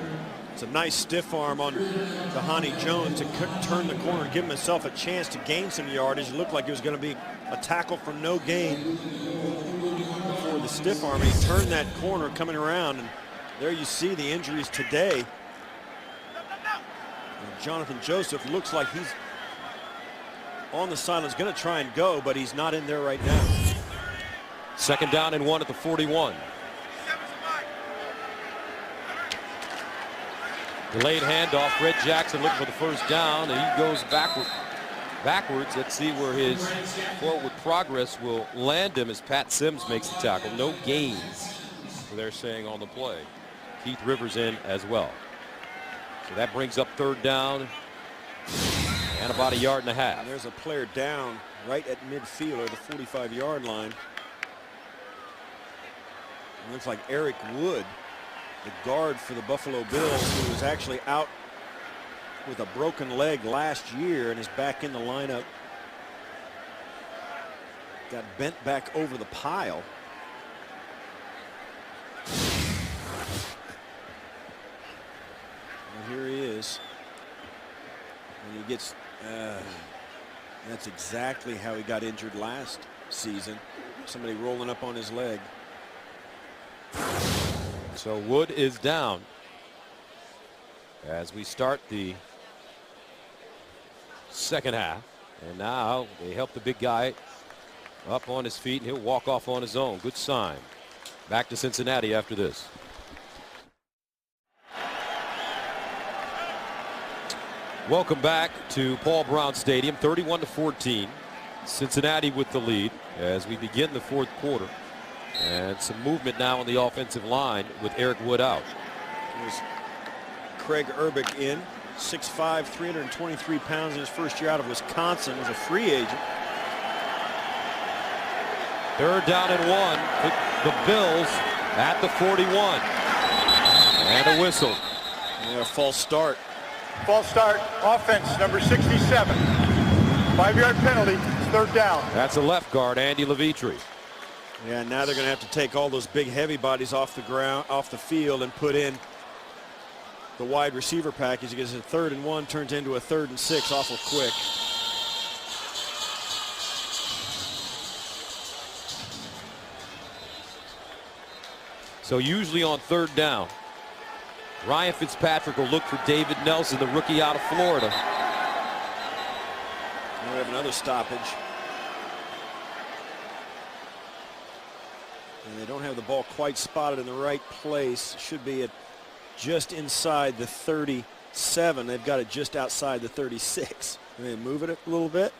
It's a nice stiff arm on Kahani Jones to turn the corner and give himself a chance to gain some yardage. It looked like it was going to be a tackle for no gain before the stiff arm. And he turned that corner coming around, and there you see the injuries today. And Jonathan Joseph looks like he's on the sideline. He's going to try and go, but he's not in there right now. 2nd down and 1 at the 41. Delayed handoff. Fred Jackson looking for the first down, and he goes backwards. Let's see where his forward progress will land him as Pat Sims makes the tackle. No gains, so they're saying on the play. Keith Rivers in as well. So that brings up 3rd down and about 1.5 yards. And there's a player down right at midfield or the 45-yard line. It looks like Eric Wood, the guard for the Buffalo Bills, who was actually out with a broken leg last year and is back in the lineup. Got bent back over the pile. And here he is. And he gets, that's exactly how he got injured last season. Somebody rolling up on his leg. So Wood is down as we start the second half. And now they help the big guy up on his feet, and he'll walk off on his own. Good sign. Back to Cincinnati after this. Welcome back to Paul Brown Stadium. 31-14. Cincinnati with the lead as we begin the fourth quarter. And some movement now on the offensive line with Eric Wood out. There's Craig Urbick in, 6'5", 323 pounds in his first year out of Wisconsin as a free agent. Third down and 1. The Bills at the 41. And a whistle. Yeah, a false start. False start, offense, number 67. 5-yard penalty, third down. That's a left guard, Andy Levitri. Yeah, now they're going to have to take all those big heavy bodies off the ground, off the field, and put in the wide receiver package. Because a 3rd and 1 turns into a 3rd and 6 awful quick. So usually on third down, Ryan Fitzpatrick will look for David Nelson, the rookie out of Florida. And we have another stoppage. And they don't have the ball quite spotted in the right place. Should be at just inside the 37. They've got it just outside the 36. They move it a little bit.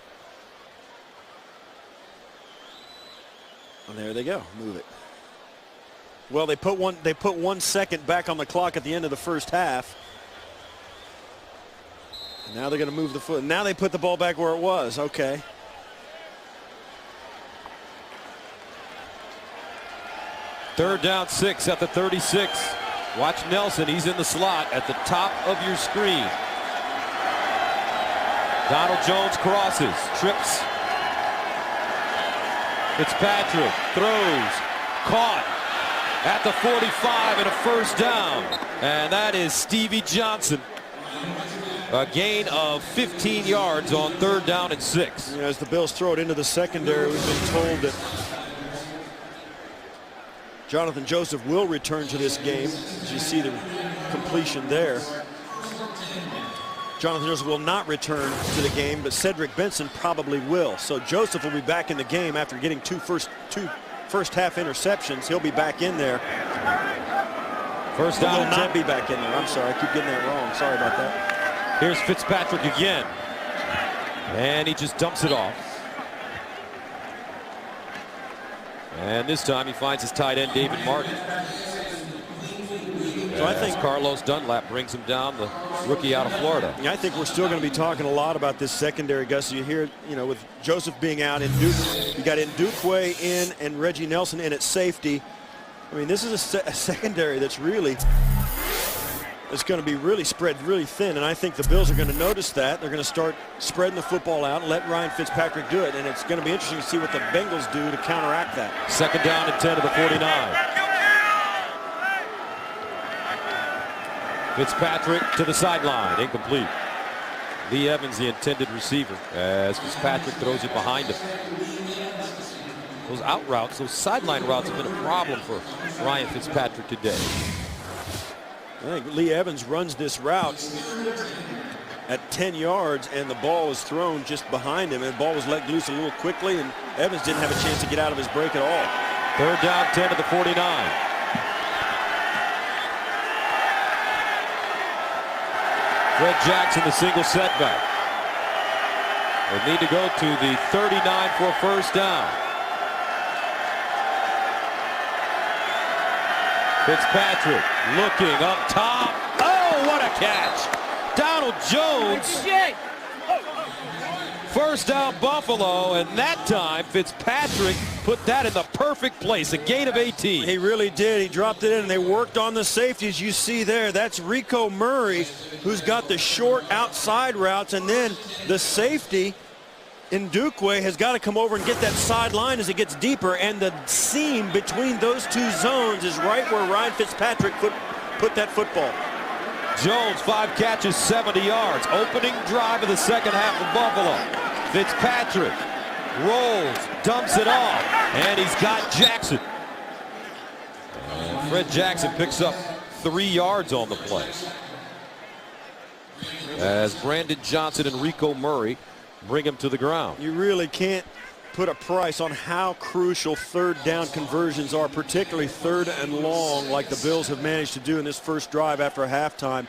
And there they go. Move it. Well, they put 1 second back on the clock at the end of the first half. And now they're going to move the foot. Now they put the ball back where it was. Okay. Third down 6 at the 36. Watch Nelson. He's in the slot at the top of your screen. Donald Jones crosses, trips. Fitzpatrick throws, caught at the 45 and a first down. And that is Stevie Johnson. A gain of 15 yards on third down and 6. You know, as the Bills throw it into the secondary, we've been told that Jonathan Joseph will return to this game. As you see the completion there. Jonathan Joseph will not return to the game, but Cedric Benson probably will. So Joseph will be back in the game after getting two first half interceptions. He'll be back in there. First down. Will not be back in there. I'm sorry, I keep getting that wrong. Sorry about that. Here's Fitzpatrick again. And he just dumps it off. And this time he finds his tight end, David Martin. So I think Carlos Dunlap brings him down, the rookie out of Florida. Yeah, I think we're still going to be talking a lot about this secondary, Gus. You hear, you know, with Joseph being out, and you got Ndukwe in and Reggie Nelson in at safety. I mean, this is a secondary that's really, it's going to be really spread really thin, and I think the Bills are going to notice that. They're going to start spreading the football out and let Ryan Fitzpatrick do it, and it's going to be interesting to see what the Bengals do to counteract that. Second down and 10 to the 49. Fitzpatrick to the sideline, incomplete. Lee Evans, the intended receiver, as Fitzpatrick throws it behind him. Those out routes, those sideline routes have been a problem for Ryan Fitzpatrick today. I think Lee Evans runs this route at 10 yards, and the ball was thrown just behind him, and the ball was let loose a little quickly, and Evans didn't have a chance to get out of his break at all. Third down, 10 to the 49. Fred Jackson, the single setback. They need to go to the 39 for a first down. Fitzpatrick looking up top. Oh, what a catch. Donald Jones First down, Buffalo, and that time Fitzpatrick put that in the perfect place, a gain of 18. He really did. He dropped it in, and they worked on the safeties. You see there, that's Rico Murray, who's got the short outside routes, and then the safety in Ndukwe has got to come over and get that sideline as it gets deeper, and the seam between those two zones is right where Ryan Fitzpatrick put that football. Jones, 5 catches, 70 yards. Opening drive of the second half of Buffalo. Fitzpatrick rolls, dumps it off, and he's got Jackson. And Fred Jackson picks up 3 yards on the play. As Brandon Johnson and Rico Murray bring him to the ground. You really can't put a price on how crucial third down conversions are, particularly third and long like the Bills have managed to do in this first drive after halftime.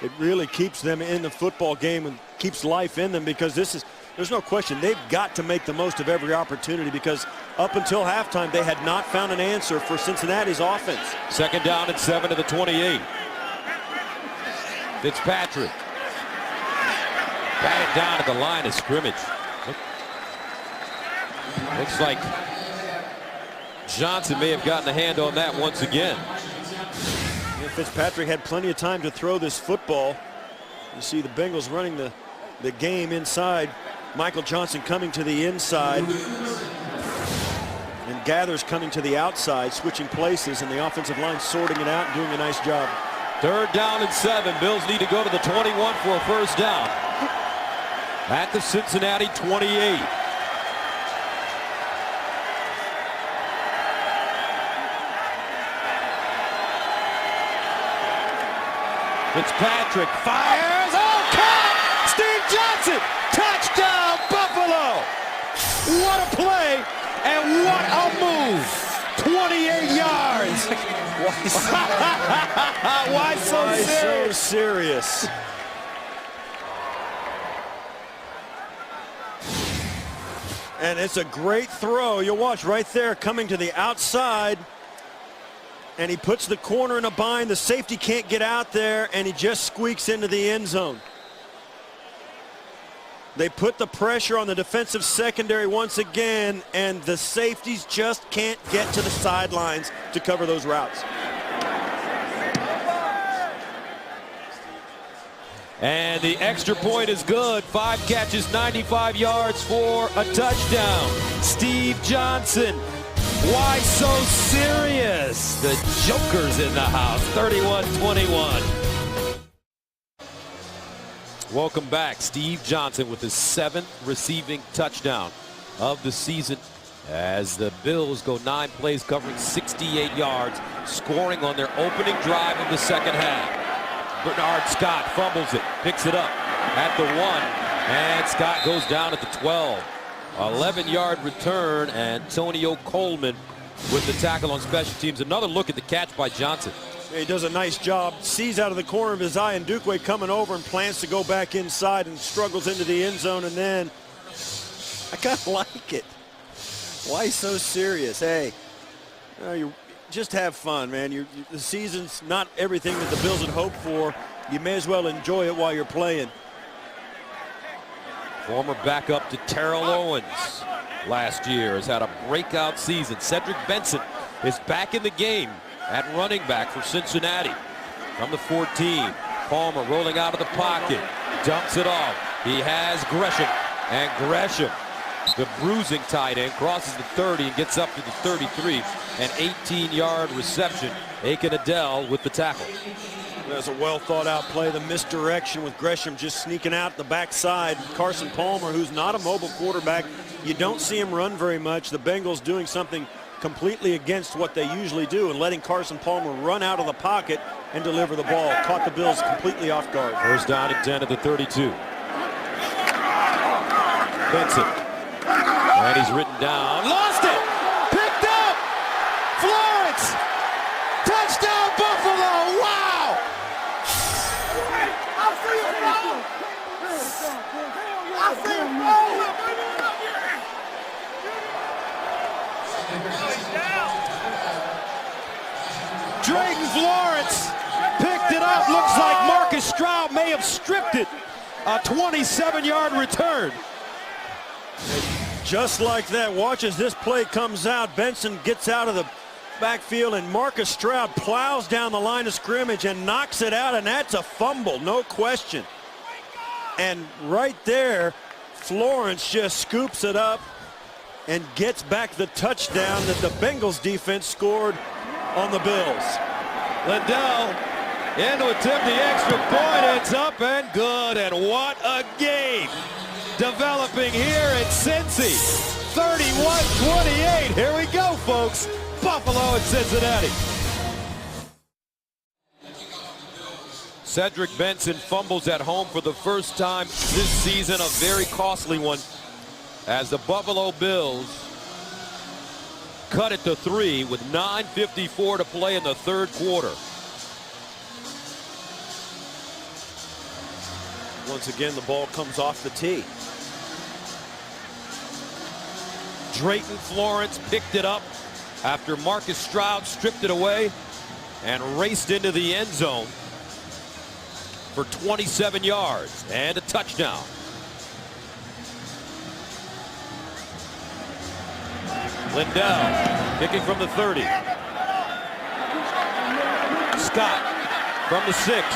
It really keeps them in the football game and keeps life in them, because there's no question they've got to make the most of every opportunity, because up until halftime they had not found an answer for Cincinnati's offense. Second down and 7 to the 28. Fitzpatrick batted down at the line of scrimmage. Looks like Johnson may have gotten a hand on that once again. Yeah, Fitzpatrick had plenty of time to throw this football. You see the Bengals running the game inside. Michael Johnson coming to the inside, and Gathers coming to the outside, switching places, and the offensive line sorting it out and doing a nice job. Third down and 7. Bills need to go to the 21 for a first down. At the Cincinnati 28. Fitzpatrick fires. Oh, caught! Steve Johnson! Touchdown, Buffalo! What a play and what a move! 28 yards. Why so serious? And it's a great throw. You'll watch right there, coming to the outside. And he puts the corner in a bind. The safety can't get out there, and he just squeaks into the end zone. They put the pressure on the defensive secondary once again, and the safeties just can't get to the sidelines to cover those routes. And the extra point is good. 5 catches, 95 yards for a touchdown. Steve Johnson. Why so serious? The Joker's in the house. 31-21. Welcome back. Steve Johnson with his 7th receiving touchdown of the season, as the Bills go 9 plays covering 68 yards, scoring on their opening drive of the second half. Bernard Scott fumbles it, picks it up at the 1, and Scott goes down at the 12. 11-yard return, Antonio Coleman with the tackle on special teams. Another look at the catch by Johnson. He does a nice job, sees out of the corner of his eye, and Ndukwe coming over and plans to go back inside and struggles into the end zone, and then I kind of like it. Why so serious? Hey, you just have fun, man. The season's not everything that the Bills had hoped for. You may as well enjoy it while you're playing. Former backup to Terrell Owens last year has had a breakout season. Cedric Benson is back in the game at running back for Cincinnati. From the 14, Palmer rolling out of the pocket, dumps it off. He has Gresham, and Gresham, the bruising tight end, crosses the 30 and gets up to the 33. An 18-yard reception. Aiken Adele with the tackle. That's a well-thought-out play. The misdirection with Gresham just sneaking out the backside. Carson Palmer, who's not a mobile quarterback, you don't see him run very much. The Bengals doing something completely against what they usually do and letting Carson Palmer run out of the pocket and deliver the ball. Caught the Bills completely off guard. First down and 10 at the 32. Benson. And he's written down. Lost it! Picked up! Florence! Touchdown Buffalo! Wow! Drayton Florence picked it up. Looks like Marcus Stroud may have stripped it. A 27-yard return. Just like that, watch as this play comes out. Benson gets out of the backfield, and Marcus Stroud plows down the line of scrimmage and knocks it out, and that's a fumble, no question. And right there, Florence just scoops it up and gets back the touchdown that the Bengals defense scored on the Bills. Lindell in to attempt the extra point. It's up and good, and what a game developing here at Cincy. 31-28. Here we go, folks. Buffalo and Cincinnati. Cedric Benson fumbles at home for the first time this season, a very costly one, as the Buffalo Bills cut it to 3 with 9:54 to play in the third quarter. Once again, the ball comes off the tee. Drayton Florence picked it up after Marcus Stroud stripped it away and raced into the end zone for 27 yards and a touchdown. Lindell kicking from the 30. Scott from the 6.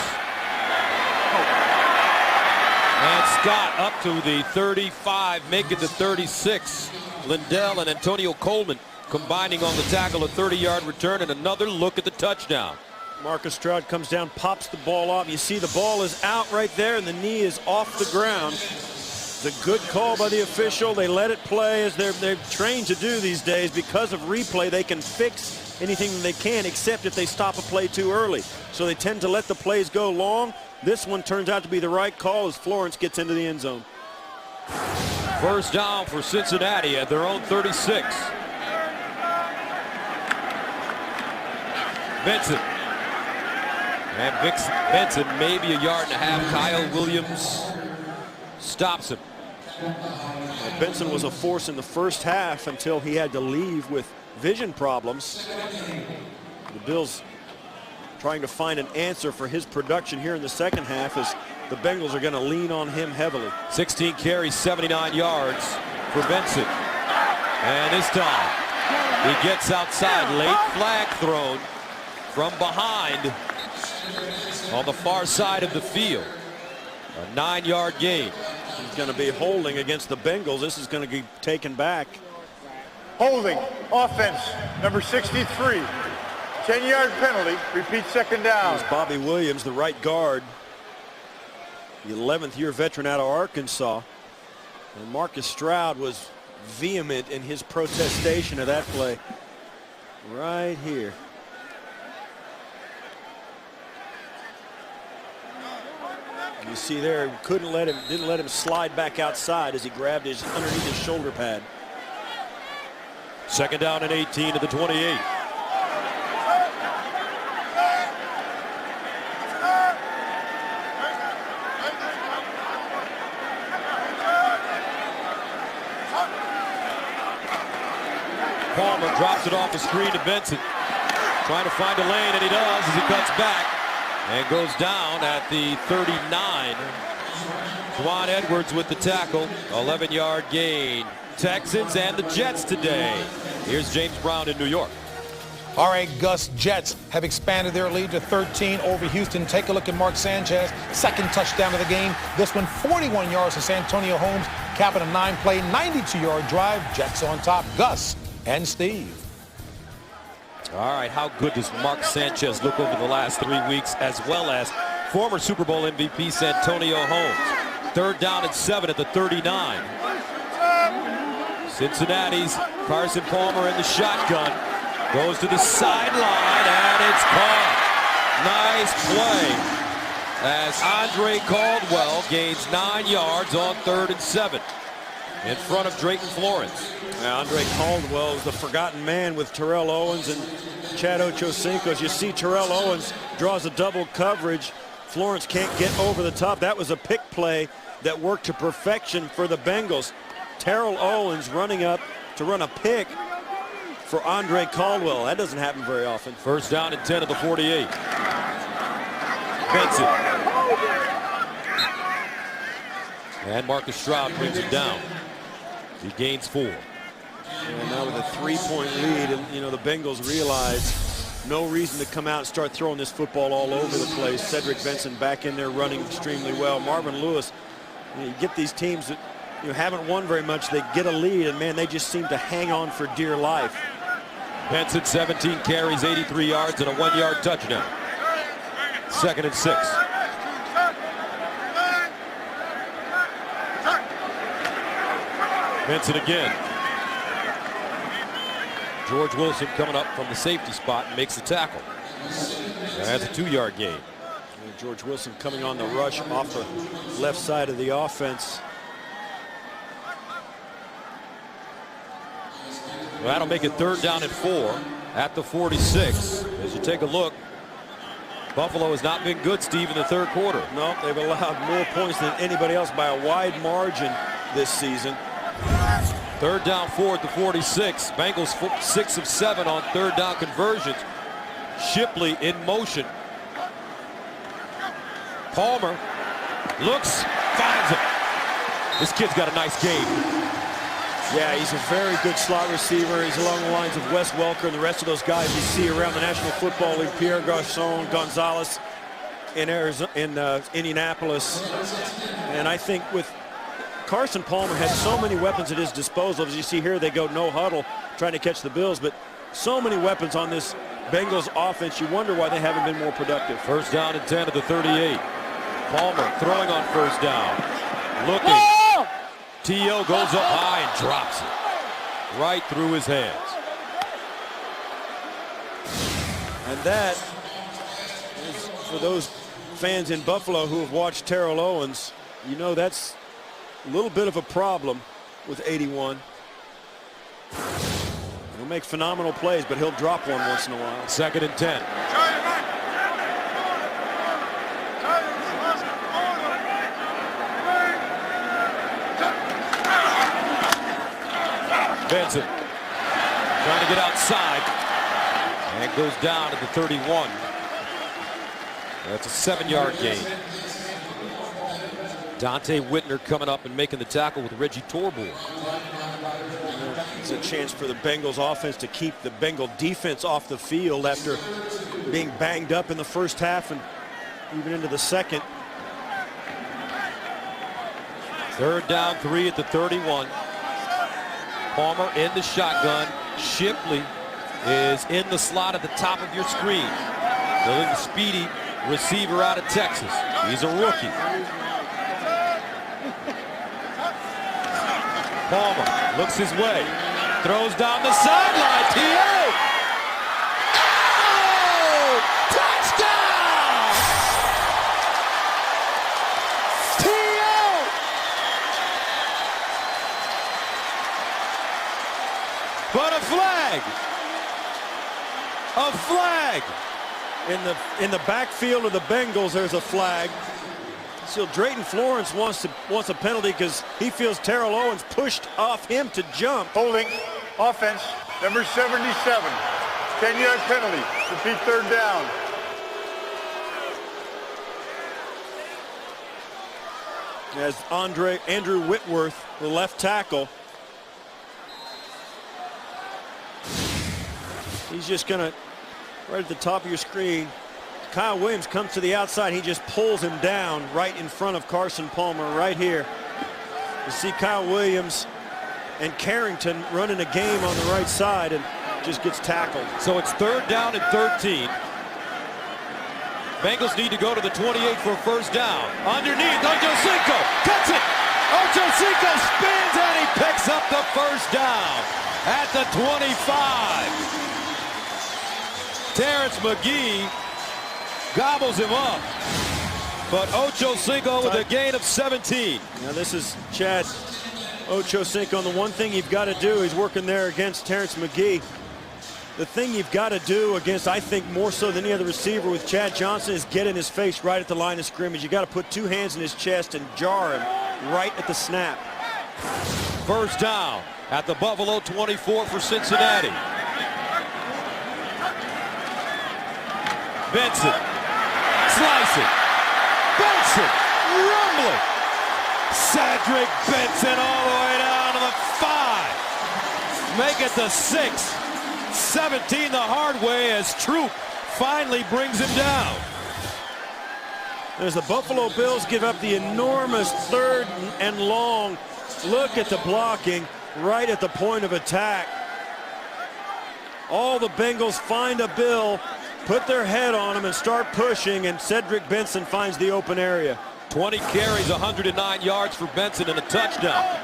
And Scott up to the 35, making the 36. Lindell and Antonio Coleman combining on the tackle, a 30-yard return, and another look at the touchdown. Marcus Stroud comes down, pops the ball off. You see the ball is out right there, and the knee is off the ground. It's a good call by the official. They let it play, as they're trained to do these days. Because of replay, they can fix anything that they can, except if they stop a play too early. So they tend to let the plays go long. This one turns out to be the right call as Florence gets into the end zone. First down for Cincinnati at their own 36. Benson. And Benson maybe a yard and a half. Kyle Williams stops him. Benson was a force in the first half until he had to leave with vision problems. The Bills trying to find an answer for his production here in the second half, as the Bengals are going to lean on him heavily. 16 carries, 79 yards for Benson. And this time he gets outside. Late flag thrown from behind on the far side of the field. A 9-yard gain. He's going to be holding against the Bengals. This is going to be taken back. Holding, offense, number 63. 10-yard penalty, repeat second down. There's Bobby Williams, the right guard, the 11th year veteran out of Arkansas. And Marcus Stroud was vehement in his protestation of that play right here. You see there, didn't let him slide back outside as he grabbed his underneath his shoulder pad. Second down and 18 to the 28. Palmer drops it off the screen to Benson. Trying to find a lane, and he does as he cuts back and goes down at the 39. Juwan Edwards with the tackle. 11-yard gain. Texans and the Jets today. Here's James Brown in New York. All right, Gus, Jets have expanded their lead to 13 over Houston. Take a look at Mark Sanchez, second touchdown of the game. This one, 41 yards to Santonio Holmes, capping a 9-play, 92-yard drive. Jets on top. Gus and Steve. All right, how good does Mark Sanchez look over the last 3 weeks, as well as former Super Bowl MVP Santonio Holmes. Third down and 7 at the 39. Cincinnati's Carson Palmer in the shotgun. Goes to the sideline, and it's caught. Nice play as Andre Caldwell gains 9 yards on 3rd and 7 in front of Drayton Florence. Now, Andre Caldwell is the forgotten man with Terrell Owens and Chad Ochocinco. As you see, Terrell Owens draws a double coverage. Florence can't get over the top. That was a pick play that worked to perfection for the Bengals. Terrell Owens running up to run a pick for Andre Caldwell. That doesn't happen very often. First down and 10 at the 48. Benson. And Marcus Stroud brings him down. He gains 4. And now with a 3-point lead, and you know the Bengals realize no reason to come out and start throwing this football all over the place. Cedric Benson back in there running extremely well. Marvin Lewis, you get these teams that haven't won very much, they get a lead, and man, they just seem to hang on for dear life. Benson 17 carries, 83 yards, and a 1-yard touchdown. 2nd and 6. Benson again. George Wilson coming up from the safety spot and makes the tackle. That's a 2-yard gain. And George Wilson coming on the rush off the left side of the offense. Well, that'll make it 3rd down and 4 at the 46. As you take a look, Buffalo has not been good, Steve, in the 3rd quarter. No, they've allowed more points than anybody else by a wide margin this season. 3rd down 4 at the 46. Bengals 6 of 7 on 3rd down conversions. Shipley in motion. Palmer looks, finds him. This kid's got a nice game. Yeah, he's a very good slot receiver. He's along the lines of Wes Welker and the rest of those guys you see around the National Football League. Pierre Garçon, Gonzalez in Arizona, in Indianapolis. And I think with Carson Palmer had so many weapons at his disposal. As you see here, they go no huddle trying to catch the Bills, but so many weapons on this Bengals offense. You wonder why they haven't been more productive. 1st down and 10 at the 38. Palmer throwing on 1st down. Looking. T.O. goes up high and drops it right through his hands. And that is for those fans in Buffalo who have watched Terrell Owens. You know that's a little bit of a problem with 81. He'll make phenomenal plays, but he'll drop one once in a while. 2nd and 10. Benson trying to get outside and goes down at the 31. That's a 7-yard gain. Dante Whitner coming up and making the tackle with Reggie Torborg. It's a chance for the Bengals offense to keep the Bengal defense off the field after being banged up in the 1st half and even into the 2nd. 3rd down 3 at the 31. Palmer in the shotgun. Shipley is in the slot at the top of your screen. The speedy receiver out of Texas. He's a rookie. Palmer looks his way. Throws down the sideline. T.O. Oh! Touchdown! T.O. But a flag. A flag. In the backfield of the Bengals, there's a flag. So Drayton Florence wants a penalty because he feels Terrell Owens pushed off him to jump. Holding, offense, number 77. 10-yard penalty. Repeat 3rd down. As Andrew Whitworth, the left tackle, he's just gonna, right at the top of your screen, Kyle Williams comes to the outside. He just pulls him down right in front of Carson Palmer right here. You see Kyle Williams and Carrington running a game on the right side and just gets tackled. So it's 3rd down and 13. Bengals need to go to the 28 for a 1st down. Underneath, Ochocinco cuts it. Ochocinco spins and he picks up the 1st down at the 25. Terrence McGee gobbles him up, but Ochocinco with a gain of 17. Now this is Chad Ochocinco, and the one thing you've got to do, he's working there against Terrence McGee. The thing you've got to do against, I think more so than any other receiver with Chad Johnson, is get in his face right at the line of scrimmage. You got to put 2 hands in his chest and jar him right at the snap. 1st down at the Buffalo 24 for Cincinnati. Benson. Slicing. Benson rumbling. Cedric Benson all the way down to the 5. Make it the 6. 17 the hard way as Troop finally brings him down. As the Buffalo Bills give up the enormous 3rd and long. Look at the blocking right at the point of attack. All the Bengals find a Bill, put their head on him and start pushing, and Cedric Benson finds the open area. 20 carries, 109 yards for Benson and a touchdown.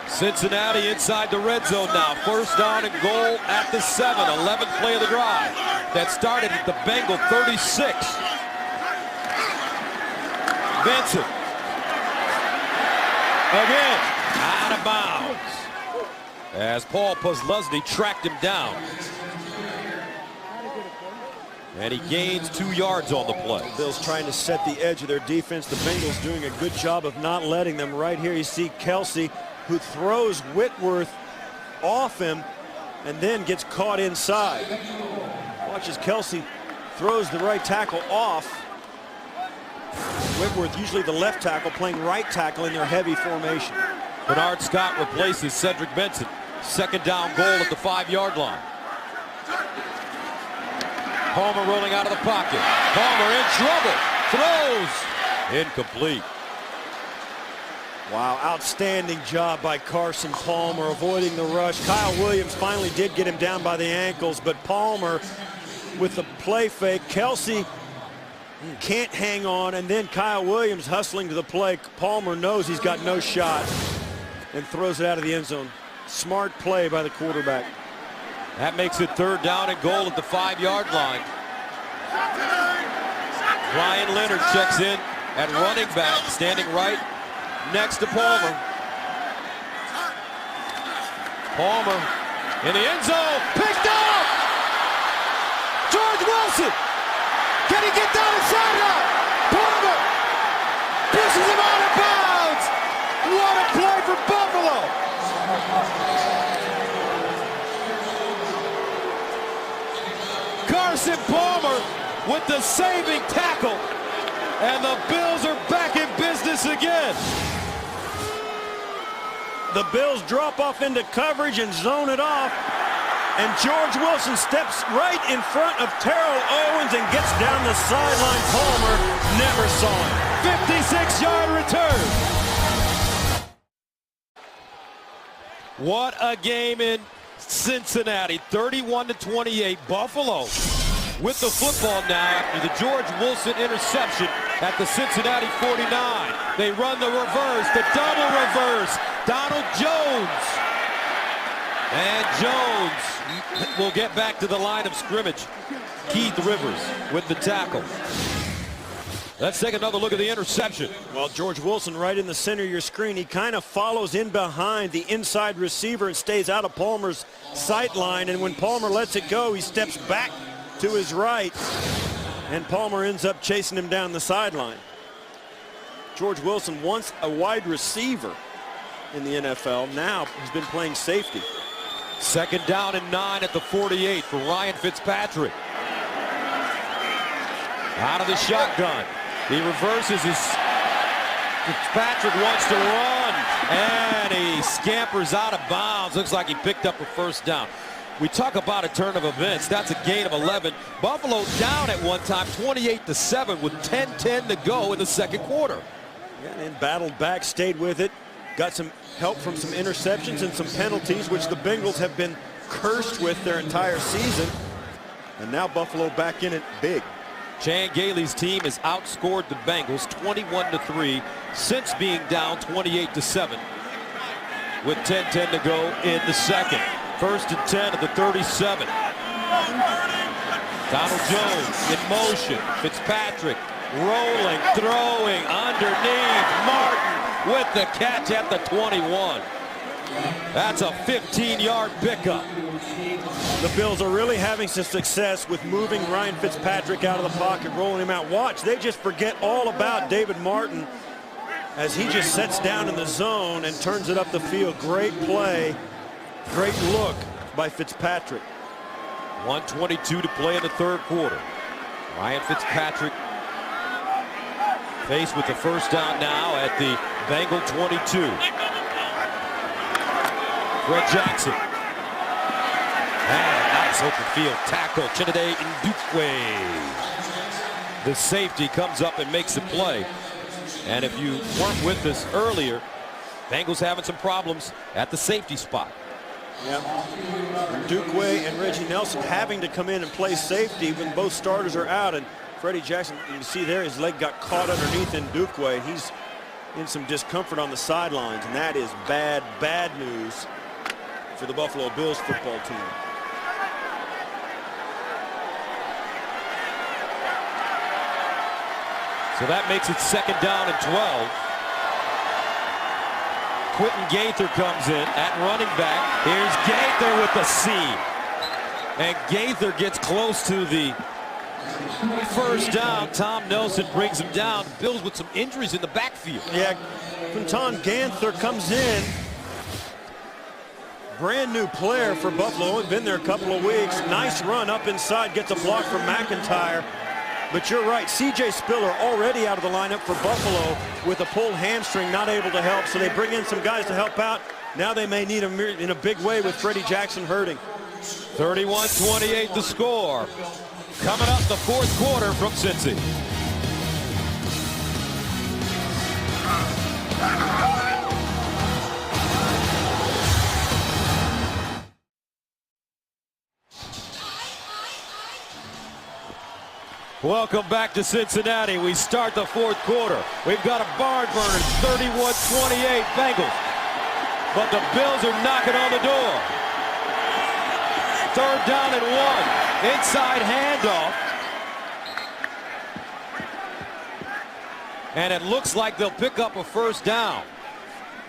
Cincinnati inside the red zone now. 1st down and goal at the 7. 11th play of the drive. That started at the Bengal 36. Benson. Again, out of bounds. As Paul Posluszny tracked him down. And he gains 2 yards on the play. Bills trying to set the edge of their defense. The Bengals doing a good job of not letting them. Right here you see Kelsey, who throws Whitworth off him and then gets caught inside. Watch as Kelsey throws the right tackle off. Whitworth, usually the left tackle, playing right tackle in their heavy formation. Bernard Scott replaces Cedric Benson. 2nd down goal at the 5-yard line. Palmer rolling out of the pocket. Palmer in trouble. Throws. Incomplete. Wow, outstanding job by Carson Palmer avoiding the rush. Kyle Williams finally did get him down by the ankles, but Palmer with the play fake. Kelsey can't hang on, and then Kyle Williams hustling to the play. Palmer knows he's got no shot and throws it out of the end zone. Smart play by the quarterback. That makes it 3rd down and goal at the 5-yard line. Ryan Leonard checks in at running back, standing right next to Palmer. Palmer in the end zone, picked up! George Wilson! Can he get down the sideline? Palmer pushes him out of bounds! What a play for Buffalo! Carson Palmer with the saving tackle, and the Bills are back in business again. The Bills drop off into coverage and zone it off, and George Wilson steps right in front of Terrell Owens and gets down the sideline. Palmer never saw him. 56-yard return. What a game in Cincinnati. 31-28. Buffalo with the football now after the George Wilson interception at the Cincinnati 49. They run the reverse, the double reverse. Donald Jones. And Jones will get back to the line of scrimmage. Keith Rivers with the tackle. Let's take another look at the interception. Well, George Wilson right in the center of your screen. He kind of follows in behind the inside receiver and stays out of Palmer's sight line. And when Palmer lets it go, he steps back to his right. And Palmer ends up chasing him down the sideline. George Wilson, once a wide receiver in the NFL, now he's been playing safety. 2nd down and 9 at the 48 for Ryan Fitzpatrick. Out of the shotgun. He reverses his. Fitzpatrick wants to run, and he scampers out of bounds. Looks like he picked up a 1st down. We talk about a turn of events. That's a gain of 11. Buffalo down at one time, 28-7, with 10:10 to go in the 2nd quarter. Yeah, and battled back, stayed with it. Got some help from some interceptions and some penalties, which the Bengals have been cursed with their entire season. And now Buffalo back in it big. Chan Gailey's team has outscored the Bengals 21-3 since being down 28-7 with 10:10 to go in the 2nd. 1st and 10 at the 37. Donald Jones in motion. Fitzpatrick rolling, throwing underneath. Martin with the catch at the 21. That's a 15-yard pickup. The Bills are really having some success with moving Ryan Fitzpatrick out of the pocket, rolling him out. Watch, they just forget all about David Martin as he just sets down in the zone and turns it up the field. Great play, great look by Fitzpatrick. 1:22 to play in the 3rd quarter. Ryan Fitzpatrick faced with the 1st down now at the Bengal 22. Fred Jackson. And nice open field tackle. Chinade Ndukwe. The safety comes up and makes the play. And if you weren't with us earlier, Bengals having some problems at the safety spot. Yeah. Ndukwe and Reggie Nelson having to come in and play safety when both starters are out. And Freddie Jackson, you can see there, his leg got caught underneath Ndukwe. He's in some discomfort on the sidelines, and that is bad, bad news for the Buffalo Bills football team. So that makes it 2nd down and 12. Quentin Gaither comes in at running back. Here's Gaither with the seam. And Gaither gets close to the 1st down. Tom Nelson brings him down. Bills with some injuries in the backfield. Yeah, Quentin Gaither comes in. Brand new player for Buffalo. Only been there a couple of weeks. Nice run up inside. Gets a block from McIntyre. But you're right, C.J. Spiller already out of the lineup for Buffalo with a pulled hamstring, not able to help. So they bring in some guys to help out. Now they may need him in a big way with Freddie Jackson hurting. 31-28 the score. Coming up the 4th quarter from Cincy. Welcome back to Cincinnati. We start the 4th quarter. We've got a barn burner, 31-28 Bengals. But the Bills are knocking on the door. 3rd down and 1. Inside handoff. And it looks like they'll pick up a 1st down.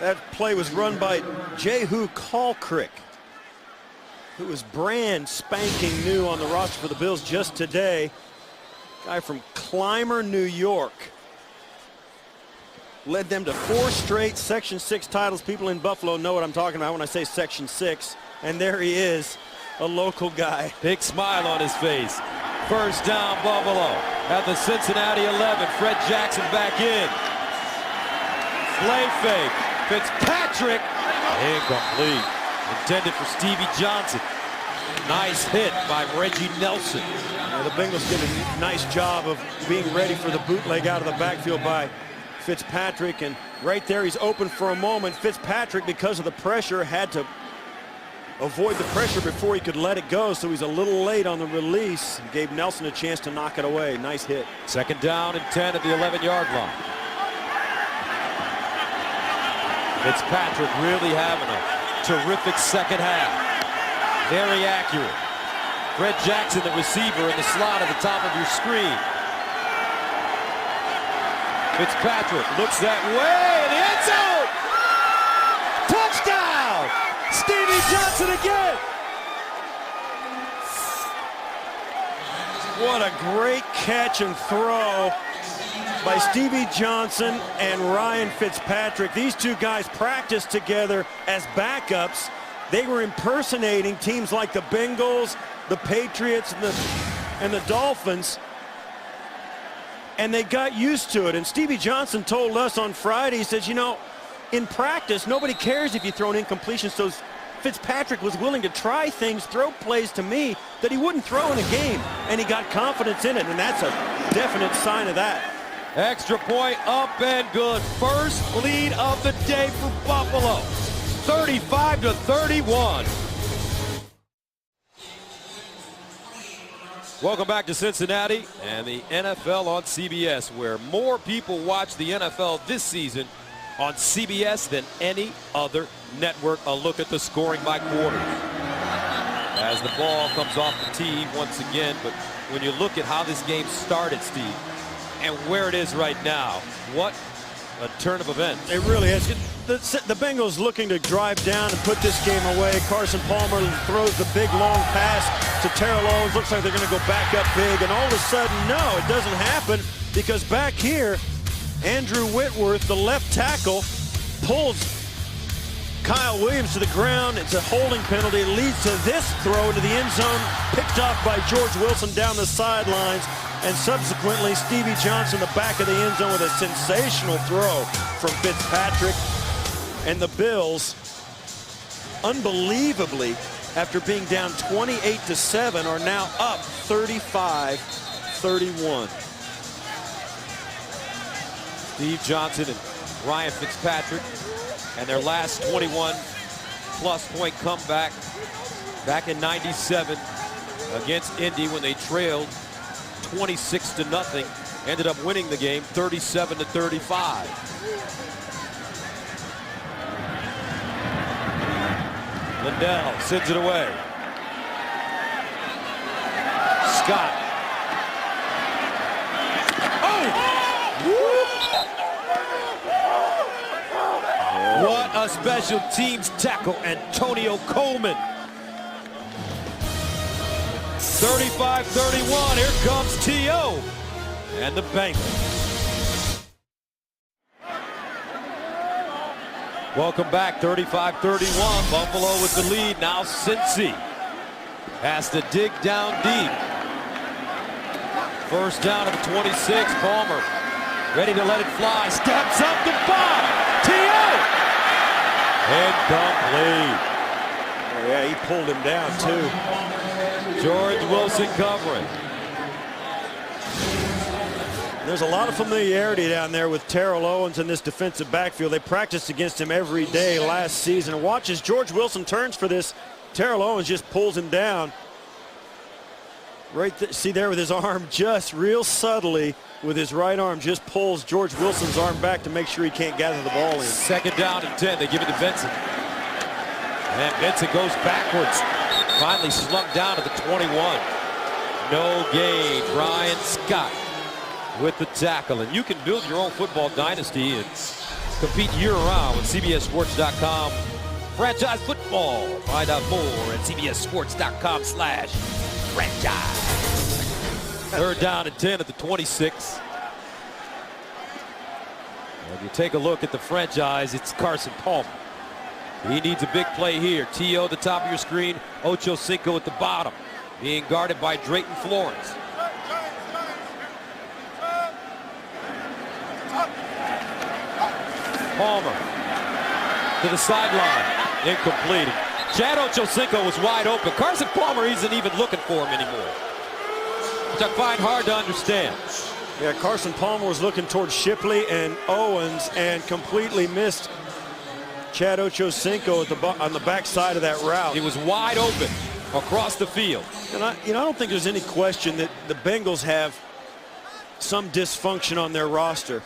That play was run by Jehu Kalkrick, who was brand spanking new on the roster for the Bills just today. Guy from Clymer, New York. Led them to 4 straight Section 6 titles. People in Buffalo know what I'm talking about when I say Section 6. And there he is, a local guy. Big smile on his face. 1st down Buffalo at the Cincinnati 11. Fred Jackson back in. Play fake. Fitzpatrick. Incomplete. Intended for Stevie Johnson. Nice hit by Reggie Nelson. The Bengals did a nice job of being ready for the bootleg out of the backfield by Fitzpatrick. And right there, he's open for a moment. Fitzpatrick, because of the pressure, had to avoid the pressure before he could let it go. So he's a little late on the release. Gave Nelson a chance to knock it away. Nice hit. 2nd down and 10 at the 11-yard line. Fitzpatrick really having a terrific 2nd half. Very accurate. Fred Jackson, the receiver, in the slot at the top of your screen. Fitzpatrick looks that way, in the end zone! Touchdown! Stevie Johnson again! What a great catch and throw by Stevie Johnson and Ryan Fitzpatrick. These two guys practiced together as backups. They were impersonating teams like the Bengals, the Patriots, and the Dolphins, and they got used to it. And Stevie Johnson told us on Friday, he says, you know, in practice, nobody cares if you throw an incompletion, so Fitzpatrick was willing to try things, throw plays to me that he wouldn't throw in a game, and he got confidence in it, and that's a definite sign of that. Extra point up and good. First lead of the day for Buffalo. 35-31. Welcome back to Cincinnati and the NFL on CBS, where more people watch the NFL this season on CBS than any other network. A look at the scoring by quarters as the ball comes off the tee once again. But when you look at how this game started, Steve, and where it is right now, what a turn of events. It really is. The Bengals looking to drive down and put this game away. Carson Palmer throws the big long pass to Terrell Owens. Looks like they're going to go back up big, and all of a sudden, no, it doesn't happen, because back here, Andrew Whitworth, the left tackle, pulls Kyle Williams to the ground. It's a holding penalty. It leads to this throw into the end zone, picked off by George Wilson down the sidelines, and subsequently Stevie Johnson, the back of the end zone, with a sensational throw from Fitzpatrick. And the Bills unbelievably, after being down 28-7, are now up 35-31. Steve Johnson and Ryan Fitzpatrick, and their last 21-plus point comeback back in '97 against Indy when they trailed 26-0, ended up winning the game 37-35. Lindell sends it away. Scott. What a special teams tackle, Antonio Coleman. 35-31, here comes T.O. and the Bengals. Welcome back, 35-31, Buffalo with the lead. Now Cincy has to dig down deep. First down at the 26, Palmer ready to let it fly, steps up the bomb, T.O. Incomplete. Oh, yeah, he pulled him down too. George Wilson covering. There's a lot of familiarity down there with Terrell Owens in this defensive backfield. They practiced against him every day last season. Watch as George Wilson turns for this. Terrell Owens just pulls him down. See there with his arm, just real subtly with his right arm, just pulls George Wilson's arm back to make sure he can't gather the ball in. Second down and 10. They give it to Benson. And Benson goes backwards. Finally slumped down at the 21. No gain. Ryan Scott with the tackle. And you can build your own football dynasty and compete year-round with CBSSports.com. Franchise football. Find out more at CBSSports.com/franchise. Third down and 10 at the 26. If you take a look at the franchise, it's Carson Palmer. He needs a big play here. T.O. at the top of your screen. Ocho Cinco at the bottom. Being guarded by Drayton Florence. Palmer to the sideline. Incomplete. Chad Ochocinco was wide open. Carson Palmer isn't even looking for him anymore, which I find hard to understand. Yeah, Carson Palmer was looking towards Shipley and Owens and completely missed Chad Ochocinco on the backside of that route. He was wide open across the field. And I don't think there's any question that the Bengals have some dysfunction on their roster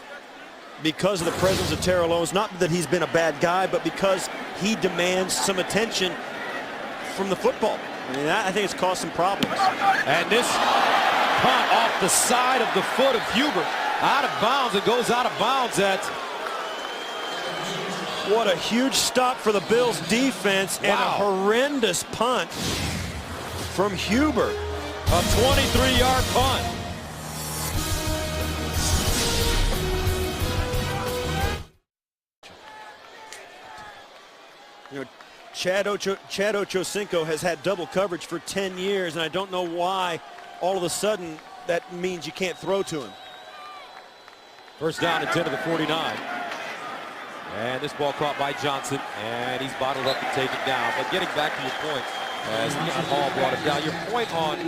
because of the presence of Terrell Owens. Not that he's been a bad guy, but because he demands some attention from the football. I mean, I think it's caused some problems. And this punt off the side of the foot of Huber, out of bounds. It goes out of bounds at... What a huge stop for the Bills defense. Wow. And a horrendous punt from Huber. A 23-yard punt. You know, Chad Ochocinco has had double coverage for 10 years, and I don't know why all of a sudden that means you can't throw to him. First down and 10 to the 49. And this ball caught by Johnson, and he's bottled up to take it down. But getting back to your point, as Ethan Hall brought it down, your point on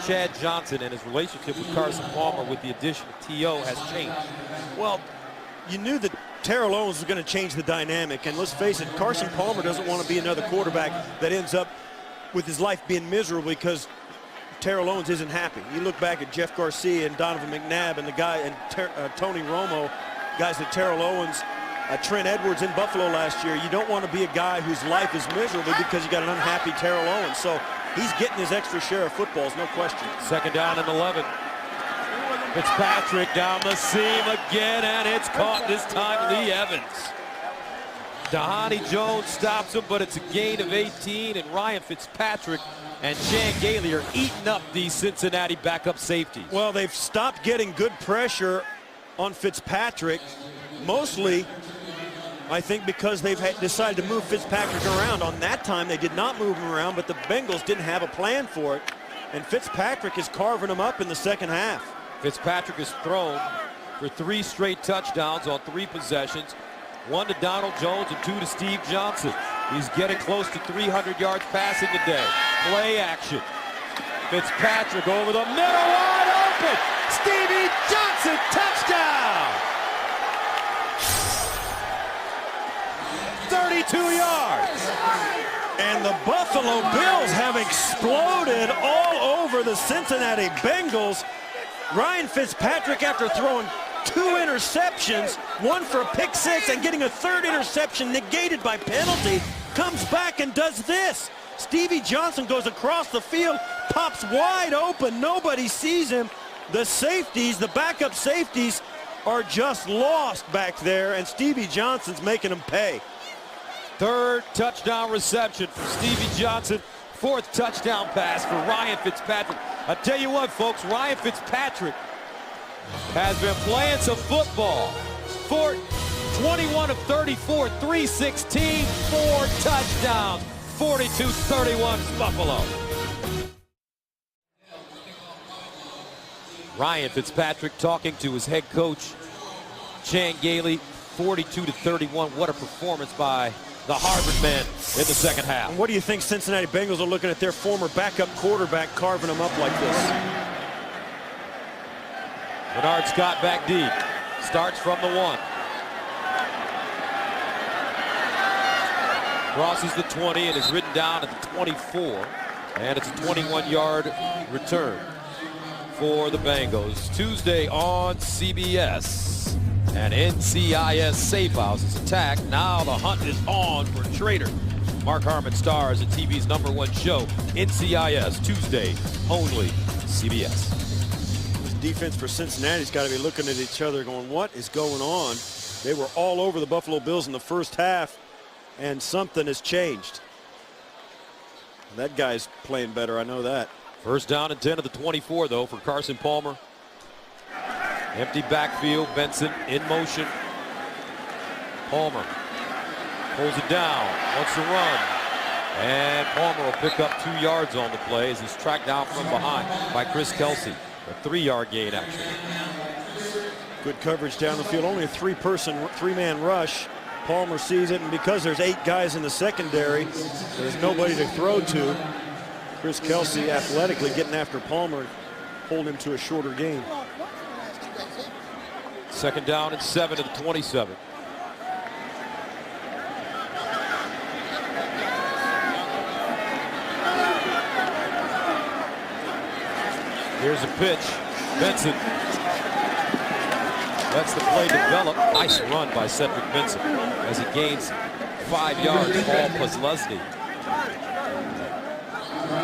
Chad Johnson and his relationship with Carson Palmer with the addition of T.O. has changed. Well, you knew that Terrell Owens was going to change the dynamic, and let's face it, Carson Palmer doesn't want to be another quarterback that ends up with his life being miserable because Terrell Owens isn't happy. You look back at Jeff Garcia and Donovan McNabb and the guy and Tony Romo, guys that Terrell Owens, Trent Edwards in Buffalo last year. You don't want to be a guy whose life is miserable because you got an unhappy Terrell Owens. So he's getting his extra share of footballs, no question. Second down and 11. Fitzpatrick down the seam again, and it's caught this time Lee Evans. Dhani Jones stops him, but it's a gain of 18, and Ryan Fitzpatrick and Chan Gailey are eating up these Cincinnati backup safeties. Well, they've stopped getting good pressure on Fitzpatrick, mostly I think because they've decided to move Fitzpatrick around. On that time, they did not move him around, but the Bengals didn't have a plan for it, and Fitzpatrick is carving him up in the second half. Fitzpatrick has thrown for 3 straight touchdowns on 3 possessions. 1 to Donald Jones and 2 to Steve Johnson. He's getting close to 300 yards passing today. Play action. Fitzpatrick over the middle, wide open. Stevie Johnson, touchdown. 32 yards. And the Buffalo Bills have exploded all over the Cincinnati Bengals. Ryan Fitzpatrick, after throwing 2 interceptions, one for a pick 6 and getting a 3rd interception negated by penalty, comes back and does this. Stevie Johnson goes across the field, pops wide open. Nobody sees him. The safeties, the backup safeties, are just lost back there, and Stevie Johnson's making them pay. 3rd touchdown reception for Stevie Johnson. 4th touchdown pass for Ryan Fitzpatrick. I tell you what, folks, Ryan Fitzpatrick has been playing some football. 21 of 34, 316, 4 touchdowns, 42-31 Buffalo. Ryan Fitzpatrick talking to his head coach, Chan Gailey. 42-31. What a performance by the Harvard men in the second half. And what do you think Cincinnati Bengals are looking at their former backup quarterback carving them up like this? Bernard Scott back deep. Starts from the 1. Crosses the 20 and is ridden down at the 24. And it's a 21-yard return for the Bengals. Tuesday on CBS. And NCIS Safe House is attacked. Now the hunt is on for Trader. Mark Harmon stars at TV's #1 show, NCIS, Tuesday, only CBS. This defense for Cincinnati's got to be looking at each other going, what is going on? They were all over the Buffalo Bills in the first half, and something has changed. That guy's playing better, I know that. First down and 10 of the 24, though, for Carson Palmer. Empty backfield, Benson in motion. Palmer pulls it down, wants to run. And Palmer will pick up 2 yards on the play as he's tracked down from behind by Chris Kelsey. A 3-yard gain, actually. Good coverage down the field. Only a 3-man rush. Palmer sees it, and because there's 8 guys in the secondary, there's nobody to throw to. Chris Kelsey athletically getting after Palmer, hold him to a shorter gain. Second down and 7 to the 27. Here's a pitch. Benson. That's the play developed. Nice run by Cedric Benson as he gains 5 yards. Paul Posluszny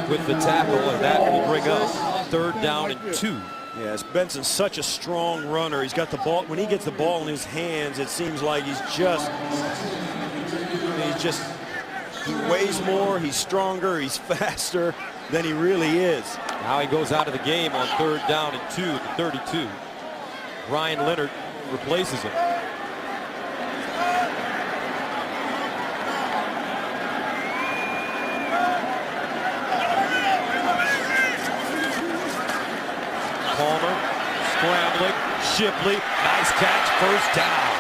with the tackle, and that will bring up 3rd down and 2. Yes, Benson's such a strong runner. He's got the ball. When he gets the ball in his hands, it seems like he weighs more, he's stronger, he's faster than he really is. Now he goes out of the game on 3rd down and 2 at the 32. Ryan Leonard replaces him. Palmer scrambling. Shipley, nice catch, first down.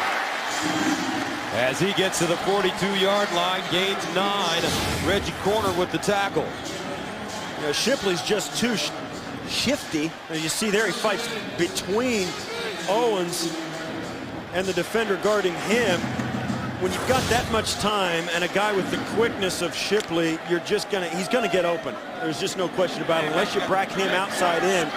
As he gets to the 42-yard line, gains 9. Reggie Corner with the tackle. You know, Shipley's just too shifty. As you see there, he fights between Owens and the defender guarding him. When you've got that much time and a guy with the quickness of Shipley, he's gonna get open. There's just no question about it. Unless you bracket him outside in,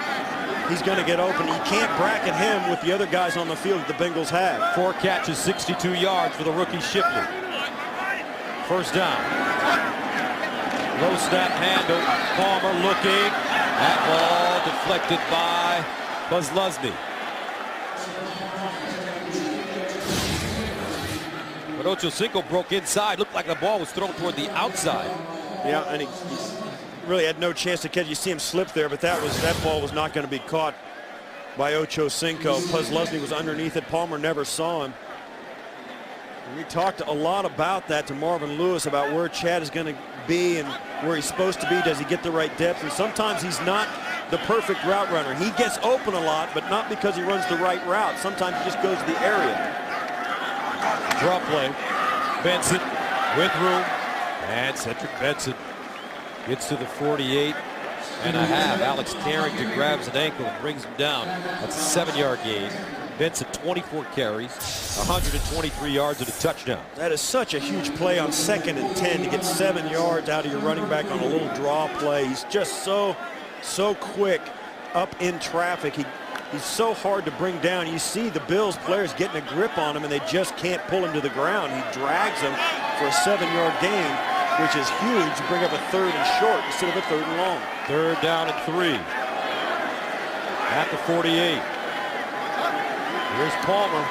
he's going to get open. You can't bracket him with the other guys on the field that the Bengals have. 4 catches, 62 yards for the rookie Shipley. First down. Low snap handle. Palmer looking. That ball deflected by Posluszny. But Ochocinco broke inside. Looked like the ball was thrown toward the outside. Yeah, and he really had no chance to catch. You see him slip there, but that ball was not going to be caught by Ochocinco. Posluszny was underneath it. Palmer never saw him. And we talked a lot about that to Marvin Lewis, about where Chad is going to be and where he's supposed to be. Does he get the right depth? And sometimes he's not the perfect route runner. He gets open a lot, but not because he runs the right route. Sometimes he just goes to the area. Draw play. Benson with room. And Cedric Benson gets to the 48 and a half. Alex Carrington grabs an ankle and brings him down. That's a 7-yard gain. Benson 24 carries, 123 yards and a touchdown. That is such a huge play on 2nd and 10 to get 7 yards out of your running back on a little draw play. He's just so quick up in traffic. He's so hard to bring down. You see the Bills players getting a grip on him and they just can't pull him to the ground. He drags him for a 7-yard gain, which is huge to bring up a 3rd and short instead of a 3rd and long. 3rd down and 3 at the 48. Here's Palmer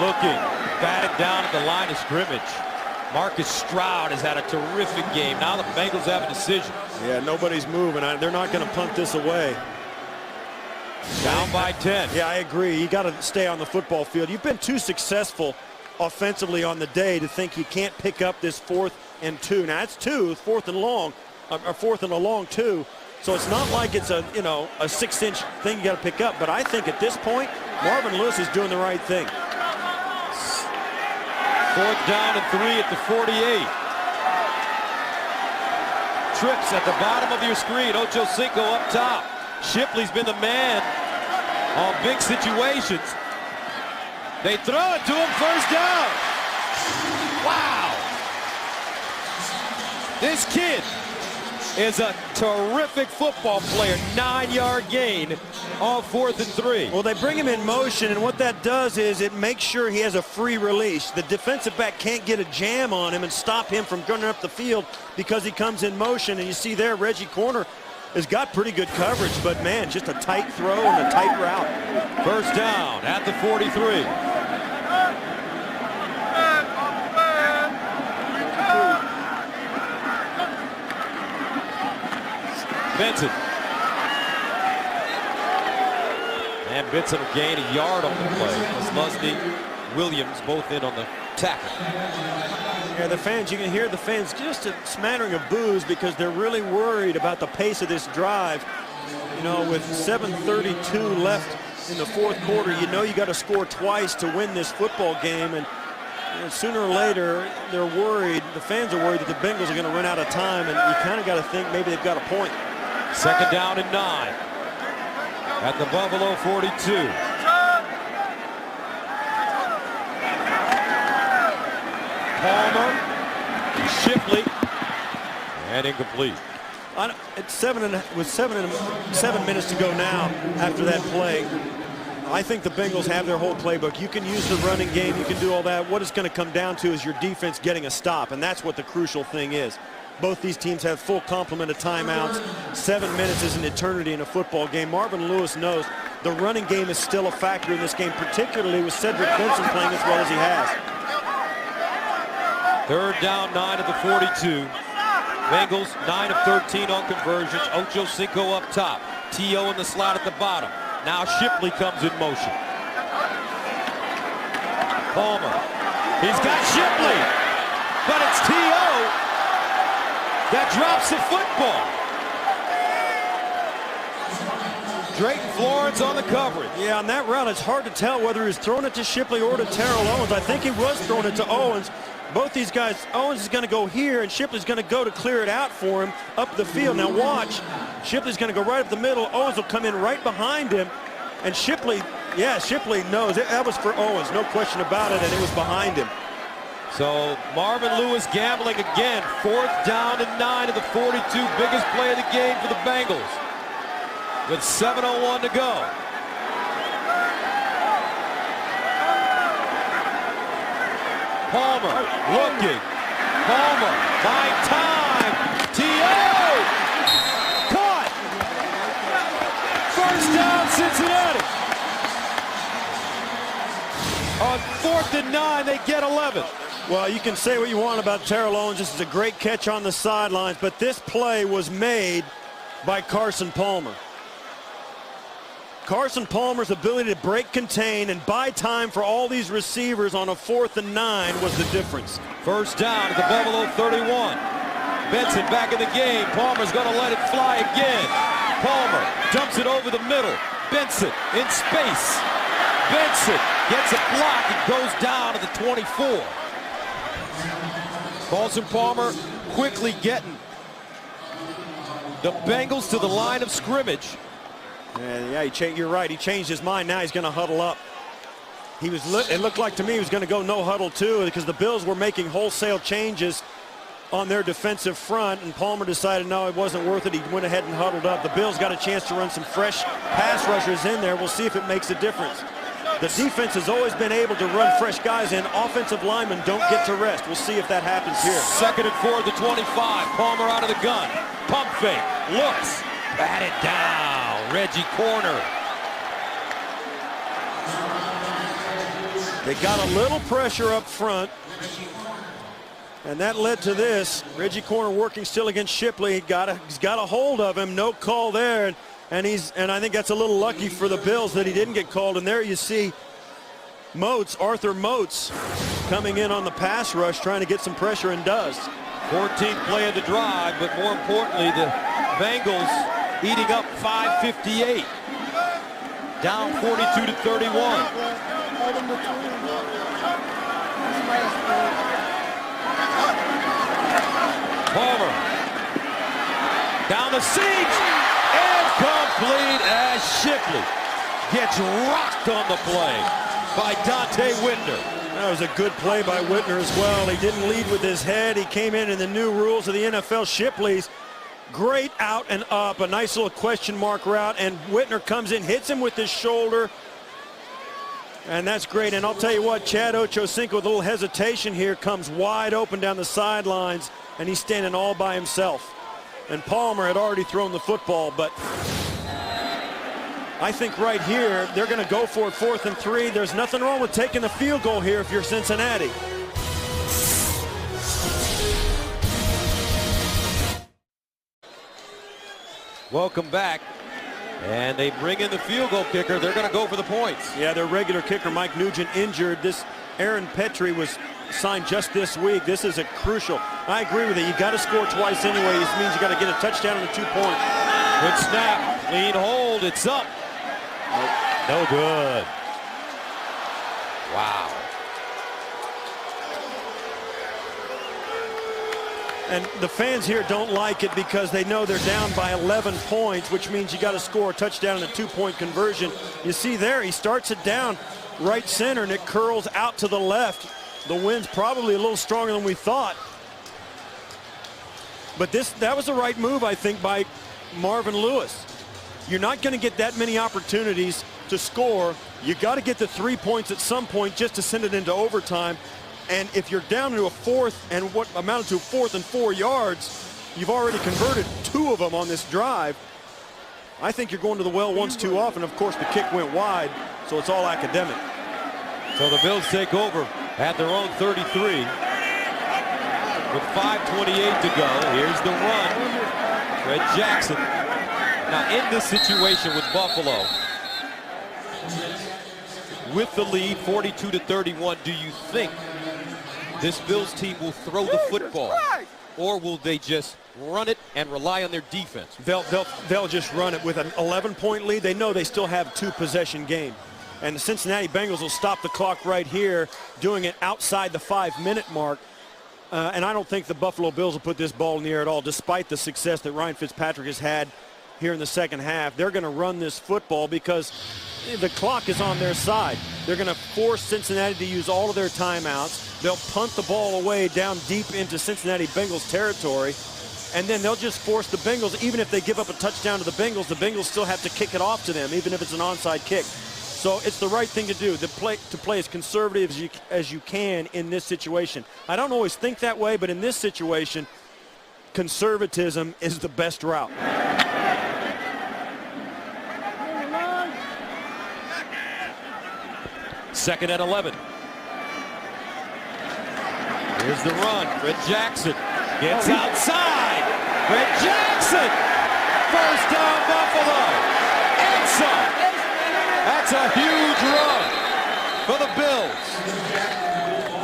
looking, batted down at the line of scrimmage. Marcus Stroud has had a terrific game. Now the Bengals have a decision. Yeah, nobody's moving. They're not going to punt this away. Down by 10. Yeah, I agree. You got to stay on the football field. You've been too successful offensively on the day to think you can't pick up this 4th and 2. Now it's 2, 4th and long, or 4th and a long 2. So it's not like it's a 6-inch thing you got to pick up. But I think at this point, Marvin Lewis is doing the right thing. 4th down and 3 at the 48. Trips at the bottom of your screen. Ocho Cinco up top. Shipley's been the man on big situations. They throw it to him, 1st down. Wow. This kid is a terrific football player. 9-yard gain on 4th and 3. Well, they bring him in motion, and what that does is it makes sure he has a free release. The defensive back can't get a jam on him and stop him from running up the field because he comes in motion. And you see there, Reggie Corner has got pretty good coverage, but man, just a tight throw and a tight route. 1st down at the 43. Benson. And Benson will gain a yard on the play. As Lusney, Williams both in on the tackle. Yeah, the fans, you can hear the fans just a smattering of boos because they're really worried about the pace of this drive. You know, with 7:32 left in the 4th quarter, you know you got to score twice to win this football game. And sooner or later, they're worried, the fans are worried that the Bengals are going to run out of time, and you kind of got to think maybe they've got a point. 2nd down and 9 at the Buffalo 42. Palmer, Shipley, and incomplete. It's 7 minutes to go now after that play. I think the Bengals have their whole playbook. You can use the running game, you can do all that. What it's going to come down to is your defense getting a stop, and that's what the crucial thing is. Both these teams have full complement of timeouts. 7 minutes is an eternity in a football game. Marvin Lewis knows the running game is still a factor in this game, particularly with Cedric Benson playing as well as he has. 3rd down, 9 at the 42. Bengals 9 of 13 on conversions. Ocho Cinco up top. T.O. in the slot at the bottom. Now Shipley comes in motion. Palmer. He's got Shipley. But it's T.O. that drops the football. Drayton Florence on the coverage. Yeah, on that route, it's hard to tell whether he was throwing it to Shipley or to Terrell Owens. I think he was throwing it to Owens. Both these guys, Owens is going to go here, and Shipley's going to go to clear it out for him up the field. Now watch, Shipley's going to go right up the middle. Owens will come in right behind him, and Shipley knows that was for Owens, no question about it, and it was behind him. So Marvin Lewis gambling again. 4th down and 9 of the 42. Biggest play of the game for the Bengals. With 7:01 to go. Palmer looking. Palmer by time. T.O. Caught. 1st down Cincinnati. On 4th and 9, they get 11. Well, you can say what you want about Terrell Owens. This is a great catch on the sidelines, but this play was made by Carson Palmer. Carson Palmer's ability to break, contain, and buy time for all these receivers on a 4th and 9 was the difference. 1st down at the Buffalo 31. Benson back in the game. Palmer's going to let it fly again. Palmer dumps it over the middle. Benson in space. Benson gets a block and goes down to the 24. Paulson Palmer quickly getting the Bengals to the line of scrimmage. And yeah, you're right. He changed his mind. Now he's going to huddle up. It looked like to me he was going to go no huddle too, because the Bills were making wholesale changes on their defensive front, and Palmer decided no, it wasn't worth it. He went ahead and huddled up. The Bills got a chance to run some fresh pass rushers in there. We'll see if it makes a difference. The defense has always been able to run fresh guys in. Offensive linemen don't get to rest. We'll see if that happens here. 2nd and 4 at the 25. Palmer out of the gun. Pump fake. Looks. Batted down. Reggie corner. They got a little pressure up front, and that led to this. Reggie Corner working still against Shipley. He's got a hold of him. No call there, and I think that's a little lucky for the Bills that he didn't get called. And there you see Arthur Moats, coming in on the pass rush, trying to get some pressure, and does. 14th play of the drive, but more importantly, the Bengals eating up 5:58. Down 42-31. Palmer down the seams, incomplete as Shipley gets rocked on the play by Dante Whitner. That was a good play by Whitner as well. He didn't lead with his head. He came in the new rules of the NFL. Shipley's great out and up, a nice little question mark route, and Whitner comes in, hits him with his shoulder, and that's great. And I'll tell you what, Chad Ochocinco with a little hesitation here comes wide open down the sidelines, and he's standing all by himself. And Palmer had already thrown the football, but I think right here they're going to go for it, 4th and 3. There's nothing wrong with taking the field goal here if you're Cincinnati. Welcome back. And they bring in the field goal kicker. They're going to go for the points. Yeah, their regular kicker, Mike Nugent, injured. This Aaron Petrie was signed just this week. This is a crucial. I agree with you. You got to score twice anyway. This means you got to get a touchdown and a 2-point. Good snap. Clean hold. It's up. No good. Wow. And the fans here don't like it because they know they're down by 11 points, which means you got to score a touchdown and a 2-point conversion. You see there, he starts it down right center, and it curls out to the left. The wind's probably a little stronger than we thought. But that was the right move, I think, by Marvin Lewis. You're not going to get that many opportunities to score. You got to get the 3 points at some point just to send it into overtime. And if you're down to a 4th and what amounted to 4th and 4 yards, you've already converted 2 of them on this drive. I think you're going to the well once too often. Of course, the kick went wide, so it's all academic. So the Bills take over at their own 33 with 5:28 to go. Here's the run. Fred Jackson. Now in this situation with Buffalo, with the lead 42-31, do you think this Bills team will throw the football, or will they just run it and rely on their defense? They'll just run it with an 11-point lead. They know they still have a 2-possession game. And the Cincinnati Bengals will stop the clock right here, doing it outside the 5-minute mark. And I don't think the Buffalo Bills will put this ball in the air at all, despite the success that Ryan Fitzpatrick has had here in the second half. They're going to run this football because the clock is on their side. They're going to force Cincinnati to use all of their timeouts. They'll punt the ball away down deep into Cincinnati Bengals territory, and then they'll just force the Bengals. Even if they give up a touchdown to the Bengals still have to kick it off to them, even if it's an onside kick. So it's the right thing to do, to play as conservative as you can in this situation. I don't always think that way, but in this situation, conservatism is the best route. Second and 11. Here's the run. Fred Jackson gets outside. Fred Jackson. First down, Buffalo. And some. That's a huge run for the Bills.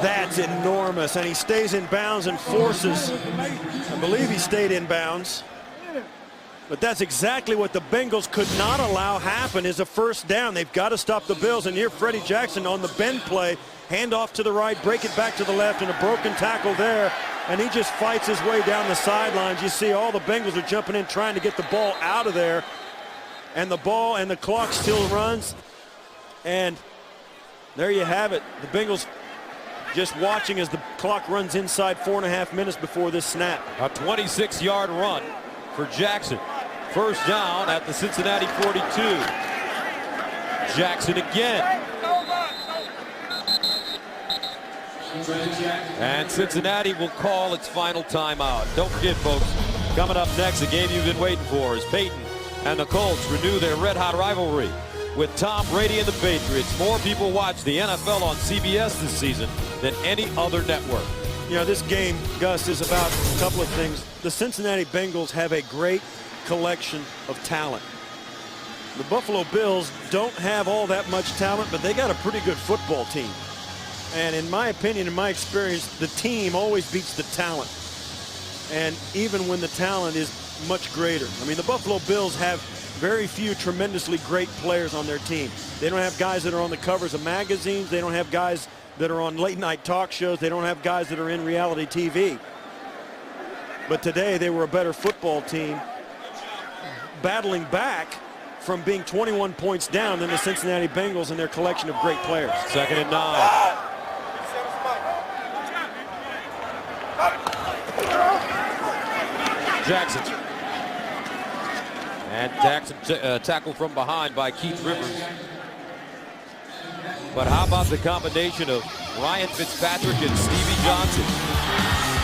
That's enormous. And he stays in bounds and forces. I believe he stayed in bounds. But that's exactly what the Bengals could not allow happen, is a first down. They've got to stop the Bills. And here Freddie Jackson on the bend play, hand off to the right, break it back to the left, and a broken tackle there and he just fights his way down the sidelines. You see all the Bengals are jumping in trying to get the ball out of there, and the ball and the clock still runs. And there you have it. The Bengals just watching as the clock runs inside 4.5 minutes before this snap. A 26-yard run for Jackson. First down at the Cincinnati 42. Jackson again. And Cincinnati will call its final timeout. Don't forget, folks, coming up next, the game you've been waiting for is Peyton and the Colts renew their red-hot rivalry with Tom Brady and the Patriots. More people watch the NFL on CBS this season than any other network. You know, this game, Gus, is about a couple of things. The Cincinnati Bengals have a great collection of talent. The Buffalo Bills don't have all that much talent, but they got a pretty good football team. And in my opinion, in my experience, the team always beats the talent. And even when the talent is much greater. I mean, the Buffalo Bills have very few tremendously great players on their team. They don't have guys that are on the covers of magazines. They don't have guys that are on late night talk shows. They don't have guys that are in reality TV. But today they were a better football team, battling back from being 21 points down than the Cincinnati Bengals and their collection of great players. 2nd and 9. Jackson. And Jackson tackled from behind by Keith Rivers. But how about the combination of Ryan Fitzpatrick and Stevie Johnson?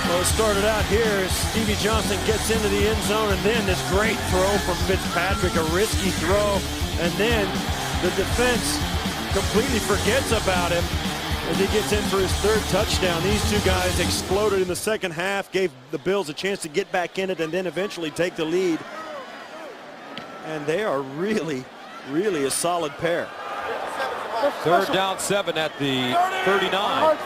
Well, it started out here. Stevie Johnson gets into the end zone, and then this great throw from Fitzpatrick, a risky throw, and then the defense completely forgets about him as he gets in for his 3rd touchdown. These two guys exploded in the second half, gave the Bills a chance to get back in it and then eventually take the lead. And they are really, really a solid pair. 3rd down 7 at the 39.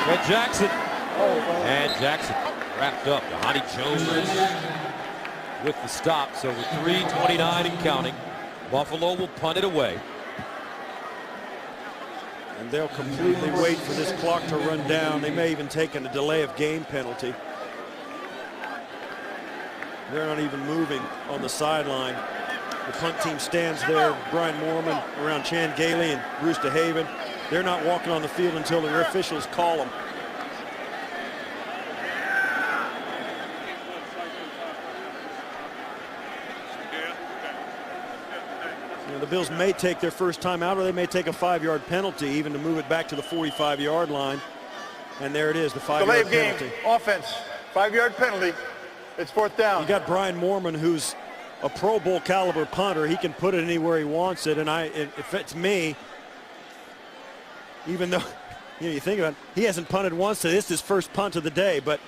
And Jackson wrapped up. Johnny Jones with the stop. So with 3:29 and counting, Buffalo will punt it away. And they'll completely wait for this clock to run down. They may even take a delay of game penalty. They're not even moving on the sideline. The punt team stands there. Brian Moorman around Chan Gailey and Bruce DeHaven. They're not walking on the field until the officials call them. You know, the Bills may take their first time out, or they may take a 5-yard penalty even to move it back to the 45-yard line. And there it is, the 5-yard penalty. Offense, 5-yard penalty. It's 4th down. You got Brian Moorman, who's a Pro Bowl caliber punter. He can put it anywhere he wants it. And if it's me, even though, you know, you think about it, he hasn't punted once. So this is his first punt of the day. But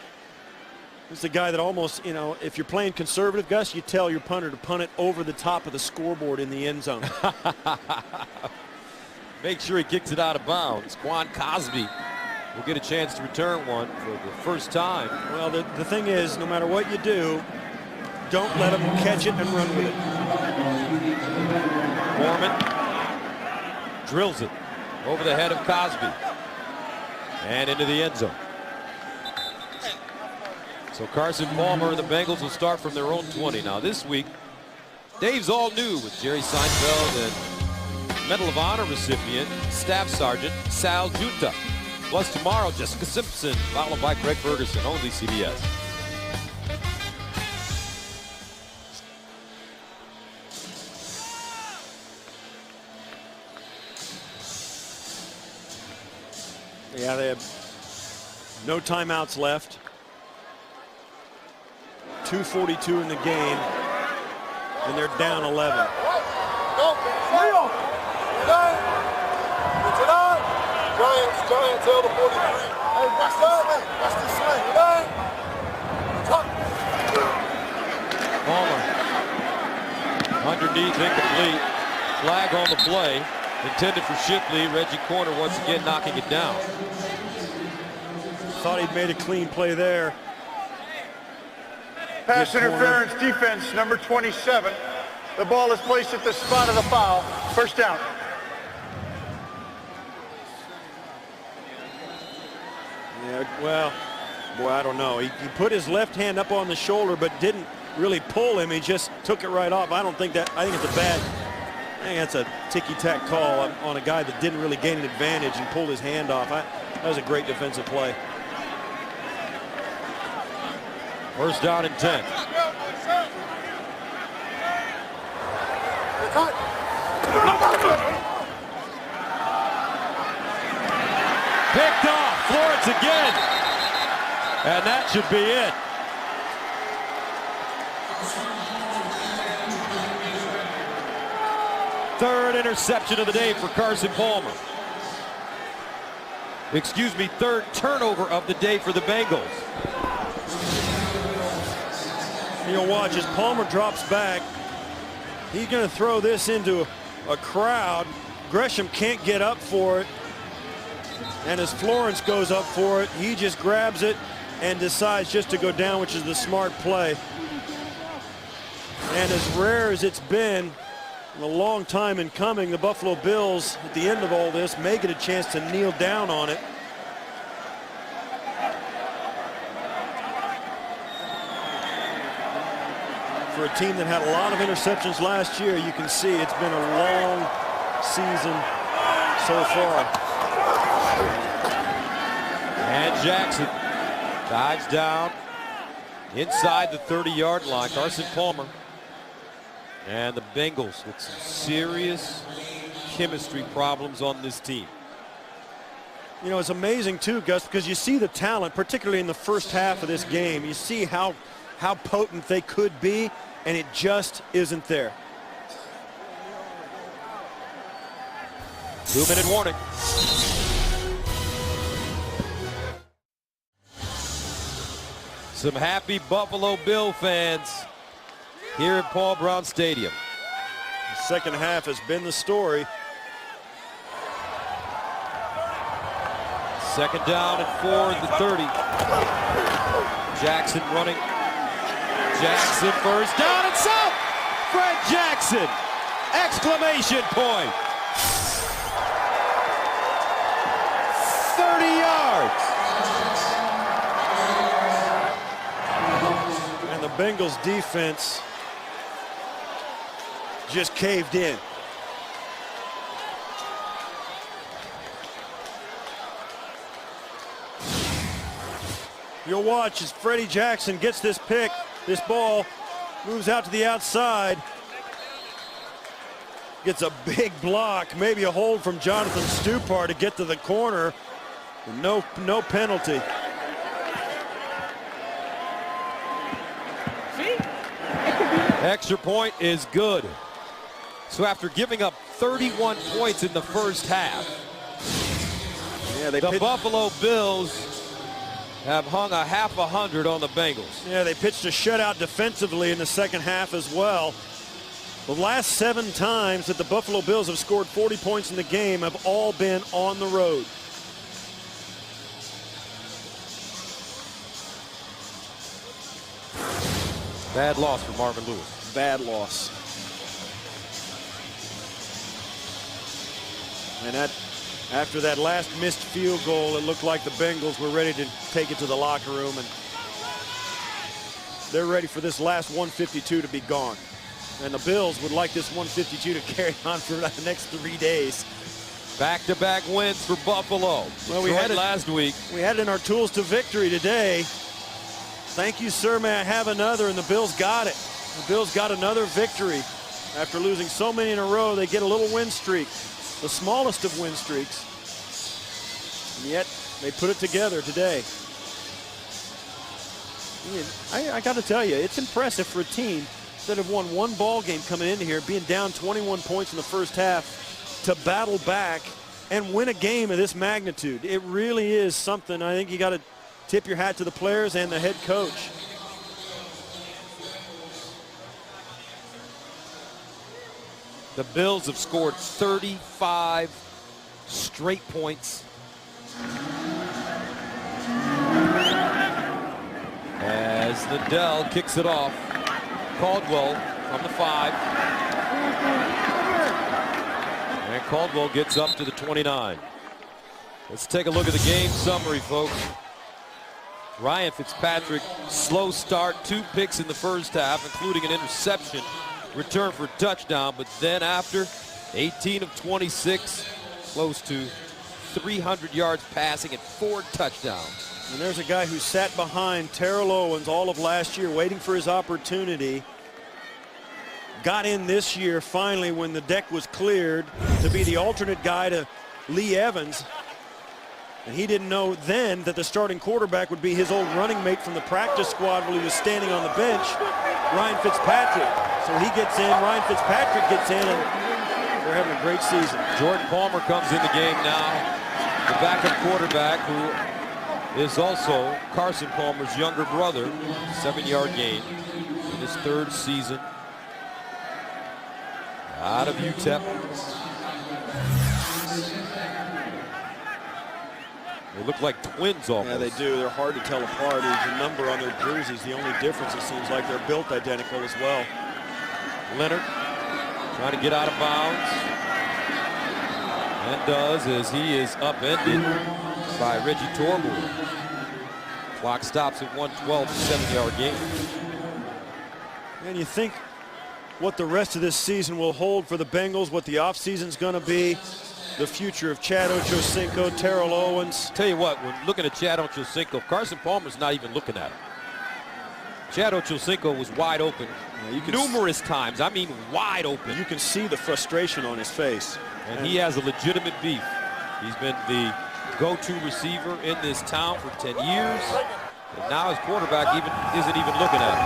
this is a guy that almost, you know, if you're playing conservative, Gus, you tell your punter to punt it over the top of the scoreboard in the end zone. Make sure he kicks it out of bounds. Quan Cosby will get a chance to return one for the first time. Well, the thing is, no matter what you do, don't let him catch it and run with it. Foreman drills it over the head of Cosby and into the end zone. So Carson Palmer and the Bengals will start from their own 20. Now this week, Dave's all new with Jerry Seinfeld and Medal of Honor recipient, Staff Sergeant Sal Junta. Plus tomorrow, Jessica Simpson, followed by Craig Ferguson, only CBS. Yeah, they have no timeouts left. 2:42 in the game, and they're down 11. Giants, tell the 43. Hey, watch the sling. Palmer underneath, incomplete. Flag on the play, intended for Shipley. Reggie Corner once again knocking it down. Thought he'd made a clean play there. Pass interference defense, number 27. The ball is placed at the spot of the foul. First down. Yeah, well, boy, I don't know. He put his left hand up on the shoulder, but didn't really pull him. He just took it right off. I think it's a bad. I think that's a ticky-tack call on a guy that didn't really gain an advantage and pulled his hand off. That was a great defensive play. First down and 10. Picked off. Florence again. And that should be it. Third interception of the day for Carson Palmer. Excuse me, third turnover of the day for the Bengals. You'll watch as Palmer drops back. He's going to throw this into a crowd. Gresham can't get up for it. And as Florence goes up for it, he just grabs it and decides just to go down, which is the smart play. And as rare as it's been, a long time in coming, the Buffalo Bills at the end of all this may get a chance to kneel down on it. For a team that had a lot of interceptions last year, you can see it's been a long season so far. And Jackson dives down inside the 30-yard line. Carson Palmer. And the Bengals with some serious chemistry problems on this team. You know, it's amazing too, Gus, because you see the talent, particularly in the first half of this game. You see how potent they could be, and it just isn't there. 2-minute warning. Some happy Buffalo Bill fans here at Paul Brown Stadium. The second half has been the story. Second down and 4 at the 30. Jackson running. Jackson first down and south. Fred Jackson! Exclamation point! 30 yards! And the Bengals defense just caved in. You'll watch as Freddie Jackson gets this pick. This ball moves out to the outside. Gets a big block, maybe a hold from Jonathan Stupar to get to the corner. No penalty. Extra point is good. So after giving up 31 points in the first half, the Buffalo Bills have hung a half 100 on the Bengals. Yeah, they pitched a shutout defensively in the second half as well. The last 7 times that the Buffalo Bills have scored 40 points in the game have all been on the road. Bad loss for Marvin Lewis. Bad loss. And after that last missed field goal, it looked like the Bengals were ready to take it to the locker room, and they're ready for this last 152 to be gone. And the Bills would like this 152 to carry on for the next 3 days. Back-to-back wins for Buffalo. Well, we had it last week. We had it in our tools to victory today. Thank you, sir. May I have another? And the Bills got it. The Bills got another victory. After losing so many in a row, they get a little win streak. The smallest of win streaks. And yet, they put it together today. I got to tell you, it's impressive for a team that have won one ball game coming into here, being down 21 points in the first half, to battle back and win a game of this magnitude. It really is something. I think you got to tip your hat to the players and the head coach. The Bills have scored 35 straight points. As Liddell kicks it off. Caldwell from the 5. And Caldwell gets up to the 29. Let's take a look at the game summary, folks. Ryan Fitzpatrick, slow start, 2 picks in the first half, including an interception, return for a touchdown, but then after 18 of 26, close to 300 yards passing and 4 touchdowns. And there's a guy who sat behind Terrell Owens all of last year waiting for his opportunity. Got in this year finally when the deck was cleared to be the alternate guy to Lee Evans. And he didn't know then that the starting quarterback would be his old running mate from the practice squad while he was standing on the bench, Ryan Fitzpatrick. So he gets in, Ryan Fitzpatrick gets in, and they're having a great season. Jordan Palmer comes in the game now, the backup quarterback who is also Carson Palmer's younger brother. 7-yard gain in his 3rd season out of UTEP. They look like twins almost. Yeah, they do. They're hard to tell apart. There's a number on their jerseys. The only difference, it seems like, they're built identical as well. Leonard trying to get out of bounds. And does, as he is upended by Reggie Torborg. Clock stops at 1:12, 7-yard gain. And you think what the rest of this season will hold for the Bengals, what the offseason's going to be, the future of Chad Ochocinco, Terrell Owens. Tell you what, when looking at Chad Ochocinco, Carson Palmer's not even looking at him. Chad Ochocinco was wide open numerous times. I mean, wide open. You can see the frustration on his face. And he has a legitimate beef. He's been the go-to receiver in this town for 10 years. And now his quarterback isn't even looking at him.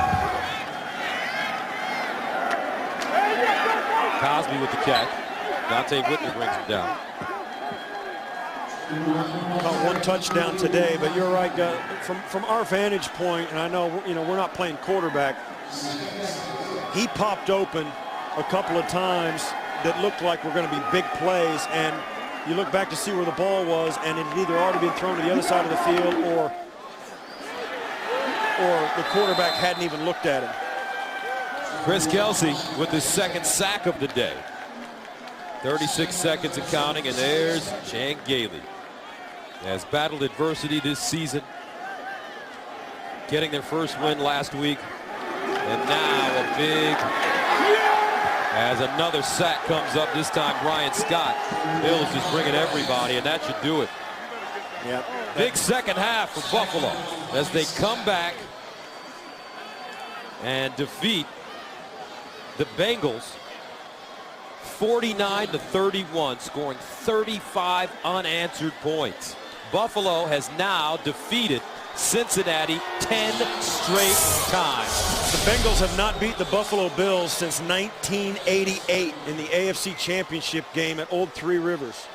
Cosby with the catch. Dante Whitner brings him down. Caught 1 touchdown today, but you're right. From our vantage point, and I know we're not playing quarterback. He popped open a couple of times that looked like were going to be big plays, and you look back to see where the ball was, and it had either already been thrown to the other side of the field, or the quarterback hadn't even looked at him. Chris Kelsey with his 2nd sack of the day. 36 seconds and counting, and there's Chan Gailey. Has battled adversity this season, getting their first win last week, and now a big, as another sack comes up, this time Brian Scott. Bill's just bringing everybody, and that should do it. Yep. Big second half for Buffalo as they come back and defeat the Bengals 49-31, scoring 35 unanswered points. Buffalo has now defeated Cincinnati 10 straight times. The Bengals have not beat the Buffalo Bills since 1988 in the AFC Championship game at Old Three Rivers.